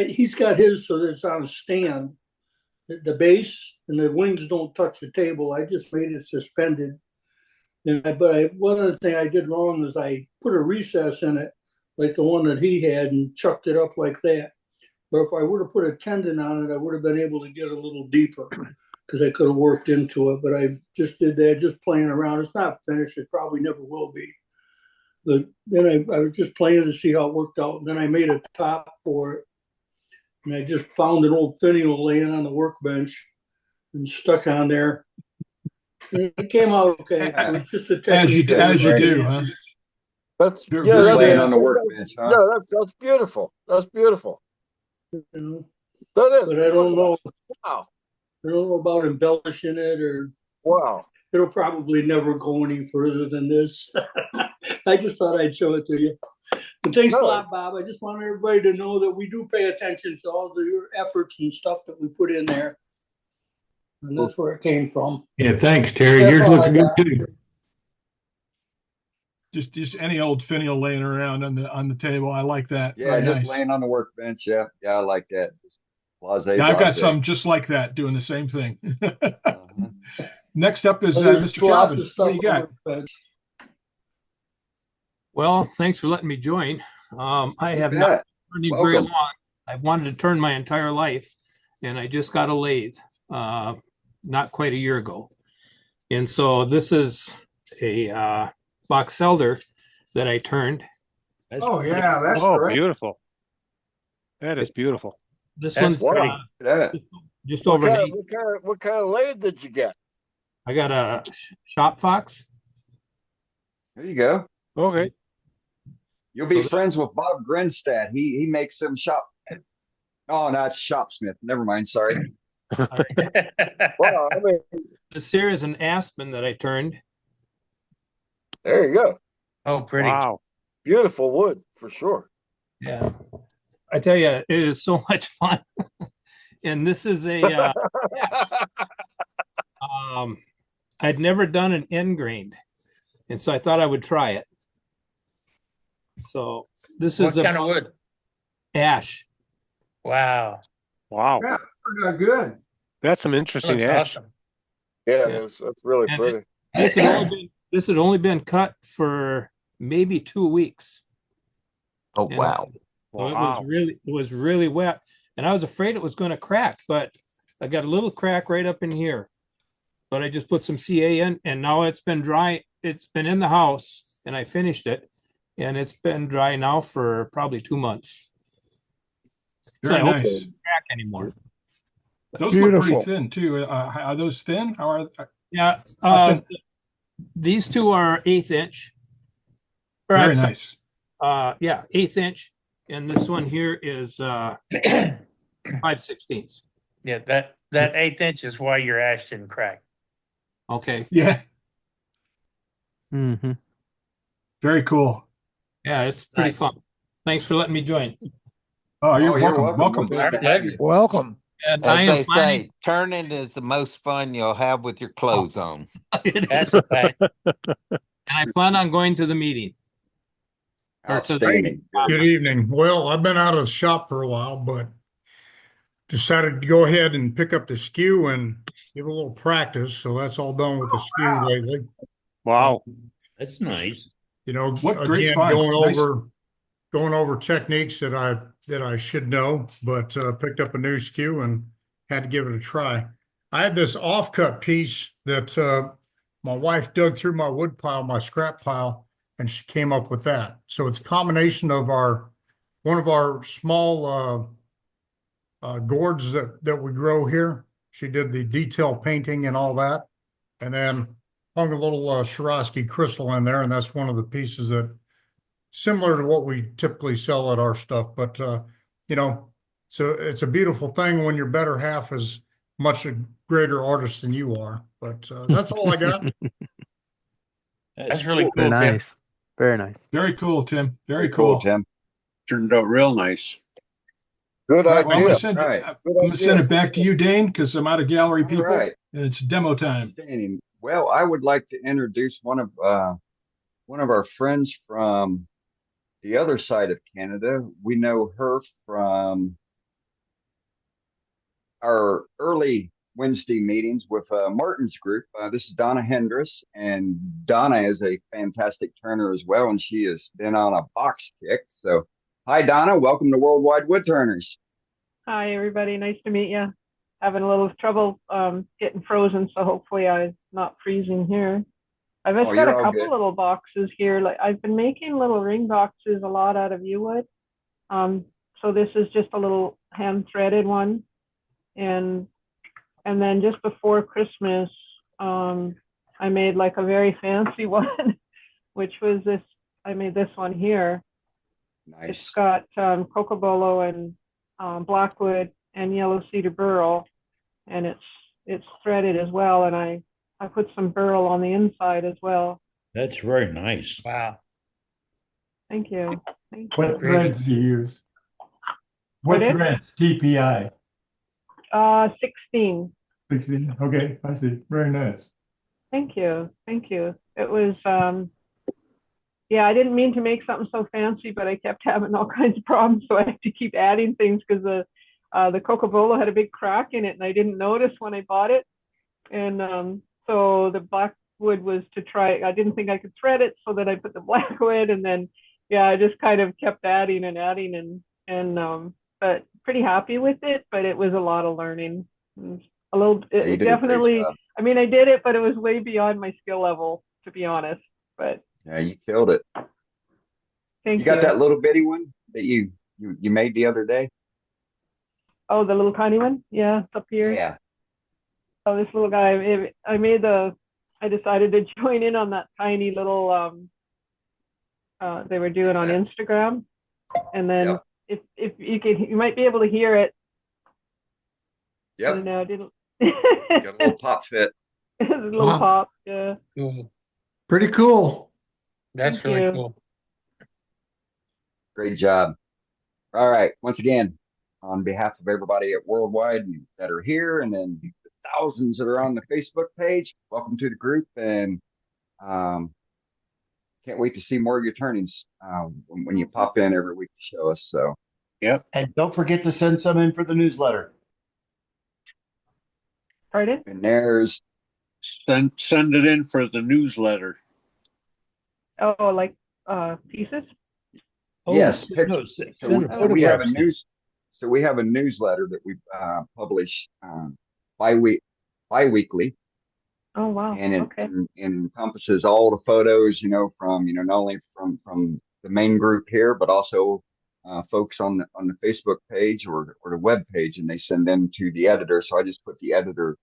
U: he's got his so that it's on a stand. The base and the wings don't touch the table. I just made it suspended. One other thing I did wrong is I put a recess in it, like the one that he had, and chucked it up like that. But if I would have put a tendon on it, I would have been able to get a little deeper because I could have worked into it. But I just did that, just playing around. It's not finished. It probably never will be. But then I was just playing to see how it worked out. And then I made a top for it. And I just found an old finial laying on the workbench and stuck on there. And it came out okay. It was just a technique.
E: As you do, huh?
C: That's
E: Very
C: yeah, that's,
D: laying on the workbench, huh?
C: No, that's beautiful. That's beautiful.
U: You know?
C: That is.
U: But I don't know.
C: Wow.
U: I don't know about embellishing it or.
C: Wow.
U: It'll probably never go any further than this. I just thought I'd show it to you. But thanks a lot, Bob. I just want everybody to know that we do pay attention to all your efforts and stuff that we put in there. And that's where it came from.
E: Yeah, thanks, Terry.
U: That's
E: Yours
U: all
E: looks
U: I
E: good
U: got.
E: too. Just any old finial laying around on the table. I like that.
D: Yeah,
E: Very
D: just
E: nice.
D: laying on the workbench. Yeah, I like that. Just blase,
E: Yeah, I've got
D: blase.
E: some just like that, doing the same thing.
D: Uh-huh.
E: Next up is
U: There's
E: Mr.
U: lots
E: Calvin.
U: of stuff
E: What do you got?
U: on the bench.
B: Well, thanks for letting me join. I have
D: You
B: not
D: bet.
B: been turning very
D: Welcome.
B: long. I've wanted to turn my entire life, and I just got a lathe not quite a year ago. And so this is a box elder that I turned.
L: Oh, yeah, that's
I: Oh,
L: great.
I: beautiful. That is beautiful.
B: This
K: That's
B: one's
K: pretty.
D: Look at that.
B: just
C: What
B: over
C: kind,
B: an
C: of,
B: eight.
C: what kind of lathe did you get?
B: I got a Shop Fox.
D: There you go.
I: Okay.
D: You'll be
B: So-
D: friends with Bob Grinstad. He makes some shop. Oh, no, it's Shopsmith. Never mind. Sorry.
C: Well, I mean,
B: This here is an Aspen that I turned.
C: there you go.
K: Oh, pretty.
I: Wow.
C: Beautiful wood for sure.
B: Yeah. I tell you, it is so much fun. And this is a I'd never done an end grain, and so I thought I would try it. So this
K: What
B: is a
K: kind of wood?
B: ash.
K: Wow.
I: Wow.
L: Yeah, turned out good.
I: That's some interesting
K: Looks
I: ash.
K: awesome.
C: Yeah,
B: Yeah.
C: that's really
B: And
C: pretty.
B: This had only been cut for maybe 2 weeks.
R: Oh,
B: And
R: wow.
B: So
I: Wow.
B: it was really wet, and I was afraid it was going to crack, but I got a little crack right up in here. But I just put some CA in, and now it's been dry. It's been in the house, and I finished it, and it's been dry now for probably 2 months. So
E: Very
B: I hope it
E: nice.
B: doesn't crack anymore.
E: Those look pretty
M: Beautiful.
E: thin too. Are those thin? How are
B: Yeah,
E: How thin?
B: these two are 1/8 inch. Or,
E: very
B: I'm sorry,
E: nice?
B: yeah, 1/8 inch, and this one here is 5/16.
K: Yeah, that 1/8 inch is why your ash didn't crack.
B: Okay.
E: Yeah,
O: Mm-hmm.
E: very cool.
B: Yeah, it's pretty
K: Nice.
B: fun. Thanks for letting me join.
E: Oh, you're
D: Oh,
E: welcome. Welcome.
D: We're glad to
K: Our
D: have
K: pleasure.
D: you.
M: Welcome.
B: And I
R: As
B: am
R: they
B: planning.
R: say, turning is the most fun you'll have with your clothes on.
B: It
K: That's
B: is,
K: a fact.
B: and I plan on going to the meeting. Or to the,
D: Outstanding.
T: Good evening. Well, I've been out of the shop for a while, but decided to go ahead and pick up the skew and give a little practice. So that's all done with the skew lately.
I: Wow.
G: That's nice.
T: You know,
E: What great
T: again,
E: fun. Nice.
T: going over techniques that I should know, but picked up a new skew and had to give it a try. I had this offcut piece that my wife dug through my wood pile, my scrap pile, and she came up with that. So it's a combination of one of our small gourds that we grow here. She did the detail painting and all that, and then hung a little Swarovski crystal in there, and that's one of the pieces that similar to what we typically sell at our stuff. But you know, so it's a beautiful thing when your better half is much a greater artist than you are. But that's all I got.
K: That's really cool,
O: Very
K: Tim.
O: nice. Very nice.
E: Very cool, Tim. Very
D: Cool,
E: cool.
D: Tim.
M: Turned out real nice.
C: Good
E: All right, well, I'm
C: idea.
E: gonna send,
D: Right.
E: I'm gonna send it back to you, Dane, because I'm out of gallery
D: All
E: people,
D: right.
E: and it's demo time.
D: Outstanding. Well, I would like to introduce one of our friends from the other side of Canada. We know her from our early Wednesday meetings with Martin's group. This is Donna Hendress, and Donna is a fantastic turner as well, and she has been on a box kick. So, hi, Donna. Welcome to Worldwide Wood Turners.
V: Hi, everybody. Nice to meet you. Having a little trouble getting frozen, so hopefully I'm not freezing here. I've just got
D: you're
V: a
D: all
V: couple
D: good.
V: little boxes here. Like I've been making little ring boxes a lot out of yew wood. So this is just a little hand threaded one, and then just before Christmas, I made like a very fancy one, which was this. I made this one here.
D: Nice.
V: It's got cocobolo and blackwood and yellow cedar burl, and it's it's threaded as well, and I put some burl on the inside as well.
G: That's very nice.
K: Wow.
V: Thank you. Thank you.
H: What threads do you use? What
V: Pardon?
H: threads? TPI.
V: 16.
H: 16. Okay, I see. Very nice.
V: Thank you. Thank you. It was, yeah, I didn't mean to make something so fancy, but I kept having all kinds of problems. So I had to keep adding things because the Cocobolo had a big crack in it and I didn't notice when I bought it. And so the black wood was to try, I didn't think I could thread it. So then I put the black wood and then, yeah, I just kind of kept adding and but pretty happy with it, but it was a lot of learning. A little, it definitely, I mean, I did it, but it was way beyond my skill level, to be honest, but.
D: Yeah, you killed it.
V: Thank
D: you. Got
V: you.
D: that little bitty one that you made the other day?
V: Oh, the little tiny one? Yeah, it's up here.
D: Yeah.
V: Oh, this little guy, I decided to join in on that tiny little, they were doing on Instagram. And then if you can, you might be able to hear it.
D: Yep.
V: No, I didn't.
D: Got a little pop fit.
V: A little
T: Wow.
V: pop, yeah.
T: Pretty cool.
K: That's
V: Thank
K: really
V: you.
K: cool.
D: Great job. All right. Once again, on behalf of everybody at Worldwide that are here, and then the thousands that are on the Facebook page, welcome to the group, and can't wait to see more of your turnings when you pop in every week to show us. So,
M: Yep.
N: And don't forget to send some in for the newsletter.
V: Pardon?
D: and there's
M: Send it in for the newsletter.
V: Oh, like pieces?
D: yes,
G: no,
D: pictures.
G: send
D: So
G: a
D: we have a
G: photograph.
D: So we have a newsletter that we publish bi-weekly.
V: Oh, wow.
D: And it
V: Okay.
D: encompasses all the photos, from not only from the main group here, but also folks on the Facebook page or the web page, and they send them to the editor. So I just put the editor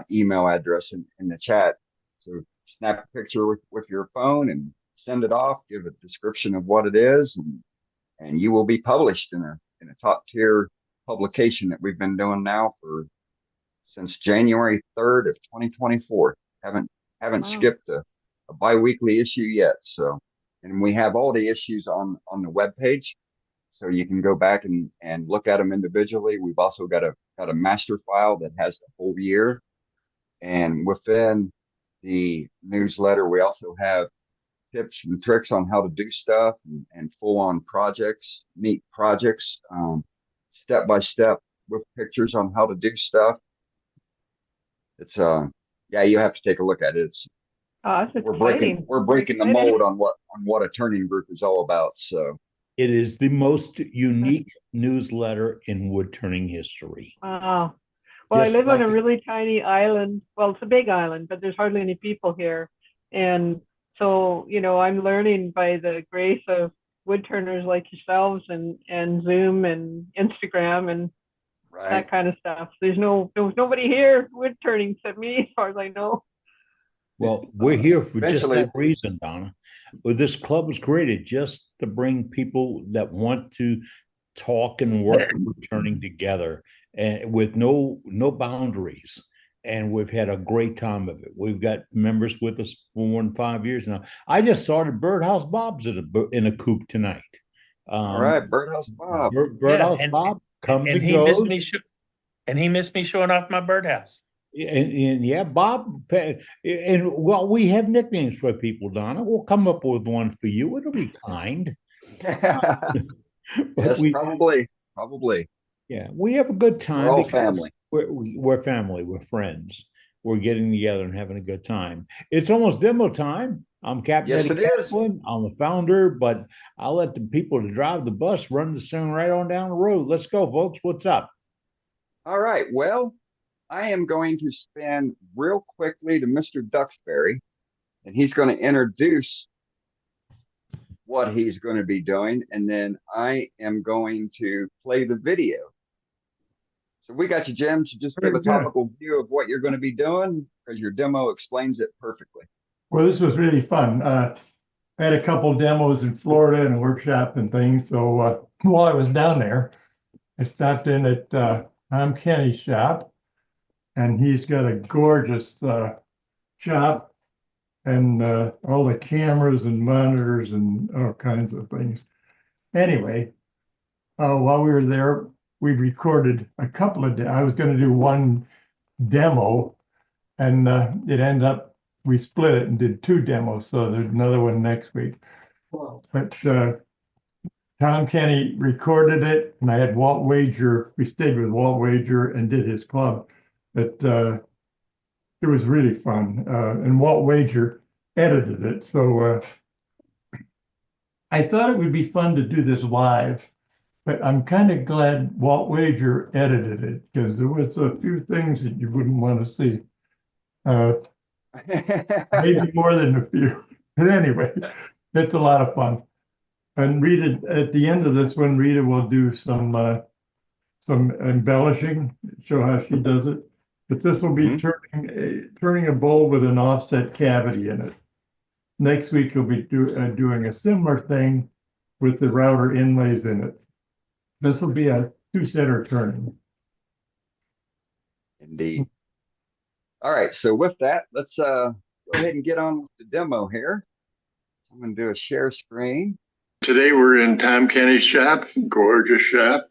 D: email address in the chat. So snap a picture with your phone and send it off. Give a description of what it is, and you will be published in a top tier publication that we've been doing now since January 3rd of 2024. Haven't
V: Wow.
D: skipped a bi-weekly issue yet. So, and we have all the issues on the webpage, so you can go back and look at them individually. We've also got a master file that has the whole year, and within the newsletter we also have tips and tricks on how to do stuff and full-on projects, neat projects, step by step with pictures on how to do stuff. It's yeah, you have to take a look at it. It's
V: Oh, that's
D: we're
V: exciting.
D: breaking the
V: Exciting.
D: mold on what a turning group is all about. So
G: It is the most unique newsletter in wood turning history.
V: Wow. Well,
G: Just
V: I live on
G: like
V: a really tiny island. Well, it's a big island, but there's hardly any people here. And so, I'm learning by the grace of wood turners like yourselves and Zoom and Instagram and that kind of stuff. There was nobody here wood turning except me, as far as I know.
G: Well, we're here for just
D: eventually-
G: that reason, Donna. Well, this club was created just to bring people that want to talk and work returning together and with no boundaries. And we've had a great time of it. We've got members with us for more than 5 years now. I just started Birdhouse Bob's in a coop tonight.
D: all right, Birdhouse Bob.
G: Birdhouse
K: and-
G: Bob comes and,
K: And he
G: goes.
K: missed me showing off my birdhouse.
G: And yeah, Bob, and well, we have nicknames for people, Donna. We'll come up with one for you. It'll be kind.
D: Yes,
G: we-
D: probably.
G: Yeah, we have a good time.
D: We're all
G: because
D: family.
G: We're family. We're friends. We're getting together and having a good time. It's almost demo time. I'm Captain
D: Yes,
G: Eddie
D: it is.
G: Kaplan. I'm the founder, but I'll let the people to drive the bus run this thing right on down the road. Let's go, folks. What's up?
D: All right. Well, I am going to spin real quickly to Mr. Duxbury, and he's going to introduce what he's going to be doing, and then I am going to play the video. So we got you, Jim. So just give a
H: Very good.
D: topical view of what you're going to be doing, because your demo explains it perfectly.
H: Well, this was really fun. I had a couple demos in Florida and a workshop and things. So while I was down there, I stopped in at Tom Kenny's shop and he's got a gorgeous shop and all the cameras and monitors and all kinds of things. Anyway, while we were there, we recorded a couple of. I was going to do one demo, and it ended up we split it and did 2 demos. So there's another one next week.
U: Wow.
H: But Tom Kenny recorded it, and I had Walt Wager. We stayed with Walt Wager and did his club. But it was really fun, and Walt Wager edited it. So I thought it would be fun to do this live, but I'm kind of glad Walt Wager edited it because there was a few things that you wouldn't want to see. Maybe more than a few. But anyway, it's a lot of fun. And Rita, at the end of this one, Rita will do some embellishing, show how she does it. But this will be turning a bowl with an offset cavity in it. Next week, we'll be doing a similar thing with the router inlays in it. This will be a 2-center turning.
D: Indeed. All right, so with that, let's go ahead and get on with the demo here. I'm going to do a share screen.
J: Today we're in Tom Kenny's shop, gorgeous shop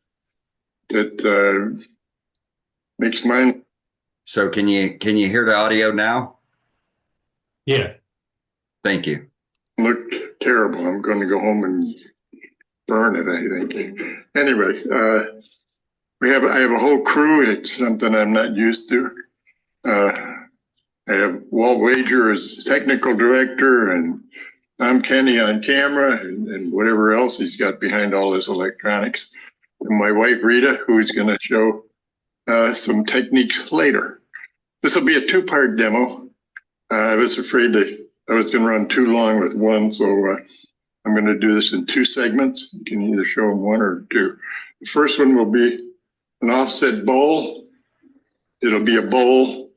J: that makes mine.
D: So can you hear the audio now?
J: Yeah.
D: Thank you.
J: Looked terrible. I'm going to go home and burn it, I think. Anyway, I have a whole crew. It's something I'm not used to. I have Walt Wager as technical director and Tom Kenny on camera and whatever else he's got behind all his electronics. And my wife Rita, who's going to show some techniques later. This will be a 2-part demo. I was afraid I was going to run too long with one, so I'm going to do this in 2 segments. You can either show them 1 or 2. The first one will be an offset bowl. It'll be a bowl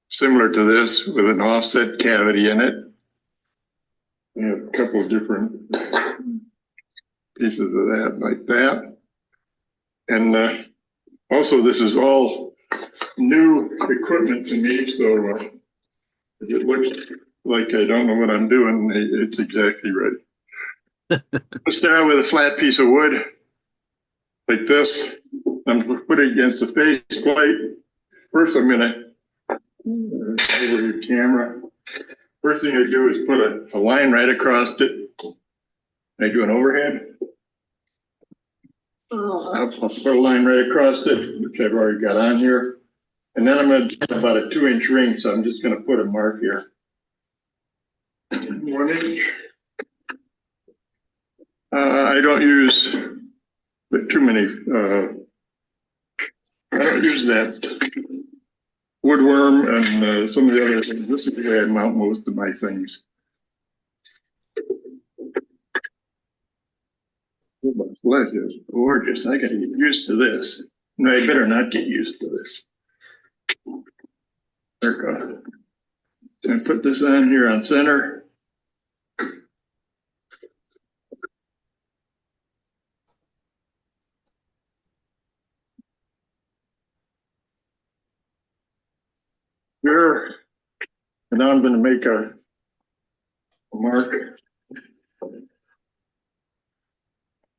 J: similar to this with an offset cavity in it. We have a couple of different pieces of that, like that. And also, this is all new equipment to me, so if it looks like I don't know what I'm doing, it's exactly right. Let's start with a flat piece of wood, like this. I'm going to put it against the face plate. First, I'm going to, over your camera. First thing I do is put a line right across it. I do an overhead. I'll put a line right across it, which I've already got on here. And then I'm going to do about a 2-inch ring, so I'm just going to put a mark here. 1 inch. I don't use too many. I don't use that woodworm and some of the other things. This is the way I mount most of my things. My flesh is gorgeous. I got to get used to this. No, I better not get used to this. There it goes. And put this on here on center. Here. And now I'm going to make a mark.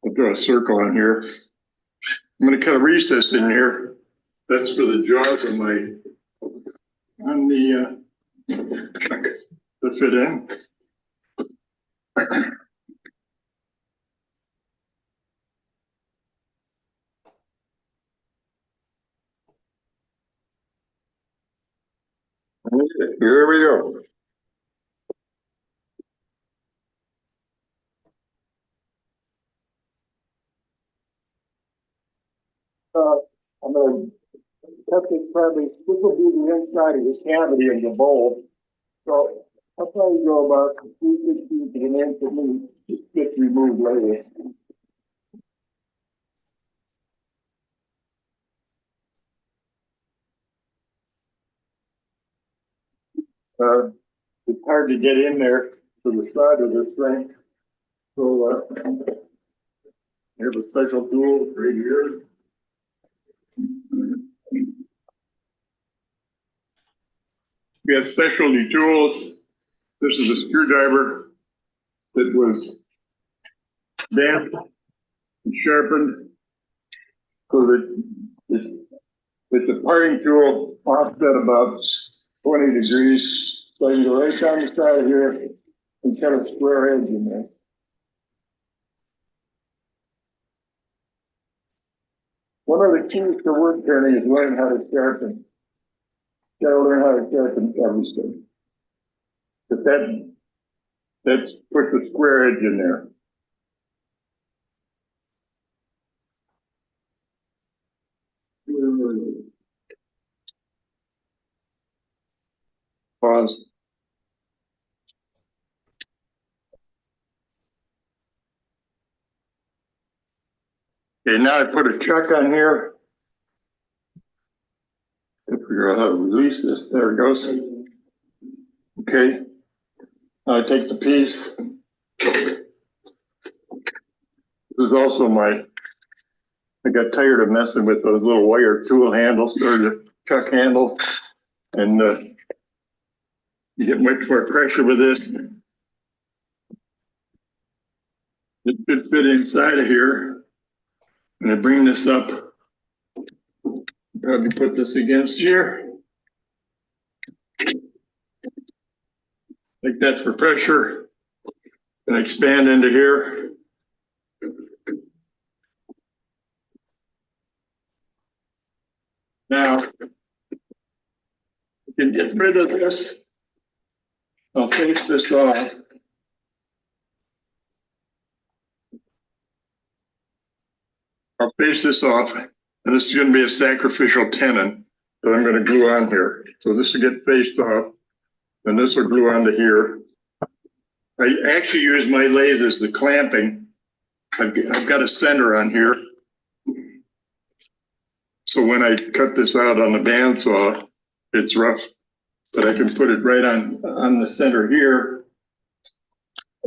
J: I'll draw a circle on here. I'm going to cut a recess in here. That's for the jaws of my on the to fit in. Here we go. I'm going to cut this probably. This will be the inside of the cavity of the bowl. So I'll probably go about 2 feet to an inch of meat. Just get removed later. It's hard to get in there to the side of this thing. So I have a special tool right here. We have specialty tools. This is a screwdriver that was bent and sharpened so that it's a parting tool offset about 20 degrees. So I can go right down the side here and cut a square edge in there. One of the keys to wood turning is learning how to sharpen. You gotta learn how to sharpen everything. But that's put the square edge in there. Pause. Okay, now I put a chuck on here. I figure out how to release this. There it goes. Okay. Now I take the piece. This is also I got tired of messing with those little wire tool handles or the chuck handles. And you get much more pressure with this. It should fit inside of here. And I bring this up. Probably put this against here. Like that's for pressure. And expand into here. Now, you can get rid of this. I'll face this off. I'll face this off, and this is going to be a sacrificial tenon that I'm going to glue on here. So this will get faced off, and this will glue onto here. I actually use my lathe as the clamping. I've got a center on here. So when I cut this out on the bandsaw, it's rough, but I can put it right on the center here.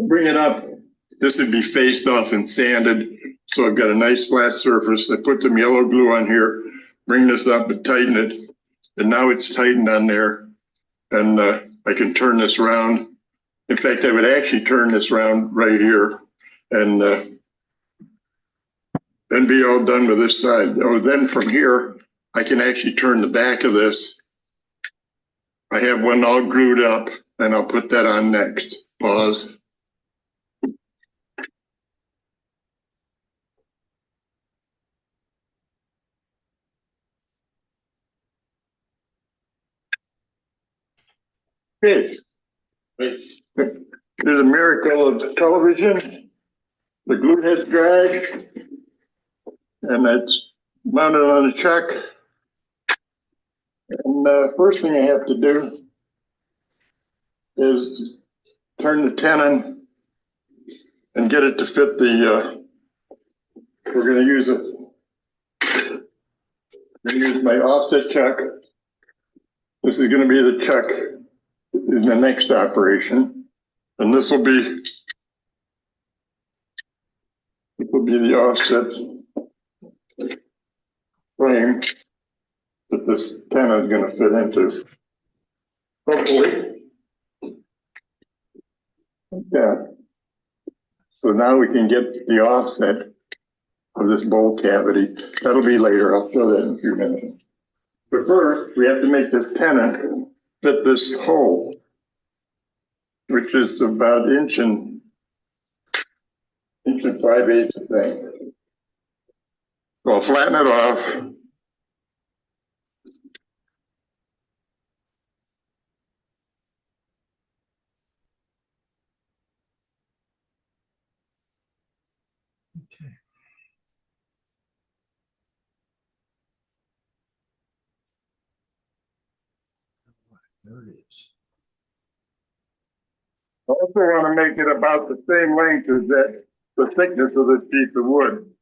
J: Bring it up. This would be faced off and sanded. So I've got a nice flat surface. I put some yellow glue on here, bring this up and tighten it. And now it's tightened on there. And I can turn this around. In fact, I would actually turn this around right here and then be all done with this side. Oh, then from here, I can actually turn the back of this. I have one all glued up and I'll put that on next. Pause. Okay. There's a miracle of television. The glue head's dried, and it's mounted on a chuck. And the first thing I have to do is turn the tenon and get it to fit the, we're going to use it. I'm going to use my offset chuck. This is going to be the chuck in the next operation. And this will be the offset frame that this tenon is going to fit into. Hopefully. Yeah. So now we can get the offset of this bowl cavity. That'll be later. I'll show that in a few minutes. But first, we have to make this tenon fit this hole, which is about inch and 5/8 thing. So I'll flatten it off.
F: Okay. There it is.
J: I also want to make it about the same length as the thickness of this piece of wood.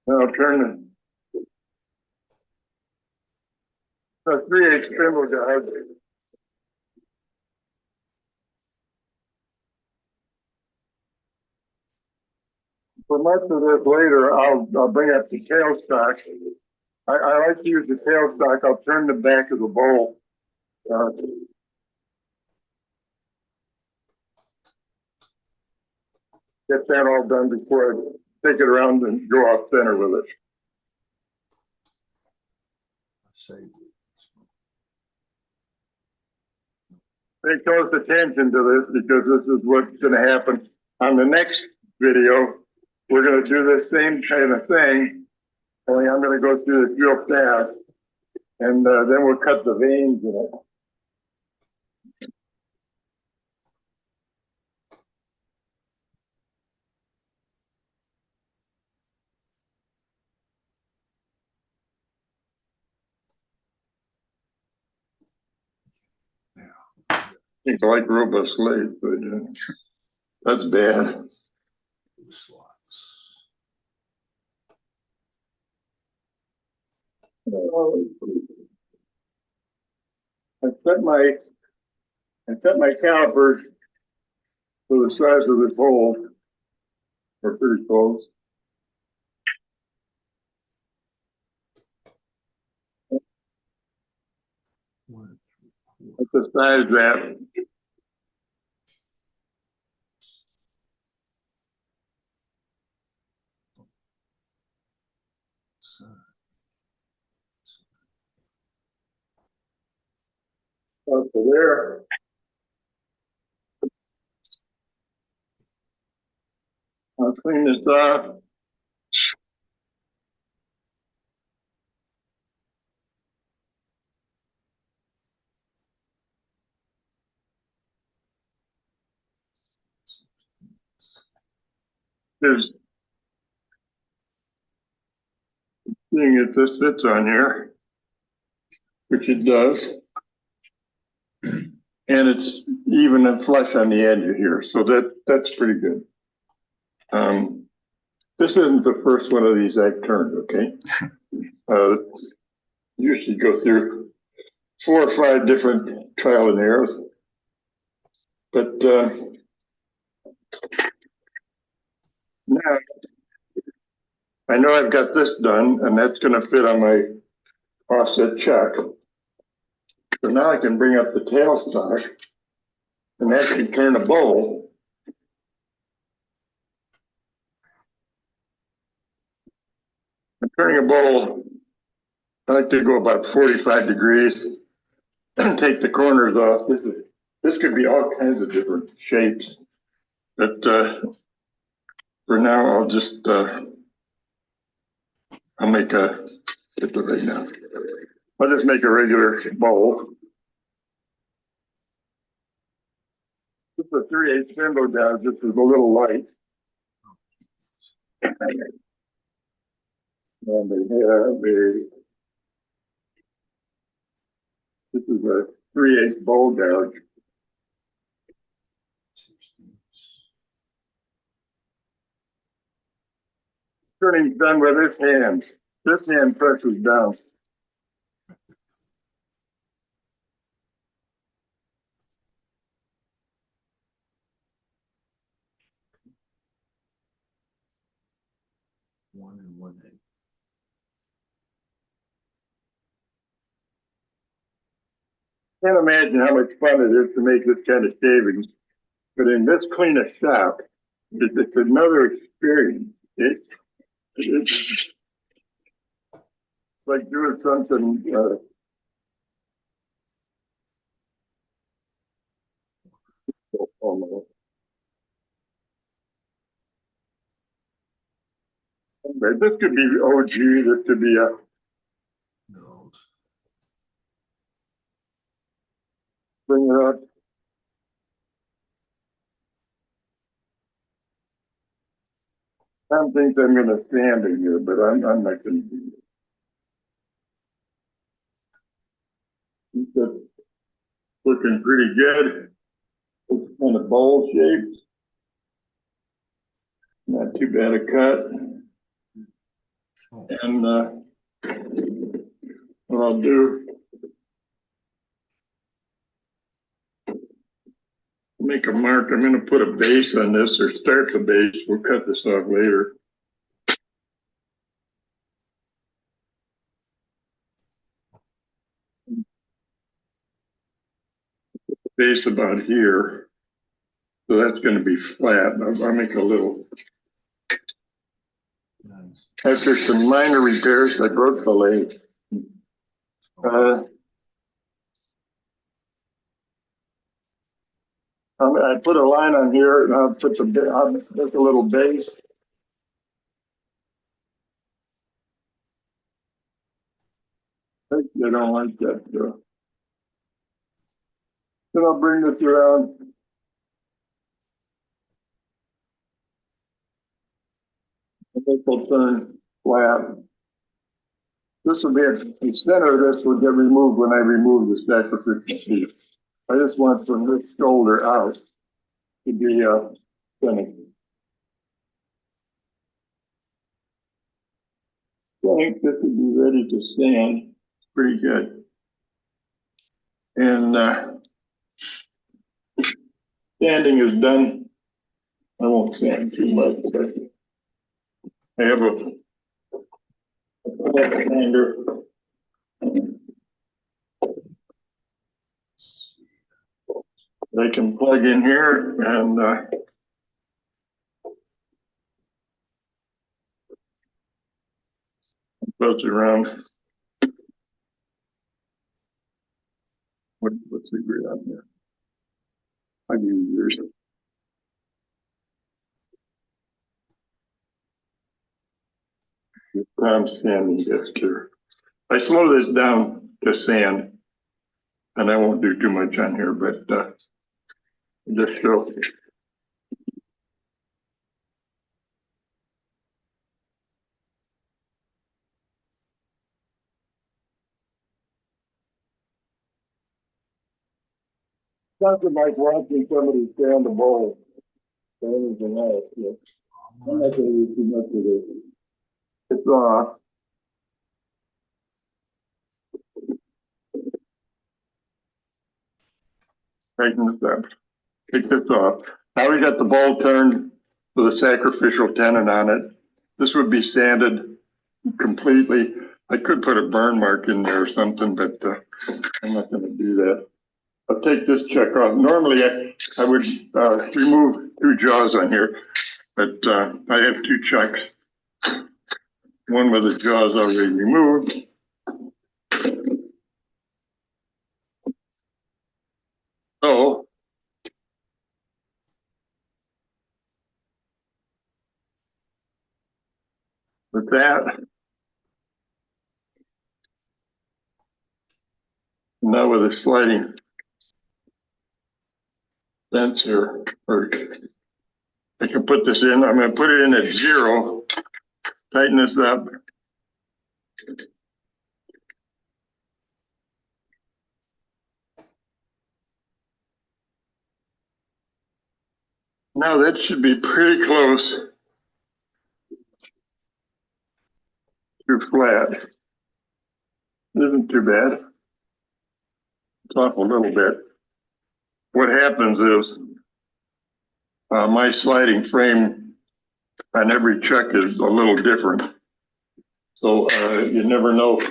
J: Now I'll turn the 3/8 spindle guide. for much of this later, I'll bring up the tailstock. I like to use the tailstock. I'll turn the back of the bowl. Get that all done before I take it around and go off center with it. Pay close attention to this because this is what's going to happen on the next video. We're going to do the same kind of thing, only I'm going to go through this real fast, and then we'll cut the veins in it. I like robust slate, but that's bad. I set my calipers to the size of this hole, or pretty close. What's the size of that? So there. I'll clean this off. There's seeing if this fits on here, which it does. And it's even and flush on the edge of here. So that's pretty good. This isn't the first one of these I've turned, okay? Usually go through 4 or 5 different trial and errors. But now I know I've got this done, and that's going to fit on my offset chuck. So now I can bring up the tailstock and actually turn a bowl. I'm turning a bowl, I like to go about 45 degrees and take the corners off. This could be all kinds of different shapes. But for now, I'll just, I'll make a, get the right now. I'll just make a regular bowl. This is a 3/8 spindle down, just is a little light. And they have this is a 3/8 bowl gouge. Turning's done with this hand. This hand presses down.
D: One and 1/8.
J: Can't imagine how much fun it is to make this kind of shavings, but in this clean a shop, it's another experience. It's like doing something. Almost. This could be OG. This could be a. Bring it up. Some things I'm going to stand in here, but I'm not going to do it. That's looking pretty good. It's kind of bowl shaped. Not too bad a cut. And what I'll do, make a mark. I'm going to put a base on this or start the base. We'll cut this off later. base about here. So that's going to be flat. I'll make a little. After some minor repairs, I broke the lathe. I put a line on here, and I'll make a little base. They don't like that. Then I'll bring this around. This will turn flat. This will be the center of this will get removed when I remove the sacrificial piece. I just want from this shoulder out to be finished. I think this would be ready to sand. Pretty good. And sanding is done. I won't sand too much, but I have a sander. They can plug in here and goes around. What's the grid on here? I use yours. I'm sanding this here. I slow this down to sand, and I won't do too much on here, but just show. Something like watching somebody sand a bowl or anything else. Yeah. I'm not going to use too much of this. It's tighten this up. Take this off. Now we got the bowl turned with a sacrificial tenon on it. This would be sanded completely. I could put a burn mark in there or something, but I'm not going to do that. I'll take this chuck off. Normally I would remove 2 jaws on here, but I have 2 chucks. One with the jaws already removed. So with that, now with a sliding fence here, or I can put this in. I'm going to put it in at 0. Tighten this up. Now that should be pretty close to flat. It isn't too bad. It's off a little bit. What happens is my sliding frame on every chuck is a little different. So you never know.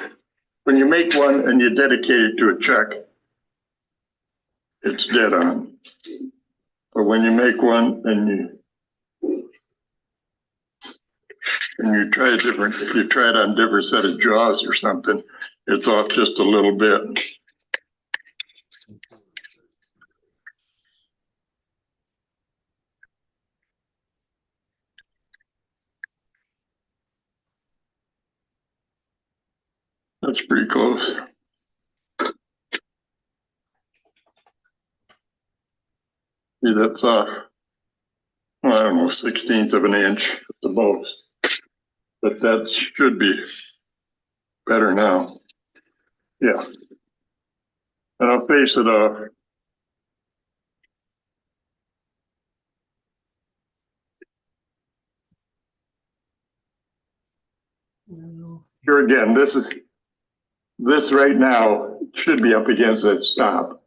J: When you make one and you dedicate it to a chuck, it's dead on. But when you make one and you try if you try it on a different set of jaws or something, it's off just a little bit. That's pretty close. See, that's I don't know, 1/16 of an inch at the most. But that should be better now. Yeah. And I'll face it off. Here again, this right now should be up against that stop.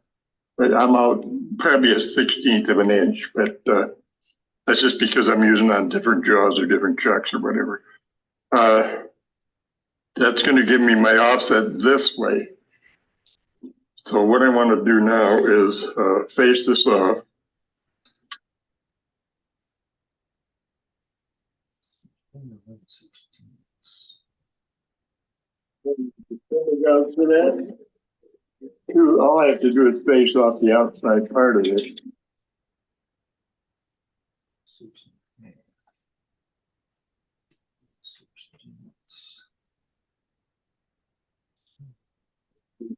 J: But I'm out probably 1/16 of an inch, but that's just because I'm using on different jaws or different chucks or whatever. That's going to give me my offset this way. So what I want to do now is face this off. All I have to do is face off the outside part of it.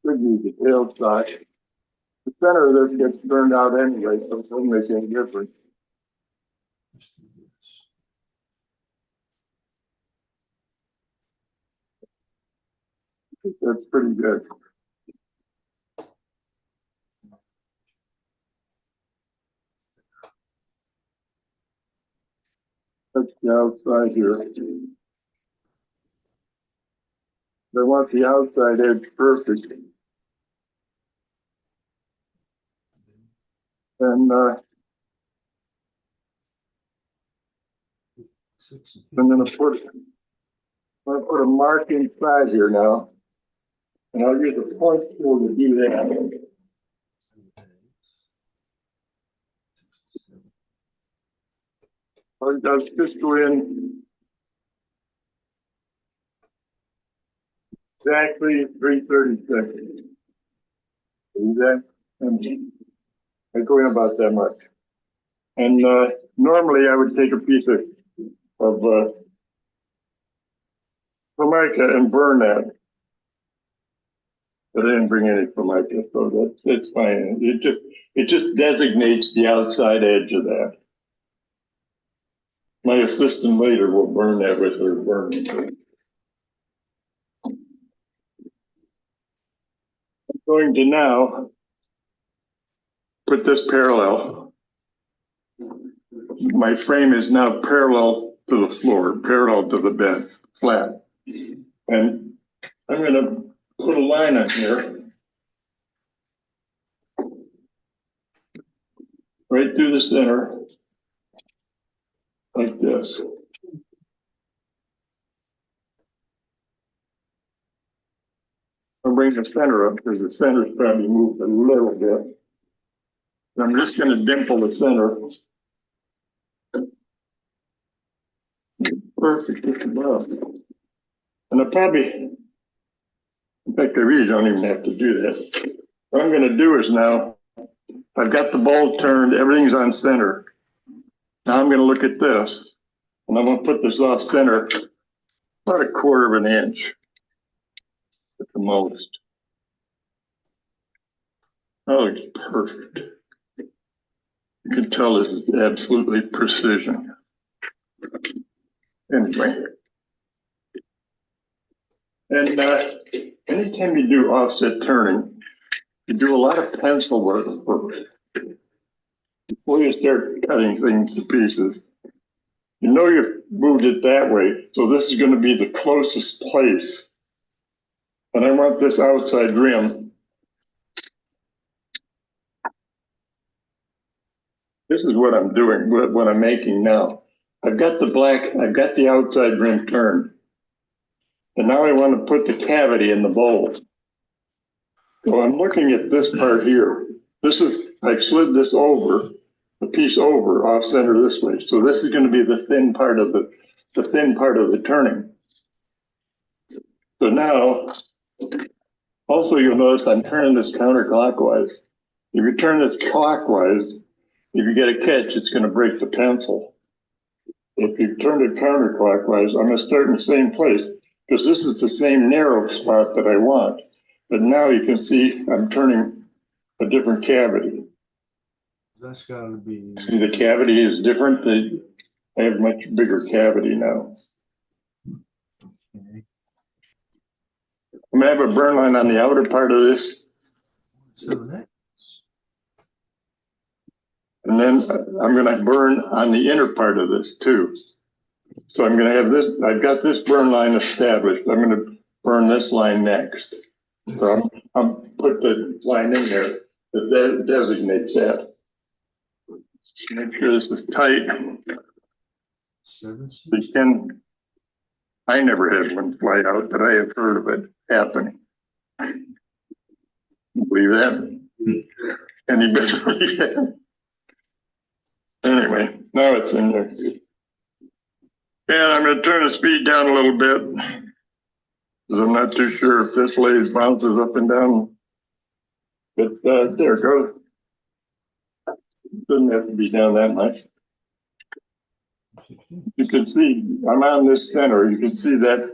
J: Could use the tail side. The center of this gets burned out anyway, so it doesn't make any difference. That's pretty good. That's the outside here. I want the outside edge perfect. And I'm going to put a mark inside here now. And I'll use a point tool to do that. I'll just go in exactly 336. See that? I go in about that much. And normally I would take a piece of formica and burn that. But I didn't bring any formica, so it's fine. It just designates the outside edge of that. My assistant later will burn that with her burning. I'm going to now put this parallel. My frame is now parallel to the floor, parallel to the bed, flat. And I'm going to put a line on here, right through the center, like this. I'll bring the center up because the center's probably moved a little bit. And I'm just going to dimple the center. Perfect, just above. And I probably, in fact, I really don't even have to do that. What I'm going to do is now, I've got the bulb turned, everything's on center. Now I'm going to look at this, and I'm going to put this off center about a quarter of an inch at the most. Oh, it's perfect. You can tell this is absolutely precision. Anyway. And anytime you do offset turning, you do a lot of pencil work first. Before you start cutting things to pieces, you know you've moved it that way, so this is going to be the closest place. And I want this outside rim. This is what I'm doing, what I'm making now. I've got the outside rim turned. And now I want to put the cavity in the bowl. So I'm looking at this part here. I've slid this over, the piece over, off center this way. So this is going to be the thin part of the turning. So now, also you'll notice I'm turning this counterclockwise. If you turn this clockwise, if you get a catch, it's going to break the pencil. If you turn it counterclockwise, I'm going to start in the same place because this is the same narrow spot that I want. But now you can see I'm turning a different cavity.
L: That's got to be.
J: See, the cavity is different. I have a much bigger cavity now.
L: Okay.
J: I'm going to have a burn line on the outer part of this.
L: So that.
J: And then I'm going to burn on the inner part of this too. So I'm going to have this, I've got this burn line established. I'm going to burn this line next. So I'm put the line in there that designates that. Make sure this is tight. I never had one fly out, but I have heard of it happening. Believe that? Any better believe that? Anyway, now it's in there. Yeah, I'm gonna turn the speed down a little bit. Cause I'm not too sure if this lathe bounces up and down. But, there it goes. Doesn't have to be down that much. You can see, I'm on this center, you can see that.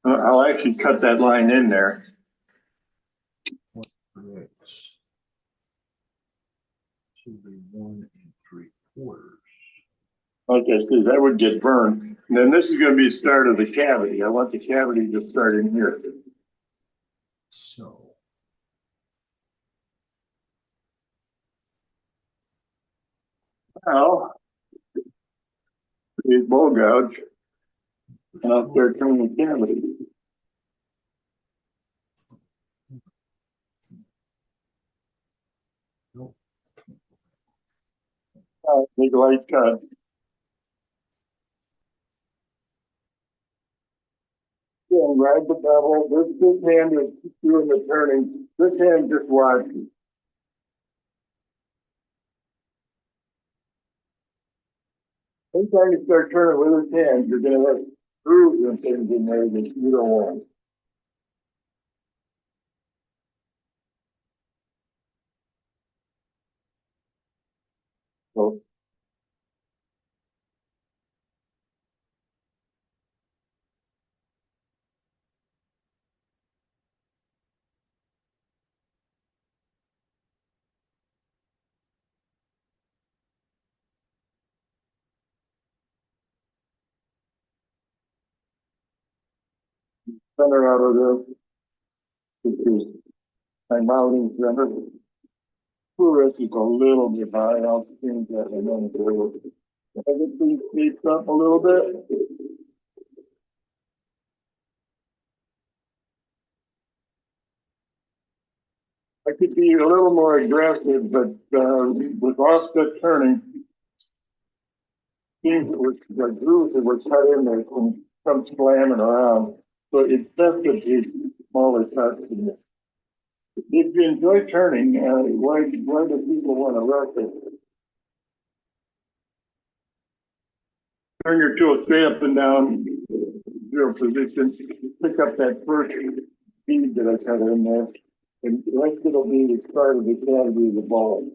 J: I'll actually cut that line in there.
L: Should be 1 3/4.
J: Okay, see, that would get burned. And then this is gonna be the start of the cavity. I want the cavity to start in here.
L: So.
J: Now, these bowl gouge, and I'll start turning the cavity. Big light cut. Yeah, ride the bevel. This hand is doing the turning. This hand just watching. Anytime you start turning with this hand, you're gonna have grooves and things in there that you don't want. So. Center out of this. This is my mounting center. Fluorescence is a little bit high. I'll change that in a minute. I get these speeds up a little bit. I could be a little more aggressive, but with offset turning, seems it was the grooves that were cut in there come slamming around. So it's best to be smaller cuts. If you enjoy turning, why do people want to rush it? Turn your tool straight up and down, zero position, pick up that first speed that I cut in there, and the rest it'll be the start of the cavity of the ball.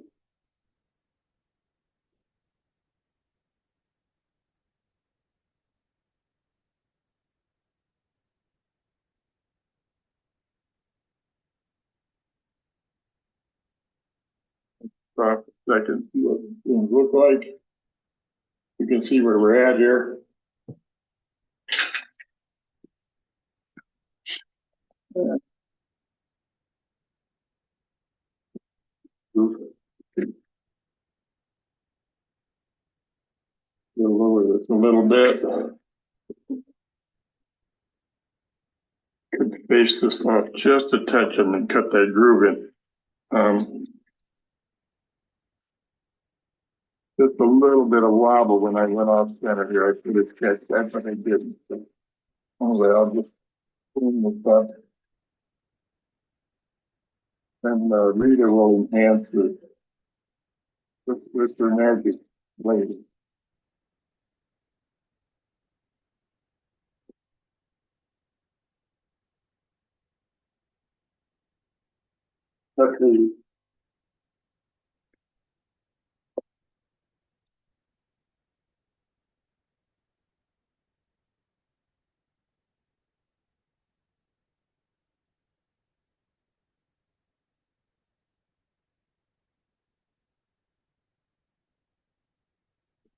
J: Stop a second, see what things look like. You can see where we're at here. We'll lower this a little bit. Could face this off just a touch and then cut that groove in. Just a little bit of wobble when I went off center here. I should have checked that, but I didn't. So, anyway, I'll just clean this up. And Rita will enhance this with her magic later. Okay.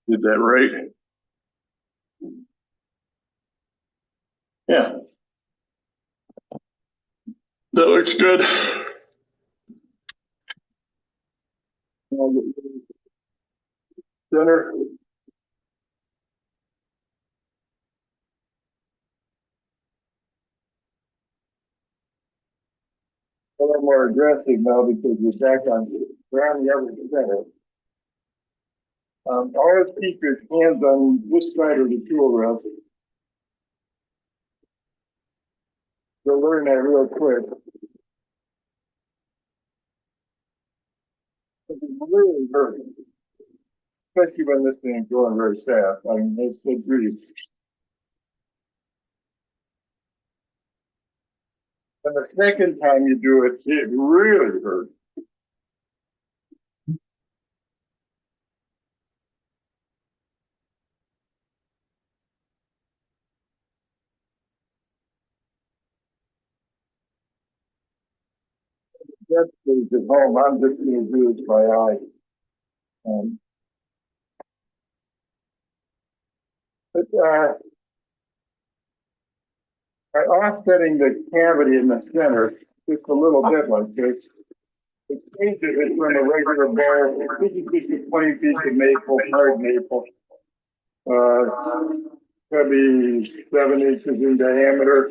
J: Did that right? Yeah. That looks good. Center. A little more aggressive now because you're back on ground the other center. Always keep your hands on this side of the tool rail. You'll learn that real quick. It's really hurt, especially when this thing's going very fast. I mean, it's really. And the second time you do it, it really hurts. That stays at home. I'm just going to do it by eye. But by offsetting the cavity in the center just a little bit like this, it changes it from a regular bowl. This is just a plain piece of maple, hard maple. Could be 7 inches in diameter,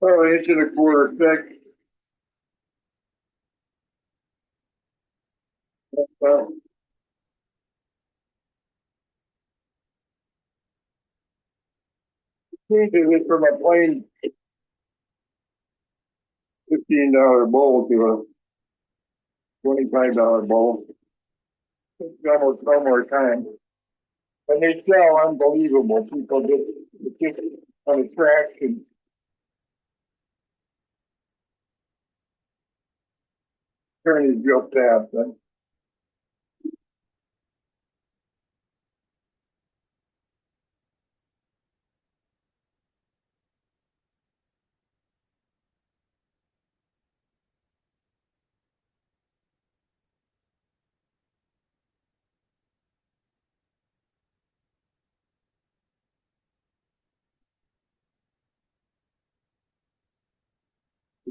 J: about 1.25 inches thick. Changes it from a plain $15 bowl to a $25 bowl. It's almost no more time. And they sell unbelievable. People just on the tracks and turn these real fast. Huh?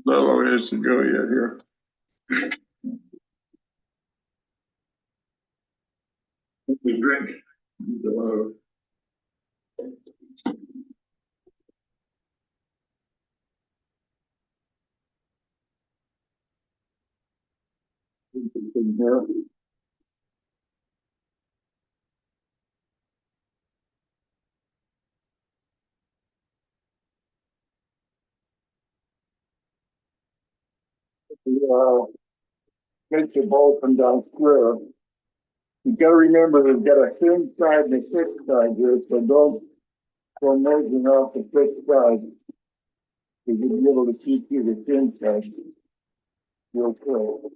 J: Not a long ways to go yet here. We drink. Makes the bowl come down square. You got to remember they've got a thin side and a thick side here, so don't go merging off the thick side. You'll be able to keep you the thin side real quick.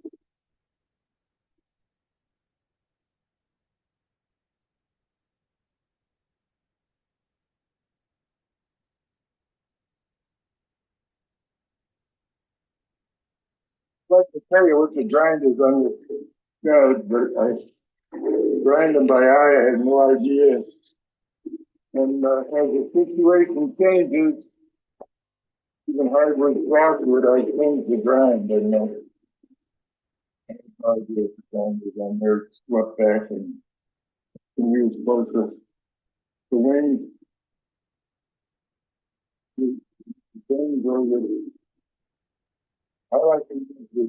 J: I'd like to tell you what the grind is on this node, but I grind them by eye. I have no idea. And as the situation changes, even hardwood, softwood, I change the grind. And I have no idea if the grind is on there, swept back and use both the wings. The wings or the, I like to use the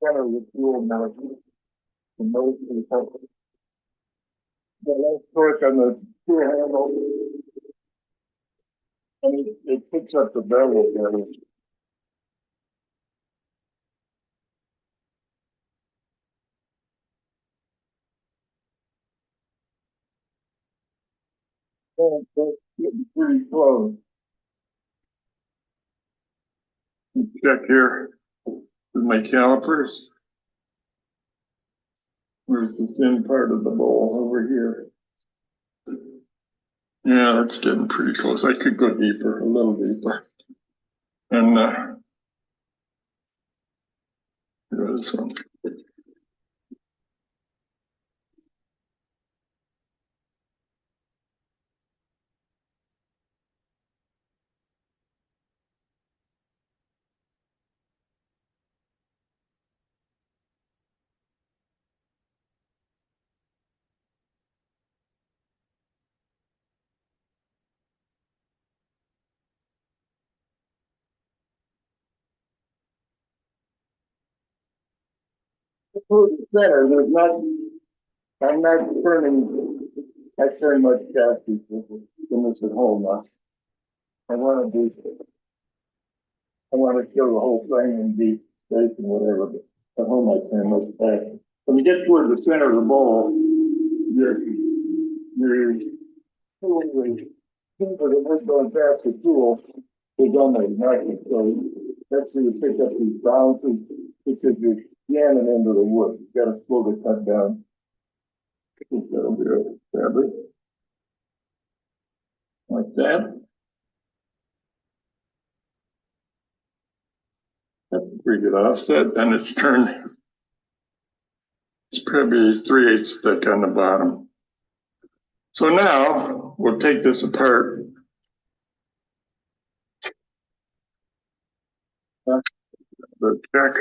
J: center of the fuel now. The most of the purpose. The less torque on the tool handle, and it picks up the bevel better. And that's getting pretty close. Check here with my calipers. Where's the thin part of the bowl over here? Yeah, that's getting pretty close. I could go deeper, a little deeper. And this one. Center, there's not, I'm not turning, I turn much chassis when this at home. I want to do I want to show the whole thing in deep space and whatever, but at home I can look back. When you get toward the center of the bowl, you're pulling the going past the tool is on the magnet. So that's where you pick up these bounces because you're jamming into the wood. You got to slowly cut down. That'll do it. Grab it. Like that. That's a pretty good offset, and it's turned. It's probably 3/8 thick on the bottom. So now we'll take this apart. The check.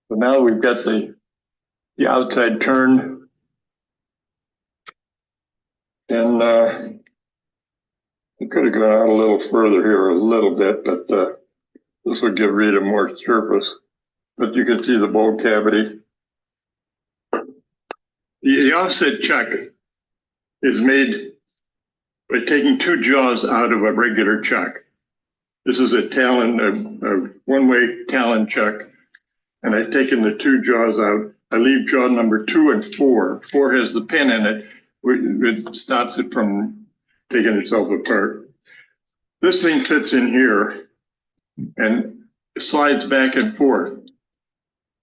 J: So now we've got the outside turned, and we could have gone out a little further here, a little bit, but this would give Rita more surface. But you can see the bowl cavity. The offset chuck is made by taking two jaws out of a regular chuck. This is a Talon, a one-way Talon chuck, and I've taken the two jaws out. I leave jaw number 2 and 4. 4 has the pin in it. It stops it from taking itself apart. This thing fits in here and slides back and forth.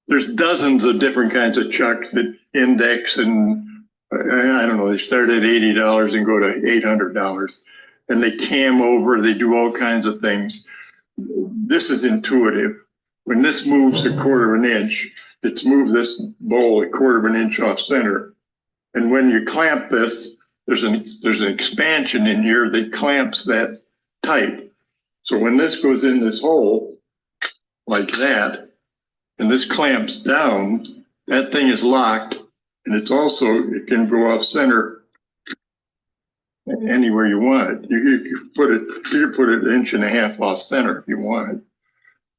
J: There's dozens of different kinds of chucks that index, and I don't know, they start at $80 and go to $800. And they cam over, they do all kinds of things. This is intuitive. When this moves 1/4 of an inch, it's moved this bowl 1/4 of an inch off center. And when you clamp this, there's an expansion in here that clamps that tight. So when this goes in this hole, like that, and this clamps down, that thing is locked, and it can go off center anywhere you want it. You can put it 1.5 inches off center if you want it,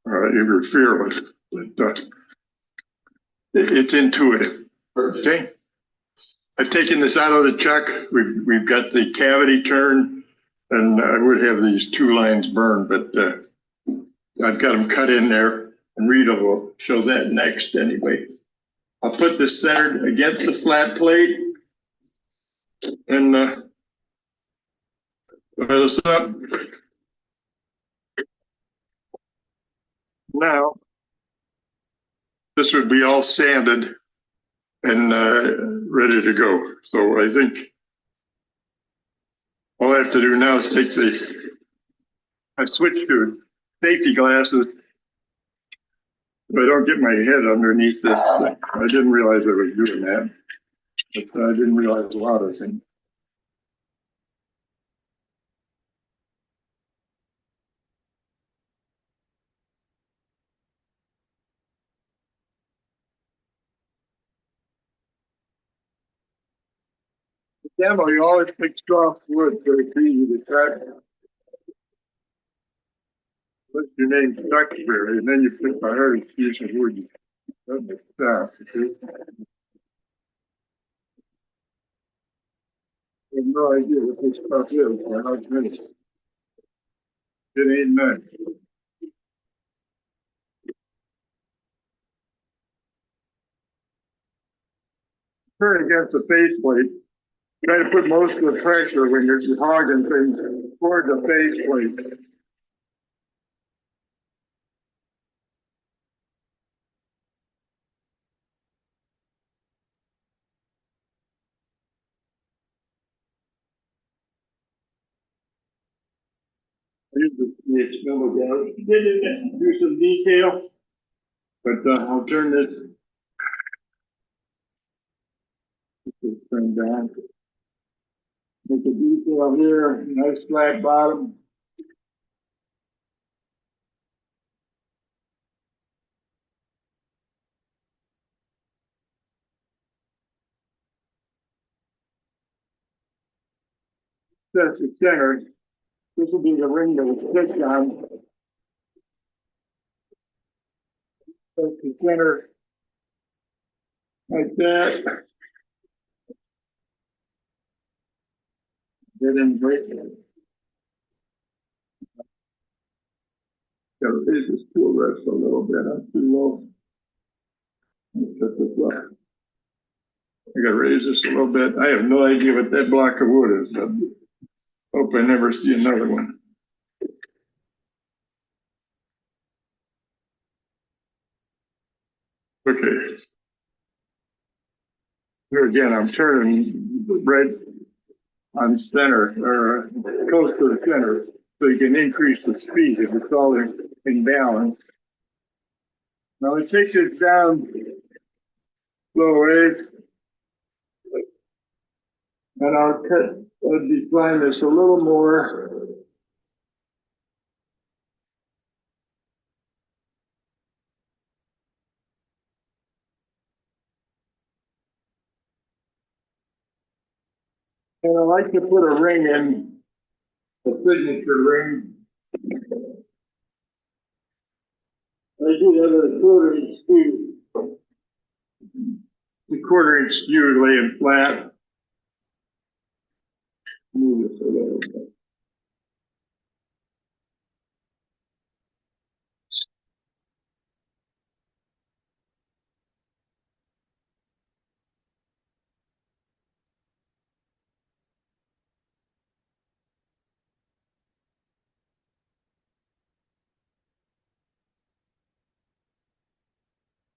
J: if you're fearless. But it's intuitive. Okay, I've taken this out of the chuck. We've got the cavity turned, and I would have these 2 lines burned, but I've got them cut in there, and Rita will show that next anyway. I'll put this centered against the flat plate and fire this up. Now, this would be all sanded and ready to go. So I think all I have to do now is I switched to safety glasses. If I don't get my head underneath this, I didn't realize I was doing that. But I didn't realize a lot of things. The demo, you always pick soft wood, so it's easy to track. What's your name? Duxbury, and then you pick the hardest piece of wood. That's the stuff, okay? I have no idea what this stuff is, or how it's made. It ain't nice. Turn against the faceplate. Try to put most of the pressure when you're hogging things toward the faceplate. Here's the external gallery. Get in there, do some detail, but I'll turn this thing down. Make a detail here, nice flat bottom. That's the center. This will be the ring that will stick on. That's the center. Like that. Get in break. Gotta raise this tool rest a little bit. I'm too low. Set this up. I gotta raise this a little bit. I have no idea what that block of wood is, but hope I never see another one. Okay. Here again, I'm turning right on center, or close to the center, so you can increase the speed if it's all in balance. Now I take this down slow ways, and I'll decline this a little more. And I like to put a ring in, a signature ring. I do have a 1/4 inch skew. The 1/4 inch skew laying flat. Move this a little bit.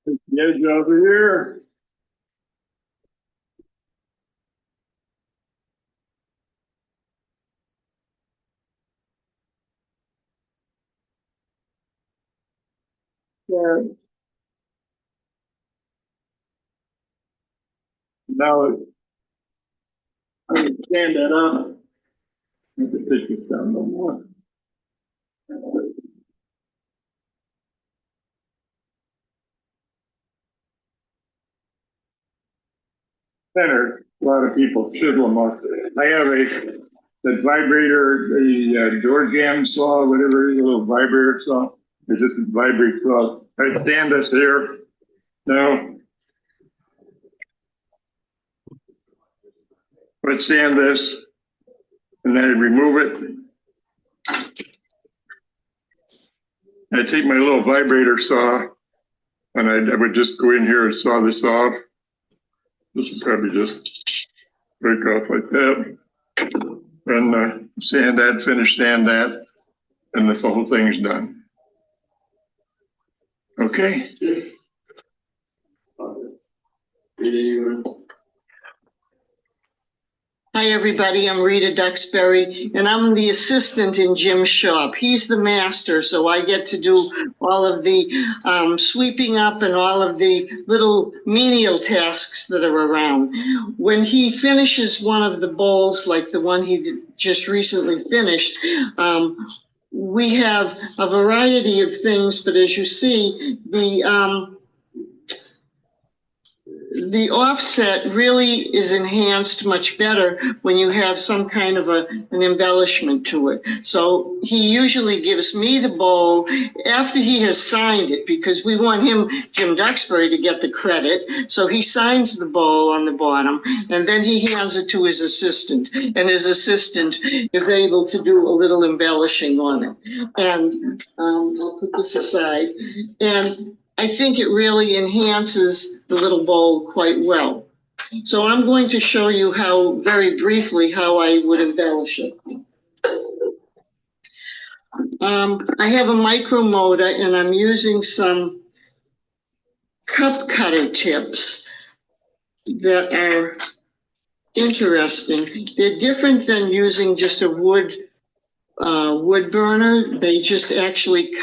J: Take the edge over here. Yeah. Now I can stand that up. I have to take this down no more. Center. A lot of people chisel them off. I have that vibrator, the door jam saw, whatever it is, a little vibrator saw. It just vibrates saw. I stand this here. Now, I stand this, and then I remove it. I take my little vibrator saw, and I would just go in here and saw this off. This would probably just break off like that. And sand that, finish sand that, and the whole thing's done. Okay.
P: Hi, everybody. I'm Rita Duxbury, and I'm the assistant in Jim's shop. He's the master, so I get to do all of the sweeping up and all of the little menial tasks that are around. When he finishes one of the bowls, like the one he just recently finished, we have a variety of things, but as you see, the offset really is enhanced much better when you have some kind of an embellishment to it. So he usually gives me the bowl after he has signed it, because we want him, Jim Duxbury, to get the credit. So he signs the bowl on the bottom, and then he hands it to his assistant, and his assistant is able to do a little embellishing on it. And I'll put this aside. And I think it really enhances the little bowl quite well. So I'm going to show you very briefly, how I would embellish it. I have a micromotor, and I'm using some cup cutter tips that are interesting. They're different than using just a wood burner. They just actually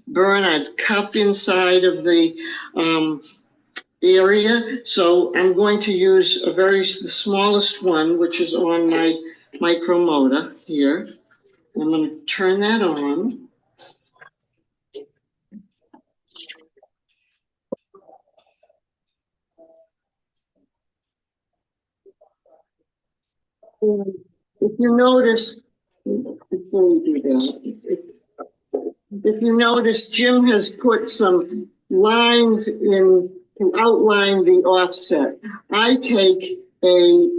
P: burn a cup inside of the area. So I'm going to use the smallest one, which is on my micromotor here. I'm going to turn that on. And if you notice, before we do that, if you notice, Jim has put some lines in to outline the offset. I take a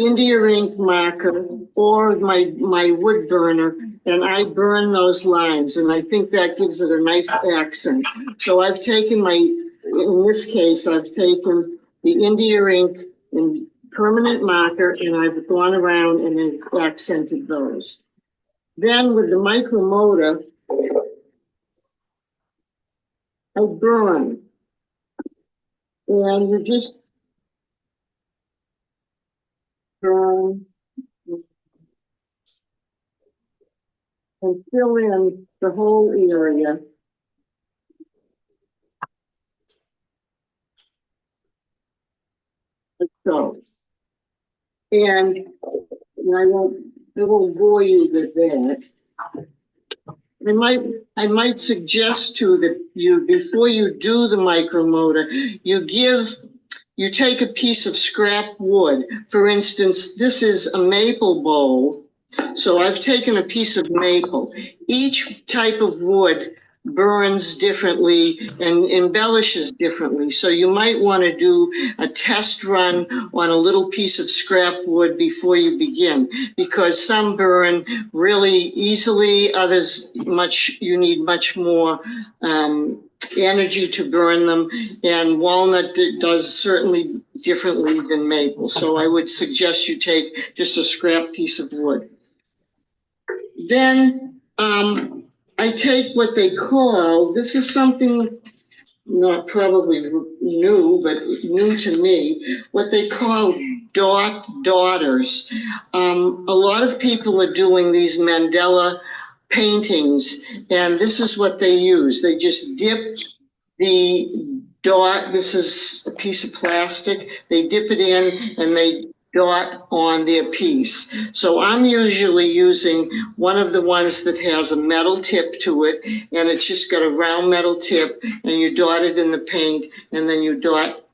P: India ink marker or my wood burner, and I burn those lines, and I think that gives it a nice accent. So I've taken in this case, I've taken the India ink and permanent marker, and I've gone around and I've accented those. Then with the micromotor, I burn, and you just burn and fill in the whole area. Like so. And I won't bore you with that. I might suggest too that you, before you do the micromotor, you take a piece of scrap wood. For instance, this is a maple bowl. So I've taken a piece of maple. Each type of wood burns differently and embellishes differently. So you might want to do a test run on a little piece of scrap wood before you begin, because some burn really easily, others you need much more energy to burn them, and walnut does certainly differently than maple. So I would suggest you take just a scrap piece of wood. Then I take what they call, this is something not probably new, but new to me, what they call daughters. A lot of people are doing these mandala paintings, and this is what they use. They just dip the dot, this is a piece of plastic, they dip it in and they dot on their piece. So I'm usually using one of the ones that has a metal tip to it, and it's just got a round metal tip, and you dot it in the paint, and then you dot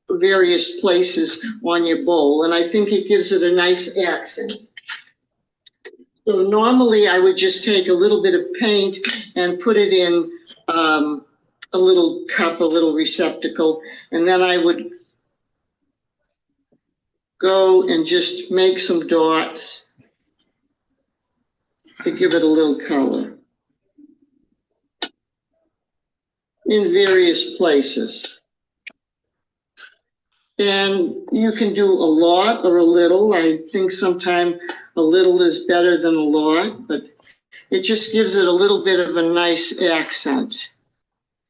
P: various places on your bowl, and I think it gives it a nice accent. So normally I would just take a little bit of paint and put it in a little cup, a little receptacle, and then I would go and just make some dots to give it a little color in various places. And you can do a lot or a little. I think sometimes a little is better than a lot, but it just gives it a little bit of a nice accent.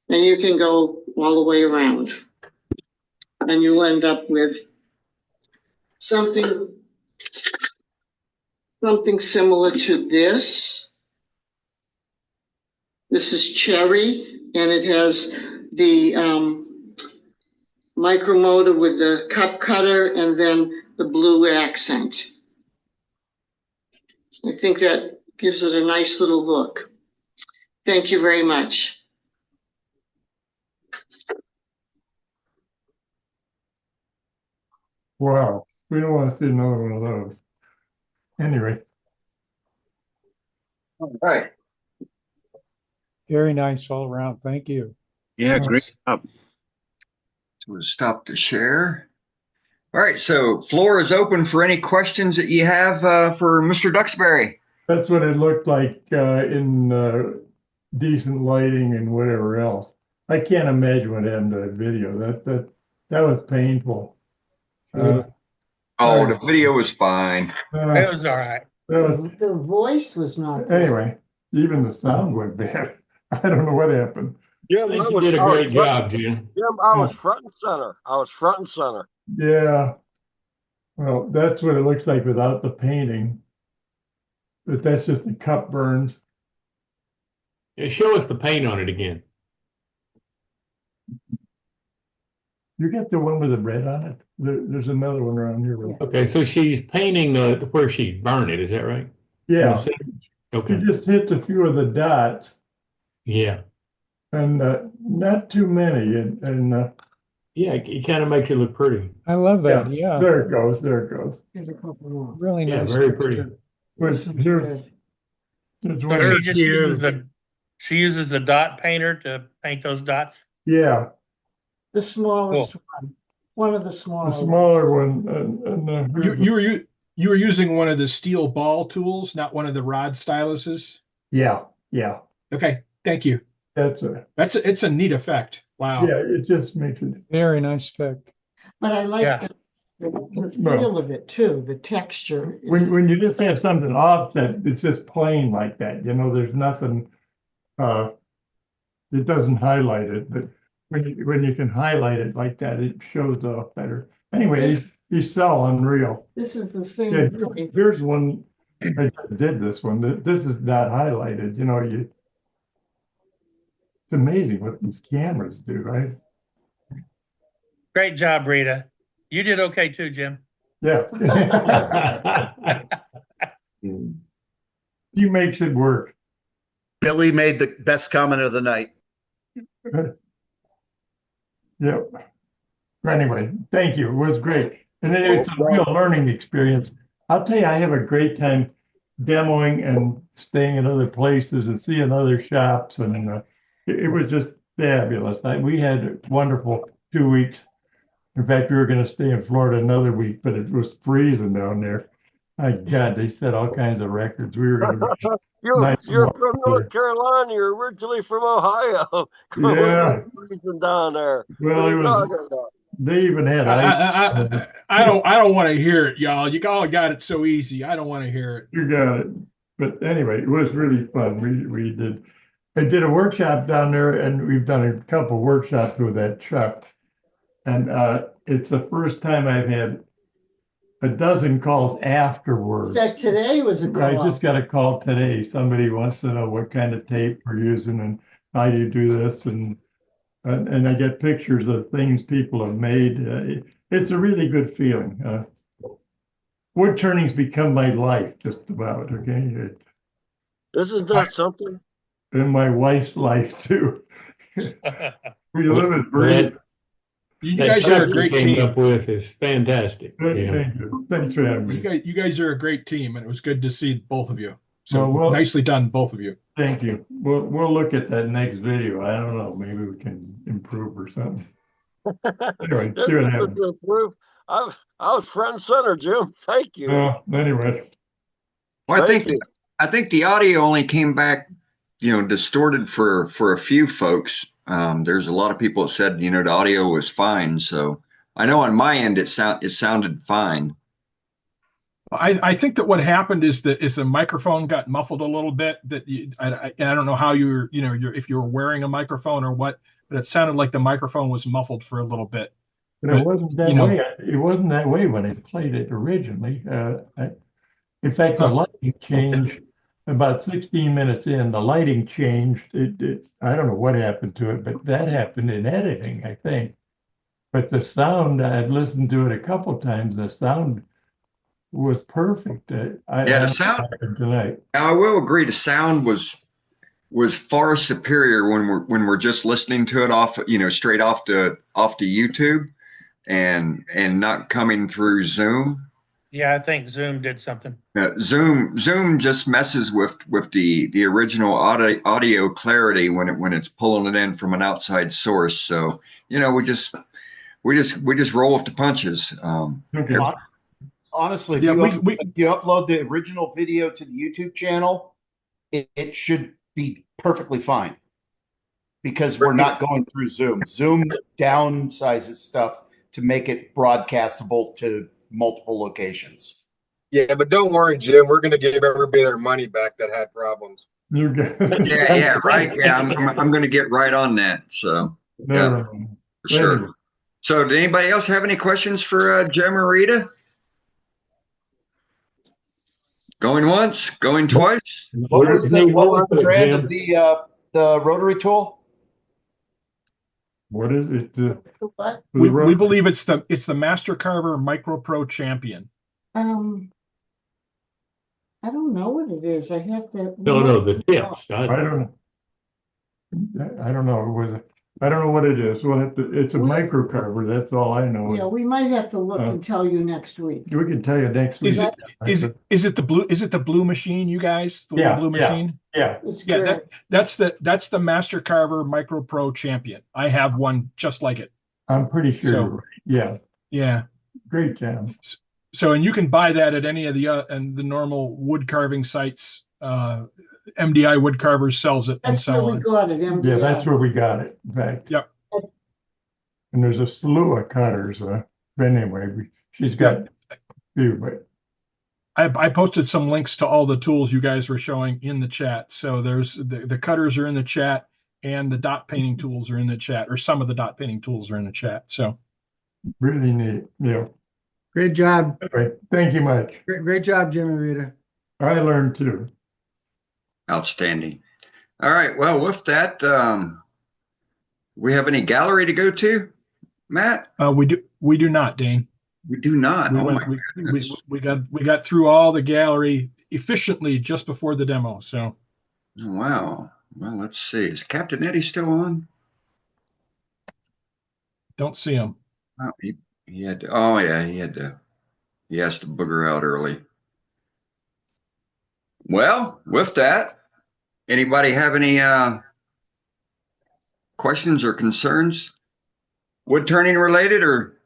P: And you can go all the way around. And you'll end up with something similar to this. This is cherry, and it has the micromotor with the cup cutter and then the blue accent. I think that gives it a nice little look. Thank you very much.
H: Wow, we don't want to see another one of those. Anyway.
D: All right.
A: Very nice all around. Thank you.
M: Yeah, great job.
D: So we'll stop the share. All right, so floor is open for any questions that you have for Mr. Duxbury.
H: That's what it looked like in decent lighting and whatever else. I can't imagine what happened to that video. That was painful.
D: The video was fine.
K: It was all right.
S: The voice was not good.
H: Anyway, even the sound went bad. I don't know what happened.
C: Jim,
B: I think you did a great job, Jim.
C: Jim, I was front and center. I was front and center.
H: Yeah. Well, that's what it looks like without the painting. But that's just the cup burns.
B: Yeah, show us the paint on it again.
H: You get the one with the red on it? There's another one around here.
B: Okay, so she's painting where she burned it, is that right?
H: Yeah.
B: Okay.
H: You just hit a few of the dots.
B: Yeah.
H: And not too many. And
B: yeah, it kind of makes it look pretty.
A: I love that. Yeah.
H: There it goes. There it goes.
S: There's a couple more.
A: Really
B: Yeah,
A: nice.
B: very pretty.
H: Here's
K: So she uses the dot painter to paint those dots?
H: Yeah.
S: The smallest one. One of the smaller.
H: The smaller one. And
E: You were using one of the steel ball tools, not one of the rod styluses.
H: Yeah.
E: Okay, thank you.
H: It's
E: a neat effect. Wow.
H: Yeah, it just makes it.
A: Very nice effect.
S: But I like
K: Yeah.
S: the feel of it too, the texture.
H: When you just have something offset, it's just plain like that. There's nothing. It doesn't highlight it, but when you can highlight it like that, it shows off better. Anyway, he's so unreal.
S: This is the same.
H: Yeah,
S: thing.
H: here's one. I just did this one. This is not highlighted. It's amazing what these cameras do, right?
K: Great job, Rita. You did okay too, Jim.
H: Yeah. He makes it work.
N: Billy made the best comment of the night.
H: Yep. Anyway, thank you. It was great. And it's a real learning experience. I'll tell you, I have a great time demoing and staying in other places and seeing other shops. And it was just fabulous. We had a wonderful 2 weeks. In fact, we were going to stay in Florida another week, but it was freezing down there. My God, they set all kinds of records. We were going to.
C: You're from North Carolina. You're originally from Ohio.
H: Yeah.
C: Freezing down there.
H: Well,
C: What are
H: it
C: you
H: was.
C: talking about?
H: They even had.
E: I don't want to hear it, y'all. You all got it so easy. I don't want to hear it.
H: You got it. But anyway, it was really fun. I did a workshop down there, and we've done a couple workshops with that truck. And it's the first time I've had a dozen calls afterwards.
S: In fact, today was a call.
H: I just got a call today. Somebody wants to know what kind of tape we're using and how do you do this, and I get pictures of things people have made. It's a really good feeling. Wood turning's become my life, just about. Okay,
C: Isn't that something?
H: and my wife's life too. We live and breathe.
E: You guys are a great
Q: came
E: team.
Q: up with is fantastic. Yeah.
H: Thank you. Thanks for having me.
E: You guys are a great team, and it was good to see both of you. So
H: Well,
E: nicely done, both of you.
H: Thank you. We'll look at that next video. I don't know. Maybe we can improve or something. Anyway, see what happens.
C: I was front and center, Jim. Thank you.
H: Anyway.
D: Well, I
C: Thank
D: think the audio only came back, distorted for a few folks. There's a lot of people that said, the audio was fine. So I know on my end it sounded fine.
E: I think that what happened is the microphone got muffled a little bit. I don't know how if you were wearing a microphone or what, but it sounded like the microphone was muffled for a little bit.
H: But it wasn't that way. It wasn't that way when I played it originally. In fact, the lighting changed about 16 minutes in. The lighting changed. I don't know what happened to it, but that happened in editing, I think. But the sound, I've listened to it a couple times. The sound was perfect.
D: The sound
H: tonight.
D: I will agree. The sound was far superior when we're just listening to it off, straight off to YouTube, and not coming through Zoom.
K: Yeah, I think Zoom did something.
D: Zoom just messes with the original audio clarity when it's pulling it in from an outside source. So we just roll with the punches.
H: Okay.
N: Honestly, if
E: Yeah,
N: you upload the original video to the YouTube channel, it should be perfectly fine because we're not going through Zoom. Zoom downsizes stuff to make it broadcastable to multiple locations.
R: Yeah, but don't worry, Jim. We're going to give everybody their money back that had problems.
H: You got
D: Yeah, right. Yeah, I'm going to get right on that. So yeah, for sure. So, did anybody else have any questions for Jim or Rita? Going once, going twice.
N: What was the brand of the rotary tool?
H: What is it?
S: What?
E: We believe it's the Master Carver Micro Pro Champion.
S: I don't know what it is. I have to.
Q: No, the tips.
H: I don't know. I don't know what it is. It's a micro carver. That's all I know.
S: Yeah, we might have to look and tell you next week.
H: We can tell you next week.
E: Is it the blue? Is it the blue machine? You guys, the little blue machine.
H: Yeah.
E: That's the Master Carver Micro Pro Champion. I have one just like it.
H: I'm pretty sure.
E: So,
H: you're right. Yeah.
E: Yeah.
H: Great job.
E: So, and you can buy that at any of the normal wood carving sites. MDI Wood Carvers sells it and
S: That's where
E: so
S: we
E: on.
S: got it, MDI.
H: Yeah, that's where we got it. In fact.
E: Yep.
H: And there's a slew of cutters. But anyway, she's got a few, but.
E: I posted some links to all the tools you guys were showing in the chat. So there's the cutters are in the chat and the dot painting tools are in the chat, or some of the dot painting tools are in the chat. So
H: really neat. Yeah.
I: Great job.
H: Right. Thank you much.
I: Great job, Jim and Rita.
H: I learned too.
D: Outstanding. All right. Well, with that, we have any gallery to go to, Matt?
E: We do not, Dane.
D: We do not.
E: We got through all the gallery efficiently just before the demo. So.
D: Oh, wow. Well, let's see. Is Captain Eddie still on?
E: Don't see him.
D: Oh, he had to, oh yeah, he has to booger out early. Well, with that, anybody have any questions or concerns? Wood turning related or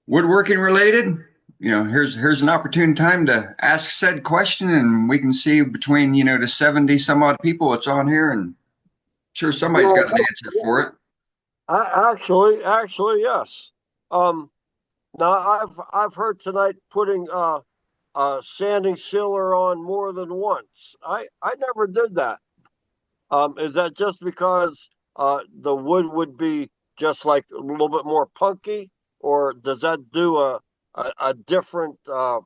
D: woodworking related? You know, here's an opportune time to ask said question, and we can see between, you know, the 70 some odd people that's on here, and I'm sure somebody's got an answer for it.
C: Actually, yes. Now I've heard tonight putting sanding sealer on more than once. I never did that. Is that just because the wood would be just like a little bit more punky, or does that do a different a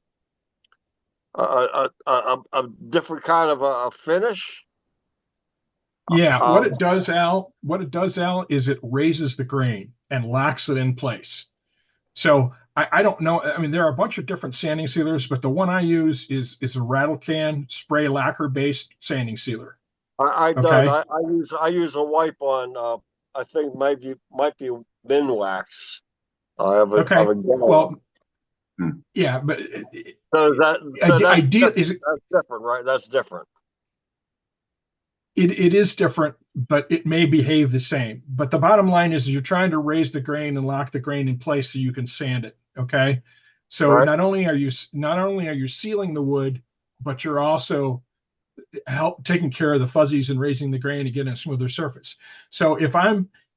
C: different kind of a finish?
E: Yeah, what it does, Al, is it raises the grain and locks it in place. So I don't know. I mean, there are a bunch of different sanding sealers, but the one I use is a rattle can spray lacquer based sanding sealer.
C: I use a wipe on. I think might be Minwax.
E: Well, yeah, but
C: that's different, right? That's different.
E: It is different, but it may behave the same. But the bottom line is you're trying to raise the grain and lock the grain in place so you can sand it. Okay. So not only are you sealing the wood, but you're also taking care of the fuzzies and raising the grain to get a smoother surface. So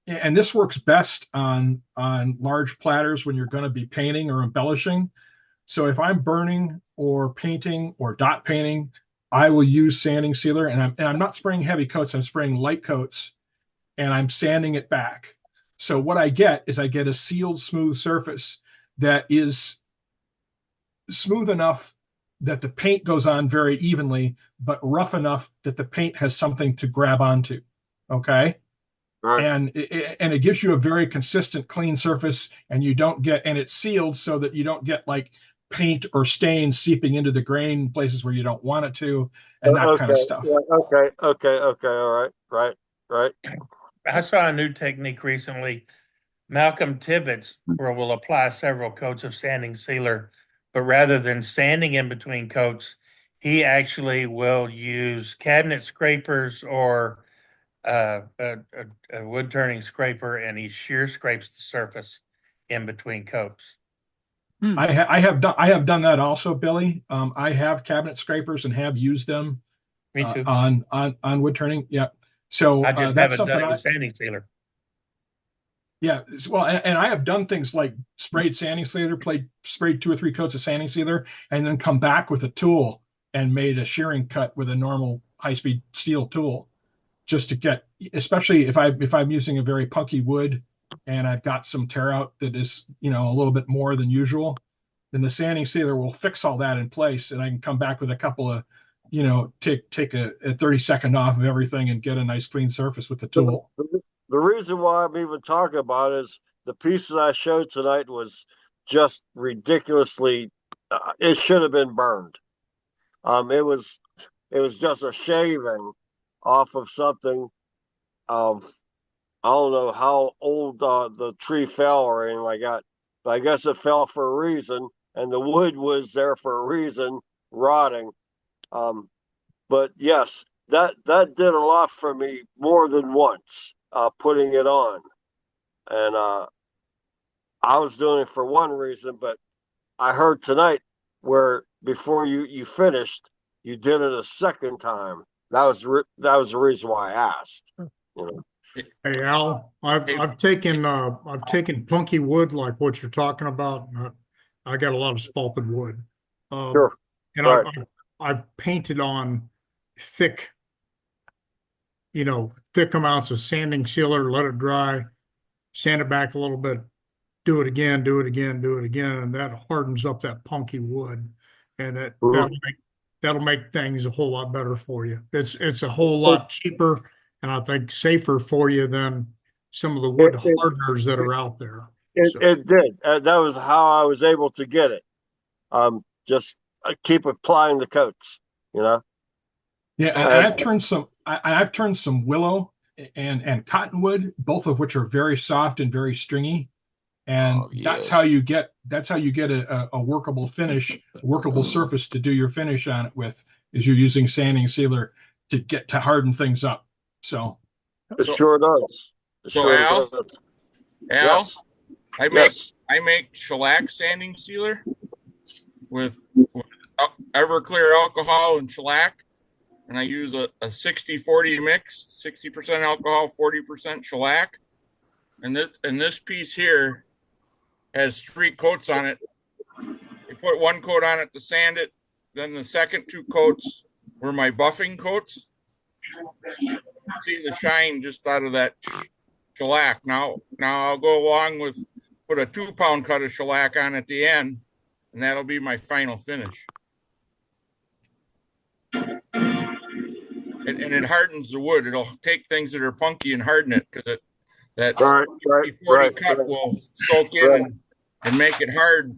E: and this works best on large platters when you're going to be painting or embellishing. So if I'm burning or painting or dot painting, I will use sanding sealer, and I'm not spraying heavy coats. I'm spraying light coats, and I'm sanding it back. So what I get is a sealed, smooth surface that is smooth enough that the paint goes on very evenly, but rough enough that the paint has something to grab onto. Okay. Right. And it gives you a very consistent, clean surface, and it's sealed so that you don't get like paint or stain seeping into the grain in places where you don't want it to, and that kind of stuff.
C: Yeah, okay. All right.
K: I saw a new technique recently. Malcolm Tibbetts, where we'll apply several coats of sanding sealer, but rather than sanding in between coats, he actually will use cabinet scrapers or a wood turning scraper, and he shear scrapes the surface in between coats.
E: I have done that also, Billy. I have cabinet scrapers and have used them.
K: Me too.
E: On wood turning. Yeah. So
K: I just
E: that's
K: haven't
E: something
K: done it with sanding sealer.
E: Yeah. Well, and I have done things like sprayed sanding sealer, sprayed 2 or 3 coats of sanding sealer, and then come back with a tool and made a shearing cut with a normal high-speed steel tool, just to get, especially if I'm using a very punky wood and I've got some tear out that is, a little bit more than usual, then the sanding sealer will fix all that in place, and I can come back with a couple of, take a 30-second off of everything and get a nice clean surface with the tool.
C: The reason why I'm even talking about it is the pieces I showed tonight was just ridiculously. It should have been burned. It was just a shaving off of something. I don't know how old the tree fell or anything like that, but I guess it fell for a reason, and the wood was there for a reason, rotting. But yes, that did a lot for me more than once, putting it on. And I was doing it for one reason, but I heard tonight where before you finished, you did it a second time. That was the reason why I asked. You know.
O: Hey Al, I've taken punky wood like what you're talking about. I got a lot of spalted wood.
C: Sure.
O: And
C: Right.
O: I've painted on thick, thick amounts of sanding sealer, let it dry, sand it back a little bit, do it again, do it again, do it again, and that hardens up that punky wood, and that'll make things a whole lot better for you. It's a whole lot cheaper, and I think safer for you than some of the wood hardeners that are out there.
C: It did. That was how I was able to get it. Just keep applying the coats. Yeah,
E: I've turned some willow and cottonwood, both of which are very soft and very stringy, and that's how you get a workable finish, workable surface to do your finish on it with. Is you're using sanding sealer to harden things up. So
C: it sure does.
T: Al,
C: Yes.
T: I make shellac sanding sealer with Everclear alcohol and shellac, and I use a 60-40 mix, 60% alcohol, 40% shellac. And this piece here has 3 coats on it. I put 1 coat on it to sand it, then the second 2 coats were my buffing coats. See the shine just out of that shellac. Now I'll go along with put a 2-pound cut of shellac on at the end, and that'll be my final finish. And it hardens the wood. It'll take things that are punky and harden it, because before you cut will soak in and make it hard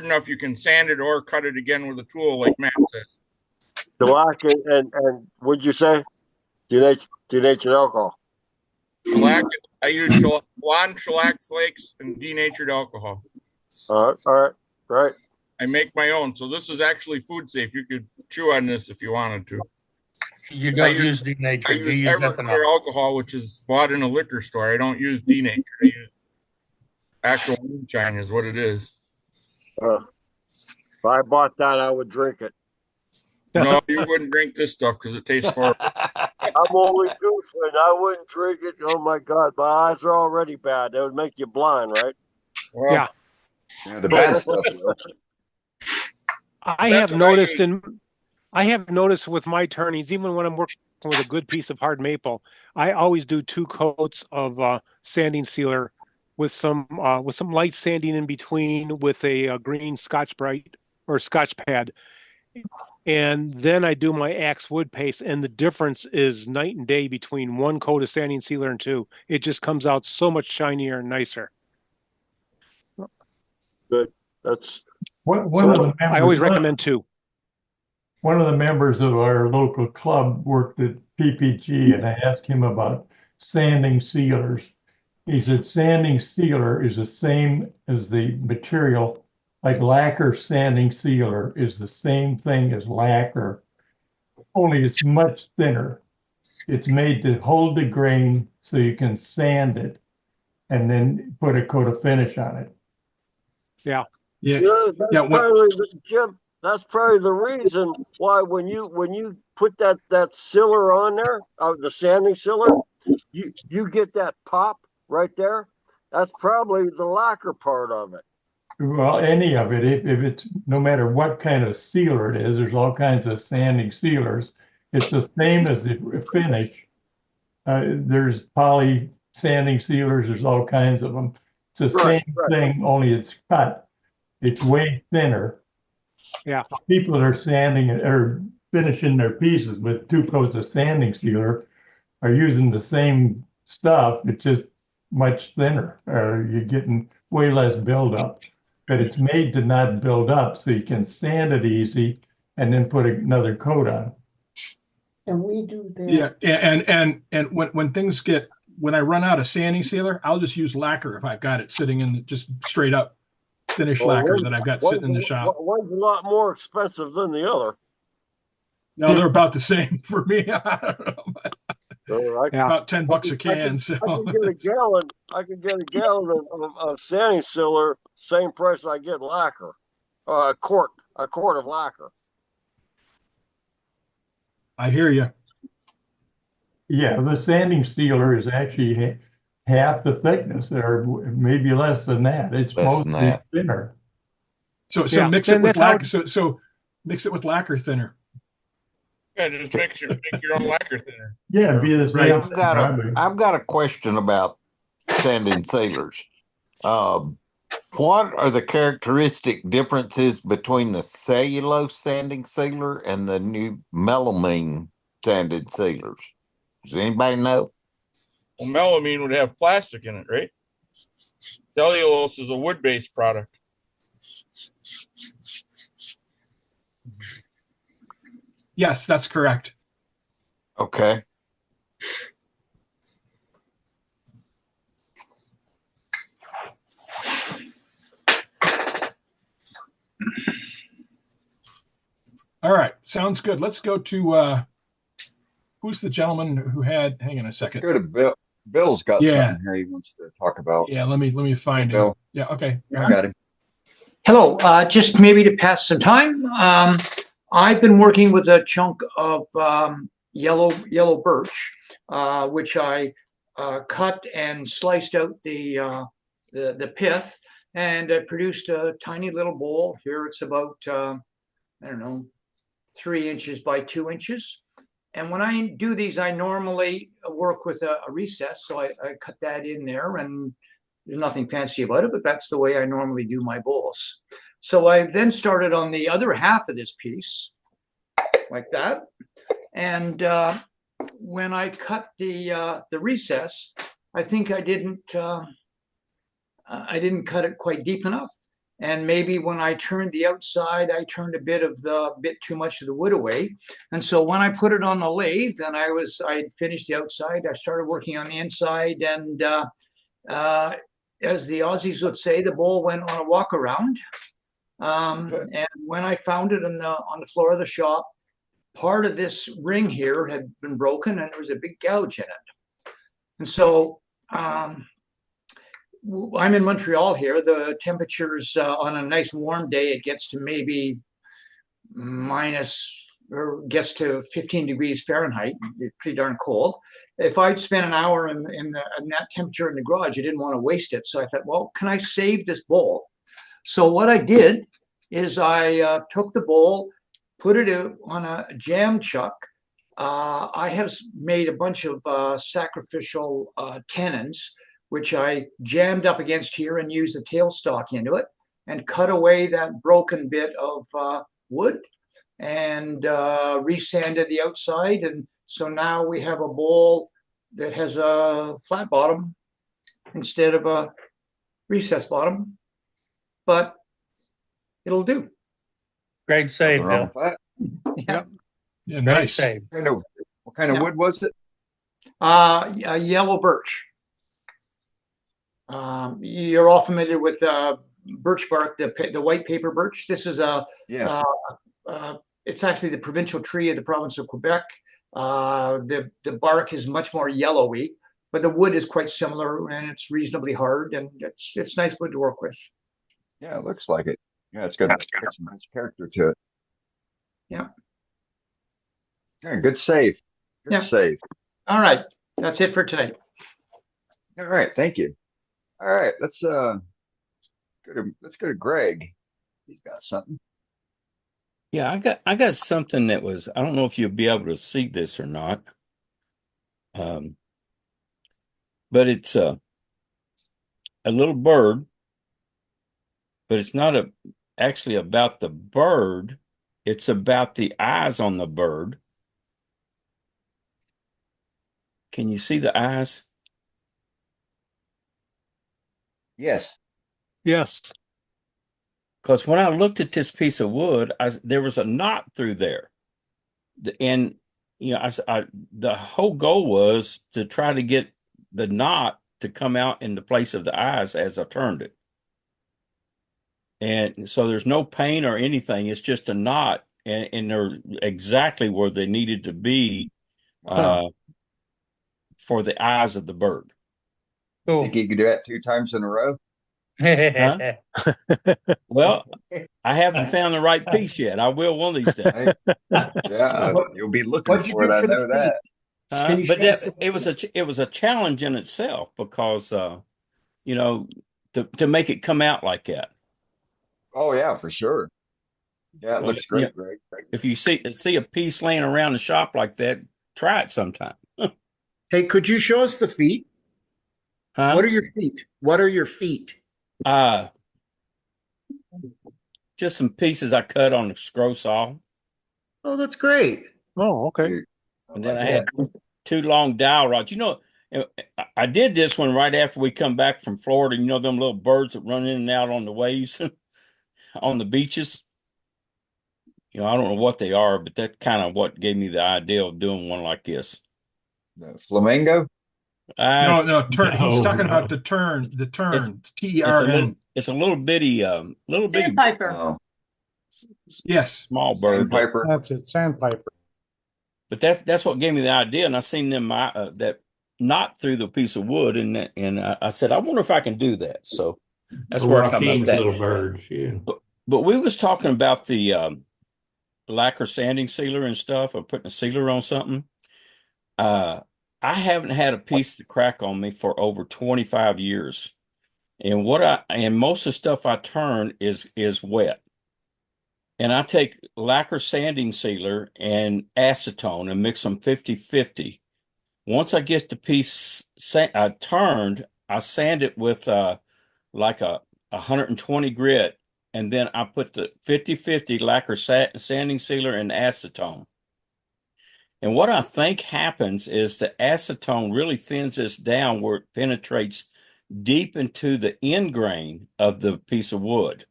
T: enough you can sand it or cut it again with a tool, like Matt says.
C: Shellac and what'd you say? Denatured alcohol.
T: Shellac. I use blonde shellac flakes and denatured alcohol.
C: All right.
T: I make my own, so this is actually food safe. You could chew on this if you wanted to.
K: You don't use denatured.
T: I use Everclear alcohol, which is bought in a liquor store. I don't use denatured. I use actual moonshine is what it is.
C: If I bought that, I would drink it.
T: No, you wouldn't drink this stuff because it tastes horrible.
C: I'm only goofing. I wouldn't drink it. Oh my God, my eyes are already bad. That would make you blind, right?
T: Well,
D: the bad stuff.
W: I have noticed with my turnings, even when I'm working with a good piece of hard maple, I always do 2 coats of sanding sealer with some light sanding in between with a green Scotch-Brite or Scotch pad. And then I do my axe wood paste, and the difference is night and day between 1 coat of sanding sealer and 2. It just comes out so much shinier and nicer.
C: Good. That's
H: one of the members,
W: I always recommend 2.
H: One of the members of our local club worked at PPG, and I asked him about sanding sealers. He said sanding sealer is the same as the material. Like lacquer sanding sealer is the same thing as lacquer, only it's much thinner. It's made to hold the grain so you can sand it and then put a coat of finish on it.
W: Yeah.
C: Jim, that's probably the reason why when you put that sealer on there, the sanding sealer, you get that pop right there. That's probably the lacquer part of it.
H: Well, any of it, if it's no matter what kind of sealer it is, there's all kinds of sanding sealers. It's the same as the finish. There's poly sanding sealers. There's all kinds of them. It's the same thing, only it's cut. It's way thinner.
W: Yeah.
H: People that are sanding or finishing their pieces with 2 coats of sanding sealer are using the same stuff. It's just much thinner. You're getting way less buildup. But it's made to not build up, so you can sand it easy and then put another coat on.
S: And we do that.
E: Yeah, and when I run out of sanding sealer, I'll just use lacquer if I've got it sitting in just straight up finish lacquer that I've got sitting in the shop.
C: One's a lot more expensive than the other.
E: No, they're about the same for me. I don't know. About $10 a can.
C: I can get a gallon of sanding sealer, same price I get lacquer, a quart. a quart of lacquer.
E: I hear you.
H: Yeah, the sanding sealer is actually half the thickness, or maybe less than that. It's
G: Less than
H: mostly
G: that.
H: thinner.
E: So
W: Yeah,
E: mix it
W: then
E: with
W: that's how
E: lacquer. So mix it with lacquer thinner.
T: Yeah, just make your own lacquer thinner.
H: Yeah, it'd be the
E: Right.
H: same.
G: I've got a question about sanding sealers. What are the characteristic differences between the cellulose sanding sealer and the new melamine sanding sealers? Does anybody know?
T: Well, melamine would have plastic in it, right? Cellulose is a wood-based product.
E: Yes, that's correct.
G: Okay.
E: All right, sounds good. Let's go to who's the gentleman who had? Hang on a second.
D: Go to Bill. Bill's got
E: Yeah.
D: something here he wants to talk about.
E: Yeah, let me find him.
D: Bill.
E: Yeah, okay.
D: I got him.
U: Hello, just maybe to pass some time. I've been working with a chunk of yellow birch, which I cut and sliced out the pith, and produced a tiny little bowl. Here it's about I don't know, 3 inches by 2 inches. And when I do these, I normally work with a recess, so I cut that in there, and there's nothing fancy about it, but that's the way I normally do my bowls. So I then started on the other half of this piece, like that. And when I cut the recess, I think I didn't cut it quite deep enough. And maybe when I turned the outside, I turned a bit too much of the wood away. And so when I put it on the lathe and I finished the outside, I started working on the inside. And as the Aussies would say, the bowl went on a walk around. And when I found it on the floor of the shop, part of this ring here had been broken and there was a big gouge in it. And so I'm in Montreal here. The temperatures on a nice warm day, it gets to maybe gets to 15 degrees Fahrenheit. It's pretty darn cold. If I'd spent an hour in that temperature in the garage, I didn't want to waste it. So I thought, well, can I save this bowl? So what I did is I took the bowl, put it on a jam chuck. I have made a bunch of sacrificial tenons, which I jammed up against here and used the tailstock into it and cut away that broken bit of wood and resanded the outside. And so now we have a bowl that has a flat bottom instead of a recessed bottom, but it'll do.
K: Great save, Bill.
E: Yeah,
K: Great
E: nice.
K: save.
D: What kind of wood was it?
U: A yellow birch. You're all familiar with birch bark, the white paper birch. This is it's actually the provincial tree of the province of Quebec. The bark is much more yellowy, but the wood is quite similar and it's reasonably hard, and it's nice wood to work with.
D: Yeah, it looks like it. Yeah, it's got some nice character to it.
U: Yeah.
D: Yeah, good save. Good save.
U: All right, that's it for tonight.
D: All right, thank you. All right, let's go to Greg. He's got something.
V: Yeah, I got something that was, I don't know if you'll be able to see this or not. But it's a little bird, but it's not actually about the bird. It's about the eyes on the bird. Can you see the eyes?
D: Yes.
W: Yes.
V: Because when I looked at this piece of wood, there was a knot through there. And, the whole goal was to try to get the knot to come out in the place of the eyes as I turned it. And so there's no paint or anything. It's just a knot, and they're exactly where they needed to be for the eyes of the bird.
D: Think you could do that 2 times in a row?
V: Huh? Well, I haven't found the right piece yet. I will one of these days.
D: Yeah, you'll be looking
N: What'd you
D: for
N: do
D: it. I
N: for the
D: know
N: feet?
D: that.
N: Can you
V: But
N: show us
V: that,
N: the
V: it was a challenge in itself because you know, to make it come out like that.
D: Oh yeah, for sure. Yeah, it
V: So,
D: looks
V: yeah,
D: great, Greg.
V: if you see a piece laying around the shop like that, try it sometime.
N: Hey, could you show us the feet?
V: Huh?
N: What are your feet? What are your feet?
V: Just some pieces I cut on the scroll saw.
N: Oh, that's great.
W: Oh, okay.
V: And then I had two long dowel rods. You know, I did this one right after we come back from Florida. You know, them little birds that run in and out on the waves on the beaches. You know, I don't know what they are, but that's kind of what gave me the idea of doing one like this.
D: The flamingo?
E: No, turn. He's
Q: No,
E: talking
Q: no.
E: about the turn. The turn. TERN.
V: It's a little bitty,
F: Sandpiper.
D: Oh,
E: Yes.
V: small bird.
D: sandpiper.
A: That's it, sandpiper.
V: But that's what gave me the idea, and I seen them that knot through the piece of wood, and I said, I wonder if I can do that. So that's where I come up
Q: Joaquin's
V: with that.
Q: little birds, yeah.
V: But we was talking about the lacquer sanding sealer and stuff, or putting a sealer on something. I haven't had a piece to crack on me for over 25 years, and most of the stuff I turn is wet. And I take lacquer sanding sealer and acetone and mix them 50-50. Once I get the piece turned, I sand it with like a 120 grit, and then I put the 50-50 lacquer sanding sealer and acetone. And what I think happens is the acetone really thins this down where it penetrates deep into the end grain of the piece of wood,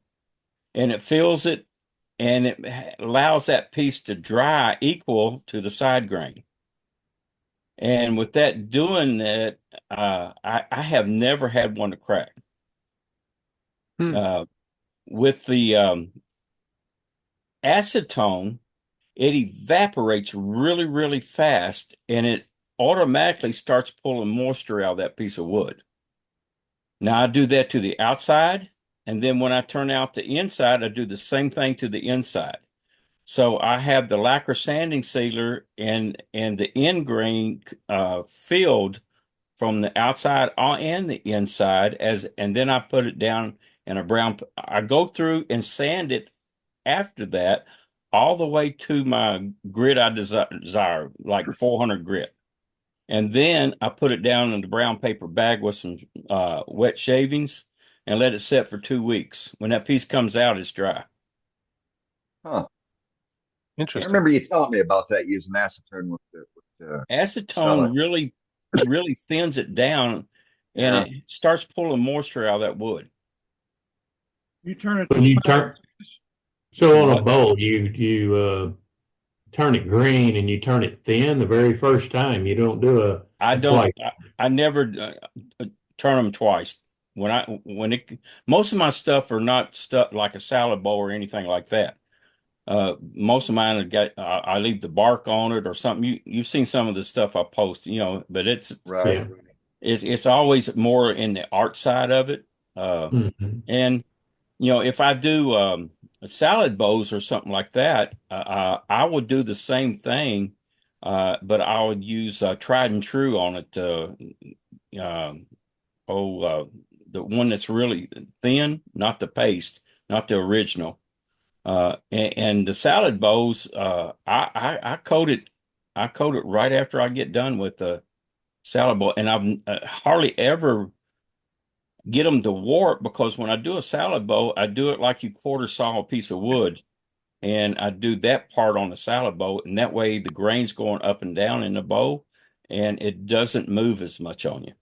V: and it fills it, and it allows that piece to dry equal to the side grain. And with that doing that, I have never had one to crack. With the acetone, it evaporates really, really fast, and it automatically starts pulling moisture out of that piece of wood. Now I do that to the outside, and then when I turn out the inside, I do the same thing to the inside. So I have the lacquer sanding sealer and the end grain filled from the outside and the inside, and then I put it down in a brown. I go through and sand it after that all the way to my grit I desire, like 400 grit. And then I put it down in the brown paper bag with some wet shavings and let it set for 2 weeks. When that piece comes out, it's dry.
D: Huh. I
W: Interesting.
D: remember you telling me about that using acetone with the
V: Acetone really thins it down, and
D: Yeah.
V: it starts pulling moisture out of that wood.
H: You turn it.
Q: When you turn, so on a bowl, you turn it green and you turn it thin the very first time. You don't do a.
V: I don't.
Q: Twice.
V: I never turn them twice. Most of my stuff are not stuff like a salad bowl or anything like that. Most of mine I leave the bark on it or something. You've seen some of the stuff I post, but it's
D: right.
Q: Yeah.
V: It's always more in the art side of it. And if I do salad bowls or something like that, I would do the same thing, but I would use tried and true on it. The one that's really thin, not the paste, not the original. And the salad bowls, I coat it right after I get done with the salad bowl, and I've hardly ever get them to warp, because when I do a salad bowl, I do it like you quarter saw a piece of wood, and I do that part on the salad bowl, and that way the grain's going up and down in the bowl, and it doesn't move as much on you.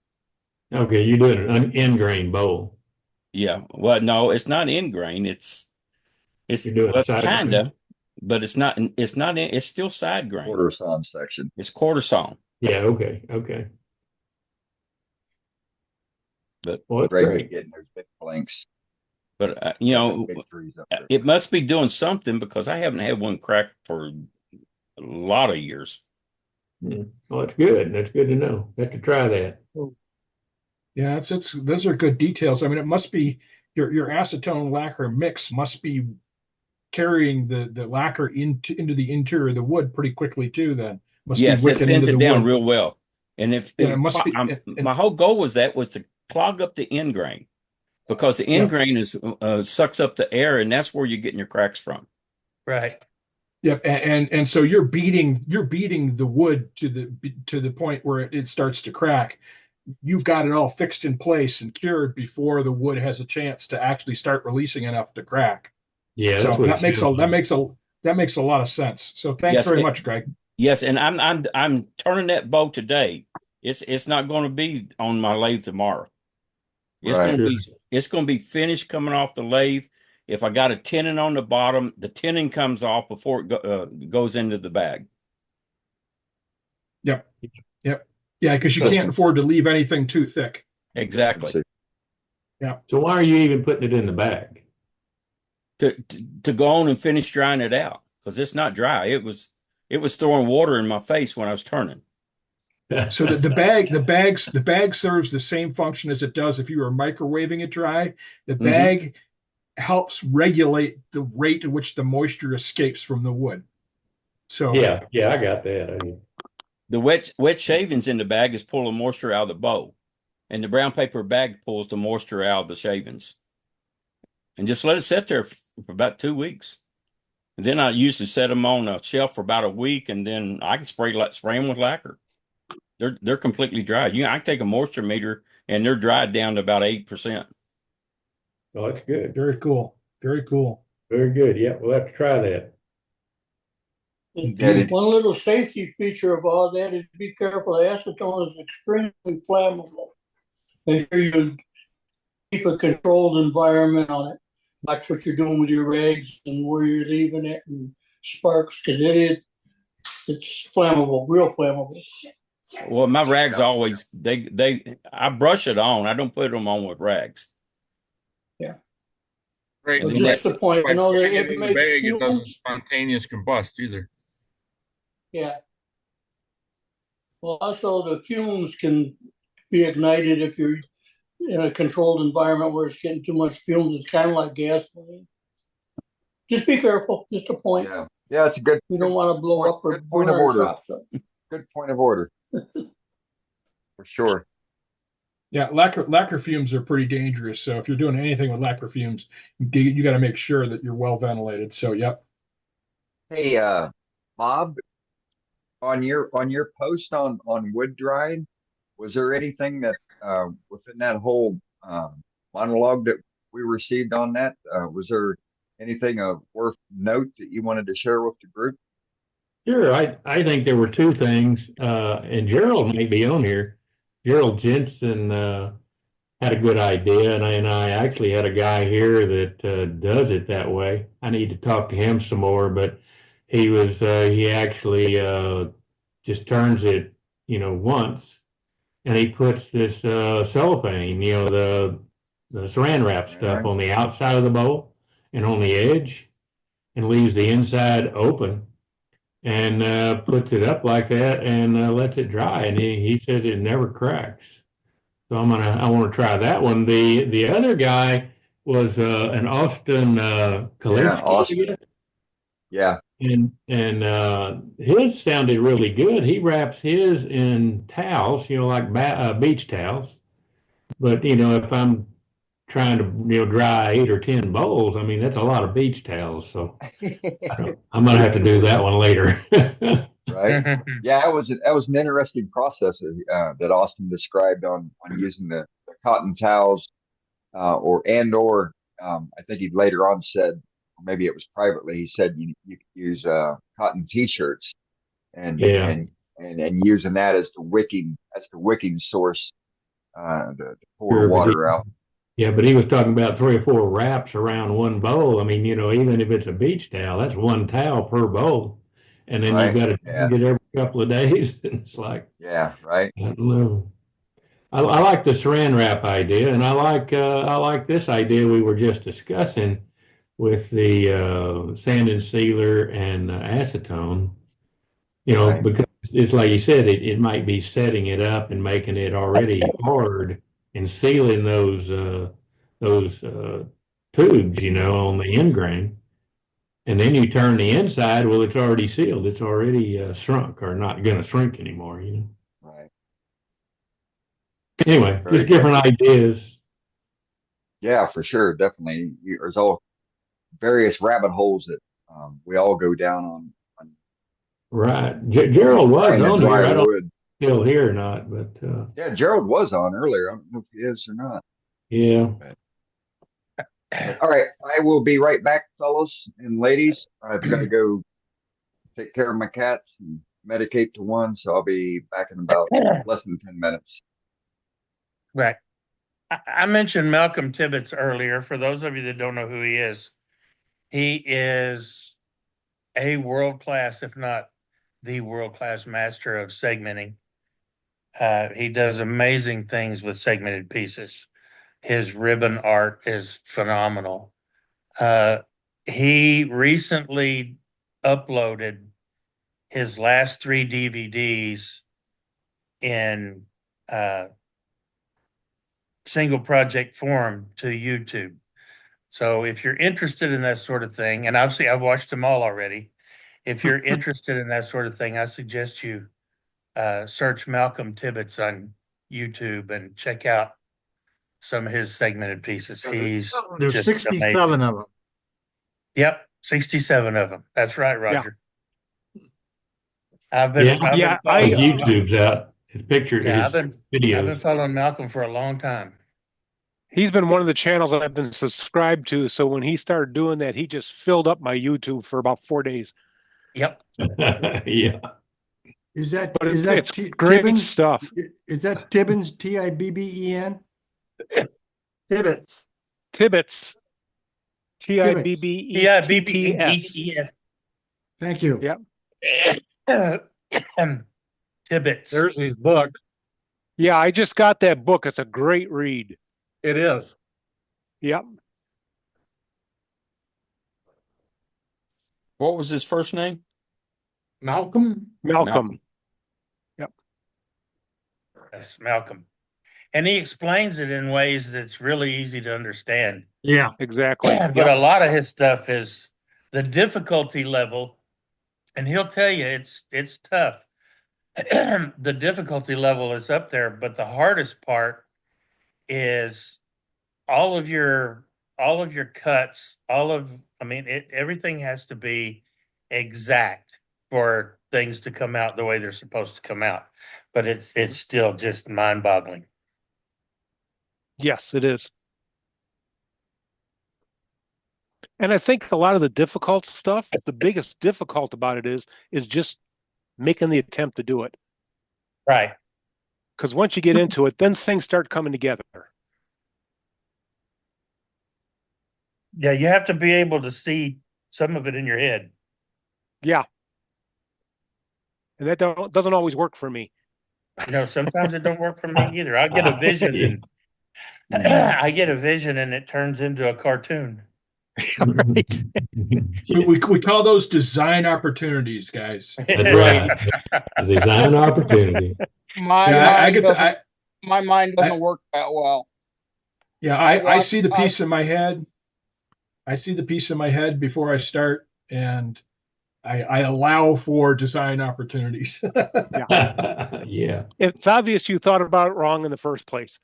Q: Okay, you're doing an end grain bowl.
V: Yeah, well, no, it's not end grain. It's
Q: side
V: kind
Q: grain?
V: of, but it's not. It's still side grain.
D: Quarter sawn section.
V: It's quarter sawn.
Q: Yeah. Okay.
V: But
Q: Well, that's
D: Greg be
Q: great.
D: getting those big planks.
V: But
D: Big trees up there.
V: it must be doing something, because I haven't had one cracked for a lot of years.
Q: Well, that's good. That's good to know. Have to try that.
E: Yeah, it's those are good details. I mean, it must be your acetone lacquer mix must be carrying the lacquer into the interior of the wood pretty quickly too. Then must
V: Yes,
E: be
V: it
E: wicking
V: thins
E: into
V: it
E: the
V: down
E: wood.
V: real well. And if
E: Yeah, it must be.
V: my whole goal was to clog up the end grain, because the end grain is sucks up the air, and that's where you're getting your cracks from.
K: Right.
E: Yep, and so you're beating the wood to the point where it starts to crack. You've got it all fixed in place and cured before the wood has a chance to actually start releasing enough to crack.
Q: Yeah,
E: So
Q: that's what
E: that
Q: it
E: makes
Q: sounds
E: that makes a lot of sense. So thanks
V: Yes,
E: very
V: it-
E: much, Greg.
V: Yes, and I'm turning that bow today. It's not going to be on my lathe tomorrow. It's
D: Right.
V: going to be finished coming off the lathe. If I got a tenon on the bottom, the tenon comes off before it goes into the bag.
E: Yep. Yeah, because you
V: So-
E: can't afford to leave anything too thick.
V: Exactly.
E: Yeah.
Q: So why are you even putting it in the bag?
V: To go on and finish drying it out, because it's not dry. It was throwing water in my face when I was turning.
E: So the bag serves the same function as it does if you were microwaving it dry. The bag helps regulate the rate at which the moisture escapes from the wood. So
Q: Yeah, I got that.
V: The wet shavings in the bag is pulling moisture out of the bowl, and the brown paper bag pulls the moisture out of the shavings. And just let it sit there for about 2 weeks. And then I usually set them on a shelf for about a week, and then I can spray them with lacquer. They're completely dry. I can take a moisture meter, and they're dried down to about 8%.
Q: Oh, that's good.
E: Very cool. Very cool.
Q: Very good. Yeah, we'll have to try that.
F: One little safety feature of all that is be careful. Acetone is extremely flammable. Make sure you keep a controlled environment on it. Watch what you're doing with your rags and where you're leaving it and sparks, because it's flammable, real flammable.
V: Well, my rags always I brush it on. I don't put them on with rags.
F: Yeah.
T: Right.
F: Well, just the point,
T: By
F: you know,
T: putting
F: it
T: it in the
F: makes
T: bag, it doesn't
F: fumes.
T: spontaneous combust either.
F: Yeah. Well, also the fumes can be ignited if you're in a controlled environment where it's getting too much fumes. It's kind of like gasoline. Just be careful. Just a point.
D: Yeah, it's a good.
F: We don't want to blow up or
D: Good point
F: burn
D: of
F: our
D: order.
F: shops up.
D: Good point of order. For sure.
E: Yeah, lacquer fumes are pretty dangerous. So if you're doing anything with lacquer fumes, you got to make sure that you're well ventilated. So yep.
D: Hey, Bob, on your post on wood drying, was there anything that within that whole monologue that we received on that? Was there anything of worth note that you wanted to share with the group?
Q: Sure. I think there were two things, and Gerald may be on here. Gerald Jensen had a good idea, and I actually had a guy here that does it that way. I need to talk to him some more, but he actually just turns it, once, and he puts this cellophane, the saran wrap stuff on the outside of the bowl and on the edge, and leaves the inside open, and puts it up like that and lets it dry. And he says it never cracks. So I want to try that one. The other guy was an Austin Kalinsky.
D: Austin. Yeah.
Q: And his sounded really good. He wraps his in towels, like beach towels. But if I'm trying to dry 8 or 10 bowls, I mean that's a lot of beach towels. So I'm gonna have to do that one later.
D: Right. Yeah, that was an interesting process that Austin described on using the cotton towels, or I think he later on said, or maybe it was privately, he said you could use cotton t-shirts and using that as the wicking source to pour water out.
Q: Yeah, but he was talking about 3 or 4 wraps around one bowl. I mean, even if it's a beach towel, that's one towel per bowl. And then you've got to change it every couple of days. And it's like,
D: yeah, right.
Q: I don't know. I like the saran wrap idea, and I like this idea we were just discussing with the sand and sealer and acetone. Because it's like you said, it might be setting it up and making it already hard and sealing those those tubes, on the end grain. And then you turn the inside, well, it's already sealed. It's already shrunk or not going to shrink anymore,
D: Right.
Q: Anyway,
D: Very
Q: just different ideas.
D: Yeah, for sure. Definitely. There's all various rabbit holes that we all go down on.
Q: Right. Gerald was
D: Trying to
Q: on here.
D: dry
Q: I don't know if
D: wood.
Q: he's still here or not, but
D: Yeah, Gerald was on earlier. I don't know if he is or not.
Q: yeah.
D: All right, I will be right back, fellas and ladies. I've got to go take care of my cats and medicate to one, so I'll be back in about less than 10 minutes.
K: Right. I mentioned Malcolm Tibbetts earlier. For those of you that don't know who he is a world-class, if not the world-class master of segmenting. He does amazing things with segmented pieces. His ribbon art is phenomenal. He recently uploaded his last 3 DVDs in single project form to YouTube. So if you're interested in that sort of thing, and obviously I've watched them all already. If you're interested in that sort of thing, I suggest you search Malcolm Tibbetts on YouTube and check out some of his segmented pieces. He's
S: There's
K: just
S: 67
K: amazing.
S: of them.
K: Yep, 67 of them. That's right, Roger. I've
Q: Yeah,
K: been
Q: his YouTube's out. His picture,
K: Yeah,
Q: his
K: I've
Q: videos.
K: been following Malcolm for a long time.
W: He's been one of the channels I've been subscribed to. So when he started doing that, he just filled up my YouTube for about 4 days.
K: Yep.
Q: Yeah.
I: Is that
W: But
I: is
W: it's
I: that
W: great
I: Tibbins
W: stuff.
I: Is that Tibbins, Tibben?
S: Tibbetts.
W: Tibbetts. Tibbetts.
I: Thank you.
W: Yep.
K: Tibbetts.
S: There's his book.
W: Yeah, I just got that book. It's a great read.
S: It is.
W: Yep.
V: What was his first name?
S: Malcolm.
W: Malcolm. Yep.
K: Yes, Malcolm. And he explains it in ways that's really easy to understand.
S: Yeah,
W: exactly.
K: But a lot of his stuff is the difficulty level, and he'll tell you it's tough. The difficulty level is up there, but the hardest part is all of your cuts, everything has to be exact for things to come out the way they're supposed to come out. But it's still just mind-boggling.
W: Yes, it is. And I think a lot of the difficult stuff, the biggest difficult about it is just making the attempt to do it.
K: Right.
W: Because once you get into it, then things start coming together.
K: Yeah, you have to be able to see some of it in your head.
W: Yeah. And that doesn't always work for me.
K: Sometimes it don't work for me either. I get a vision and it turns into a cartoon.
W: Right.
E: We call those design opportunities, guys.
Q: Right. Design opportunity.
J: My mind doesn't work that well.
E: Yeah, I see the piece in my head. I see the piece in my head before I start, and I allow for design opportunities.
Q: Yeah.
W: It's obvious you thought about it wrong in the first place.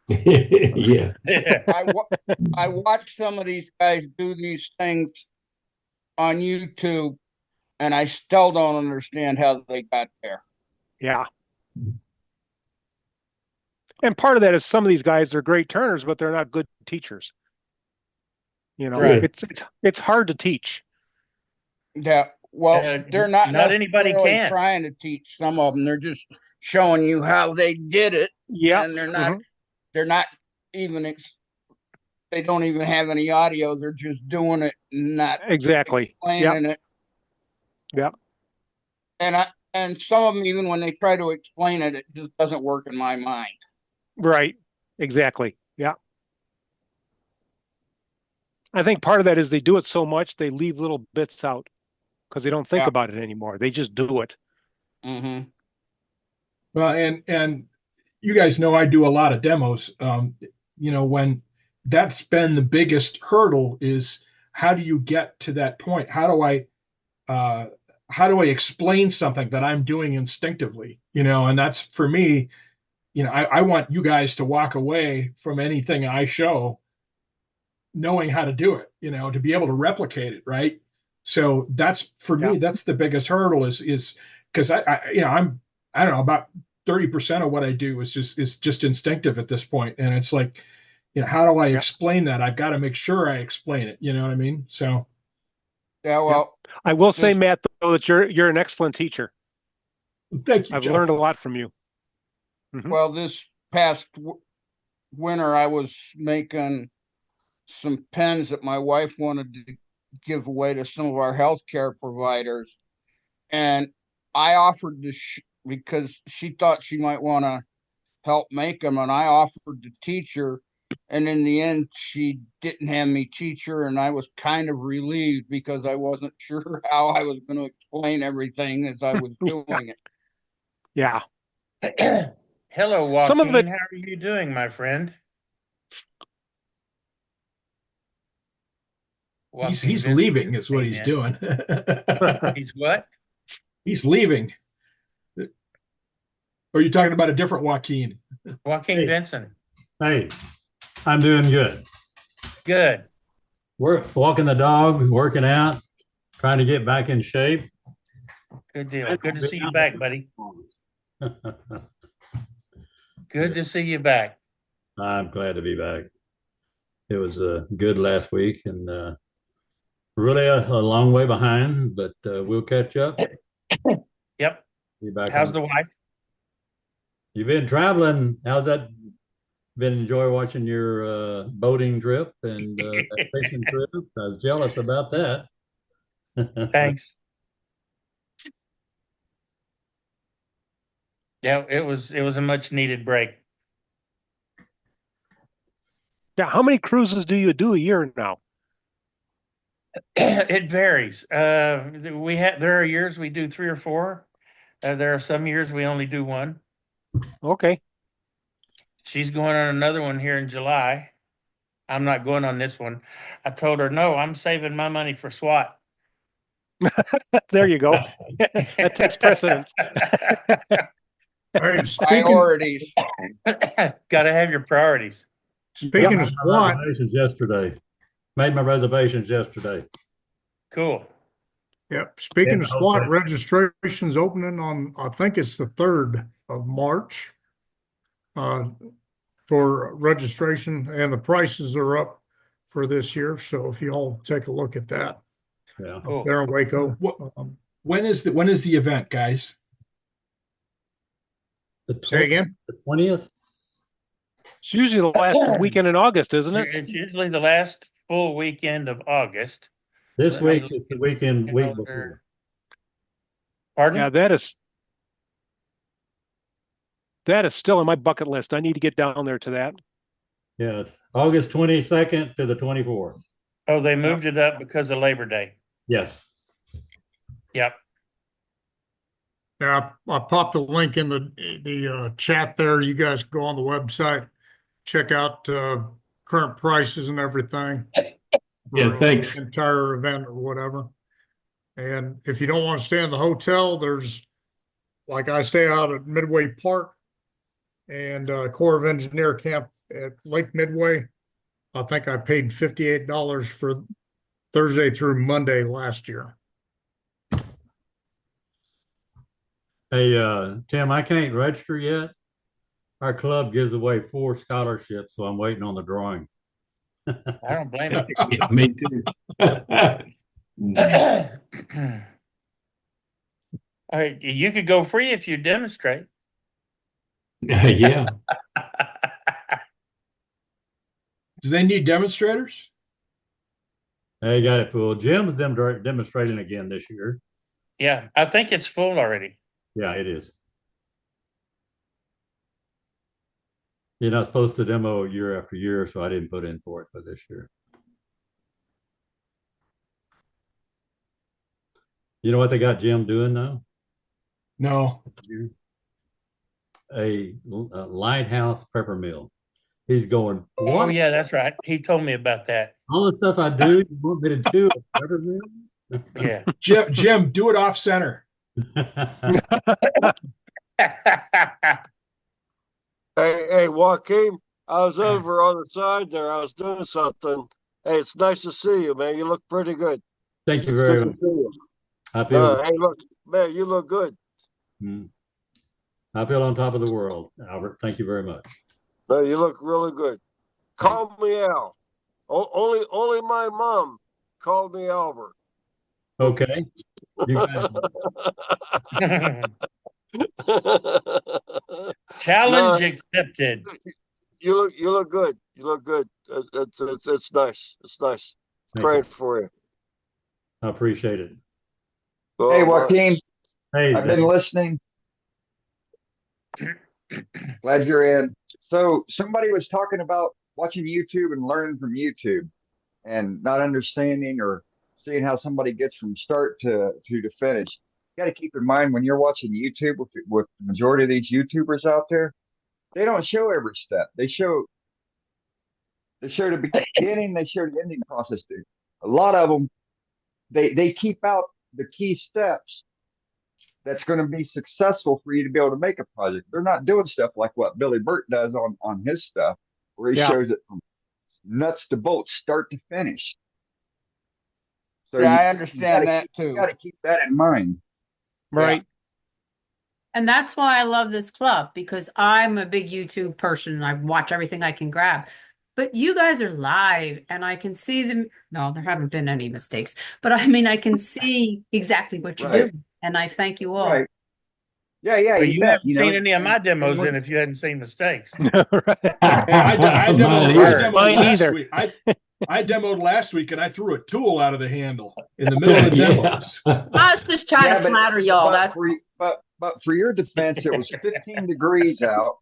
Q: Yeah.
J: I watch some of these guys do these things on YouTube, and I still don't understand how they got there.
W: Yeah. And part of that is some of these guys are great turners, but they're not good teachers.
K: Right.
W: It's hard to teach.
J: Yeah, well, they're not
K: anybody
J: necessarily
K: can.
J: trying to teach some of them. They're just showing you how they did it.
W: Yeah,
J: and they're not even. They don't even have any audio. They're just doing it, not
W: exactly
J: explaining it.
W: Yep.
J: And some of them, even when they try to explain it, it just doesn't work in my mind.
W: Right. Exactly. Yeah. I think part of that is they do it so much they leave little bits out because they don't think about it anymore. They just do it.
J: Mm-hmm.
E: Well, and you guys know I do a lot of demos. When that's been the biggest hurdle is how do you get to that point? How do I explain something that I'm doing instinctively? And that's for me, I want you guys to walk away from anything I show knowing how to do it, to be able to replicate it, right? So that's for me, that's the biggest hurdle is because I don't know, about 30% of what I do is just instinctive at this point. And it's like, how do I explain that? I've got to make sure I explain it. You know what I mean? So.
J: Yeah, well,
W: I will say, Matt, though, that you're an excellent teacher.
E: Thank you.
W: I've
E: Jeff.
W: learned a lot from you.
J: Well, this past winter, I was making some pens that my wife wanted to give away to some of our healthcare providers, and I offered to because she thought she might want to help make them, and I offered to teach her. And in the end, she didn't have me teach her, and I was kind of relieved because I wasn't sure how I was going to explain everything as I was doing it.
W: Yeah.
K: Hello, Joaquin.
W: Some of it-
K: How are you doing, my friend?
E: He's
K: Joaquin
E: leaving is what he's doing.
K: He's what?
E: He's leaving. Or are you talking about a different Joaquin?
K: Joaquin Vincent.
L: Hey, I'm doing good.
K: Good.
L: We're walking the dog, working out, trying to get back in shape.
K: Good deal. Good to see you back, buddy. Good to see you back.
L: I'm glad to be back. It was good last week and really a long way behind, but we'll catch up.
K: Yep.
L: Be back.
K: How's the wife?
L: You've been traveling. How's that been? Enjoy watching your boating trip and that fishing trip. I was jealous about that.
K: Thanks. Yeah, it was a much needed break.
W: Yeah. How many cruises do you do a year now?
K: It varies. There are years we do 3 or 4. There are some years we only do 1.
W: Okay.
K: She's going on another one here in July. I'm not going on this one. I told her, no, I'm saving my money for SWAT.
W: There you go. That takes precedence.
J: Priorities.
K: Got to have your priorities.
L: Speaking of SWAT, made my reservations yesterday.
K: Cool.
O: Yep. Speaking of SWAT, registration's opening on, I think it's the 3rd of March. For registration, and the prices are up for this year. So if you all take a look at that,
L: cool.
O: There in Waco.
E: When is the event, guys?
O: Say again.
L: The 20th.
W: It's usually the last weekend in August, isn't it?
K: It's usually the last full weekend of August.
L: This week is the week before.
K: Pardon?
W: Yeah, that is still on my bucket list. I need to get down there to that.
L: Yeah, it's August 22nd to the 24th.
K: Oh, they moved it up because of Labor Day.
L: Yes.
K: Yep.
O: Yeah, I popped a link in the chat there. You guys go on the website, check out current prices and everything.
L: Yeah, thanks.
O: The entire event or whatever. And if you don't want to stay in the hotel, there's, like, I stay out at Midway Park and Corps of Engineer camp at Lake Midway. I think I paid $58 for Thursday through Monday last year.
L: Hey, Tim, I can't register yet. Our club gives away 4 scholarships, so I'm waiting on the drawing.
K: I don't blame you.
L: Yeah, me too.
K: All right, you could go free if you demonstrate.
L: Yeah.
E: Do they need demonstrators?
L: They got it full. Jim's demonstrating again this year.
K: Yeah, I think it's full already.
L: Yeah, it is. You're not supposed to demo year after year, so I didn't put in for it for this year. You know what they got Jim doing now?
E: No.
L: A lighthouse pepper mill. He's going,
K: Oh
L: what?
K: yeah, that's right. He told me about that.
L: All the stuff I do, you want me to do it better than?
K: Yeah.
E: Jim, do it off center.
C: Hey, Joaquin, I was over on the side there. I was doing something. Hey, it's nice to see you, man. You look pretty good.
L: Thank you
C: It's
L: very
C: good
L: much.
C: to see you.
L: I feel,
C: Hey, look, man, you look good.
L: I feel on top of the world, Albert. Thank you very much.
C: Man, you look really good. Call me Al. Only my mom called me Albert.
L: Okay. You guys,
K: Challenge accepted.
C: You look good. You look good. It's nice. It's nice.
L: Thank
C: Praying
L: you.
C: for you.
L: I appreciate it.
D: Hey, Joaquin,
L: Hey,
D: I've been listening. Glad you're in. So somebody was talking about watching YouTube and learning from YouTube and not understanding or seeing how somebody gets from start to finish. You got to keep in mind when you're watching YouTube with the majority of these YouTubers out there, they don't show every step. They show the beginning, they show the ending process. A lot of them, they keep out the key steps that's going to be successful for you to be able to make a project. They're not doing stuff like what Billy Burt does on his stuff, where he shows it from nuts to bolts, start to finish. So
J: yeah, I understand that too.
D: You got to keep that in mind.
W: Right.
B: And that's why I love this club, because I'm a big YouTube person and I watch everything I can grab. But you guys are live and I can see them. No, there haven't been any mistakes, but I mean, I can see exactly what you're doing. And I thank you all.
D: Right. Yeah.
K: Well,
D: You
K: you
D: bet,
K: haven't
D: you know,
K: seen any of my demos
D: and
K: in if you hadn't seen mistakes.
E: I demoed
W: Mine
E: last
W: either.
E: week. I demoed last week and I threw a tool out of the handle in the middle of the demos.
M: I was just trying to flatter y'all. That's
D: but for your defense, it was 15 degrees out.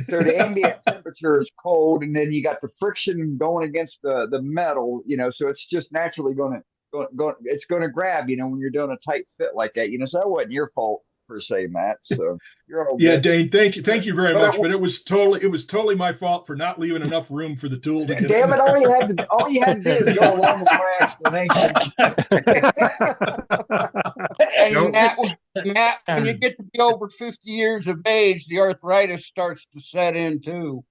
D: So the ambient temperature is cold, and then you got the friction going against the metal, you know, so it's just naturally going to grab, you know, when you're doing a tight fit like that, you know. So that wasn't your fault per se, Matt. So you're all
E: Yeah,
D: good.
E: Dane, thank you very much. But it was totally my fault for not leaving enough room for the tool to get
D: Damn it! All you had to do is go along with my explanation.
J: And Matt, when you get to be over 50 years of age, the arthritis starts to set in too.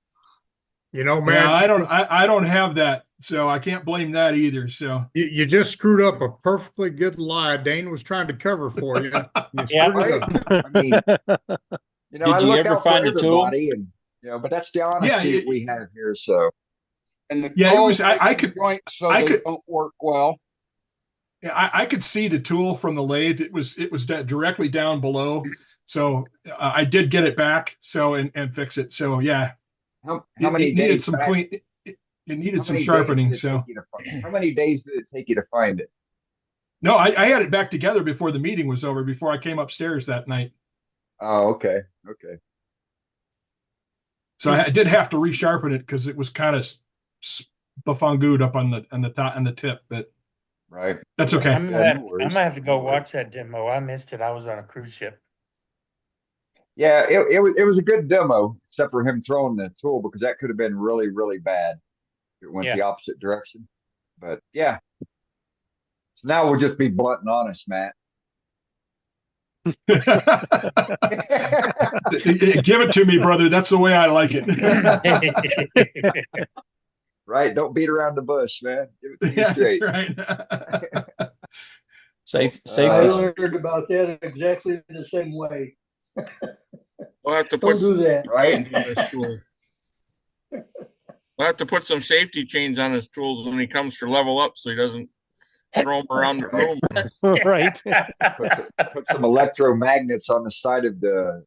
O: You know, man,
E: Yeah, I don't have that, so I can't blame that either. So
O: you just screwed up a perfectly good lie Dane was trying to cover for you. You screwed it up.
D: I mean, you know,
V: Did
D: I
V: you
D: look
V: ever
D: out for
V: find a tool?
D: everybody, and you know, but that's the honesty that we have here. So
J: And the
E: Yeah, it was-
J: goal
E: I
J: makes the
E: could-
J: joints so
E: I
J: they
E: could-
J: don't work well.
E: yeah, I could see the tool from the lathe. It was directly down below. So I did get it back. So and fix it. So yeah,
D: how
E: it
D: many
E: needed
D: days
E: some
D: back-
E: clean. It needed
D: how
E: some
D: many days
E: sharpening.
D: did it
E: So
D: take you to find- how many days did it take you to find it?
E: no, I had it back together before the meeting was over. Before I came upstairs that night.
D: Oh, okay.
E: So I did have to resharpen it because it was kind of bufangooed up on the top and the tip. But
D: right,
E: that's okay.
K: I'm gonna have to go watch that demo. I missed it. I was on a cruise ship.
D: Yeah, it was a good demo, except for him throwing the tool, because that could have been really, really bad if it went the opposite direction. But yeah. So now we'll just be blunt and honest, Matt.
E: Give it to me, brother. That's the way I like it.
D: Right? Don't beat around the bush, man. Give it to me
E: Yeah,
D: straight.
E: that's right.
U: Safety.
F: I learned about that exactly the same way.
T: We'll have to
F: Don't
T: put
F: do that.
D: Right?
T: this tool. We'll have to put some safety chains on his tools when he comes for level up, so he doesn't throw them around the room.
W: Right.
D: Put some electromagnets on the side of the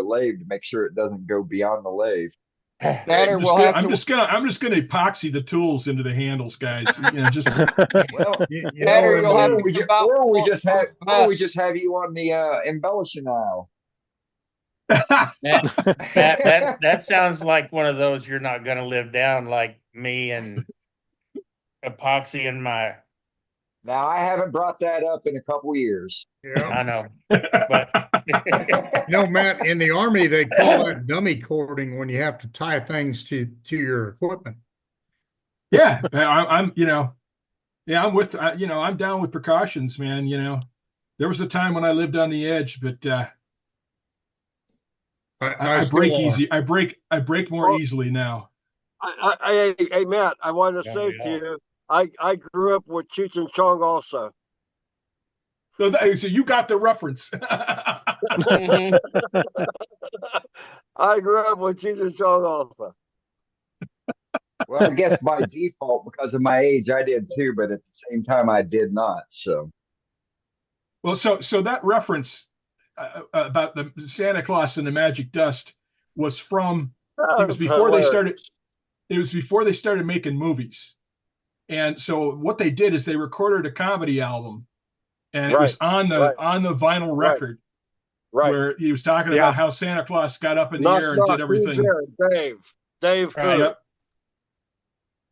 D: lathe to make sure it doesn't go beyond the lathe.
E: I'm just gonna epoxy the tools into the handles, guys. You know, just
D: Well, or we just have you on the embellishing aisle.
K: that sounds like one of those you're not gonna live down, like me and epoxy in my
D: Now, I haven't brought that up in a couple years.
K: I know. But
O: No, Matt, in the Army, they call that dummy cording when you have to tie things to your equipment.
E: Yeah, I'm I'm with, I'm down with precautions, man. There was a time when I lived on the edge, but I break easy. I break more easily now.
C: Hey, Matt, I wanted to say to you, I grew up with Cheech and Chong also.
E: So you got the reference.
C: I grew up with Cheech and Chong also.
D: Well, I guess by default, because of my age, I did too, but at the same time, I did not. So,
E: well, so that reference about the Santa Claus and the magic dust was from. It was before they started. It was before they started making movies, and so what they did is they recorded a comedy album, and it was on the vinyl record, where he was talking about how Santa Claus got up in the air and did everything.
C: Dave.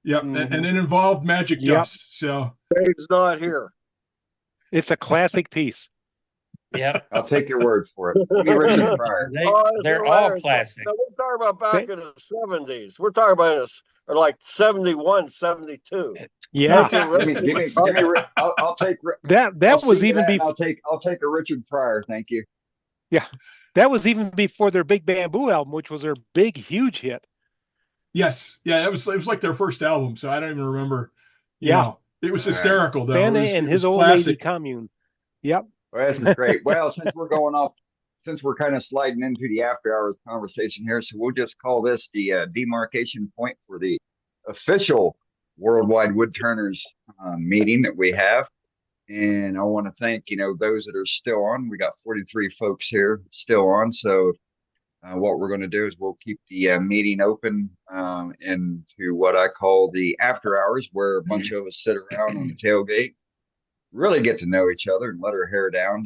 E: Yep, and it involved magic dust. So
C: Dave's not here.
W: It's a classic piece.
K: Yep,
D: I'll take your word for it. Richard Pryor.
K: They're all classic.
C: No, we're talking about back in the 70s. We're talking about this, or like 71, 72.
W: Yeah.
D: I'll take
W: that was even before.
D: I'll take a Richard Pryor. Thank you.
W: Yeah, that was even before their Big Bamboo album, which was their big, huge hit.
E: Yes, yeah, it was like their first album, so I don't even remember. You know, it was hysterical though.
W: Santa and his old lady commune. Yep.
D: Well, this is great. Well, since we're kind of sliding into the after hours conversation here, so we'll just call this the demarcation point for the official Worldwide Woodturners meeting that we have. And I want to thank, those that are still on. We got 43 folks here still on. So what we're going to do is we'll keep the meeting open into what I call the after hours, where a bunch of us sit around on the tailgate, really get to know each other and let our hair down.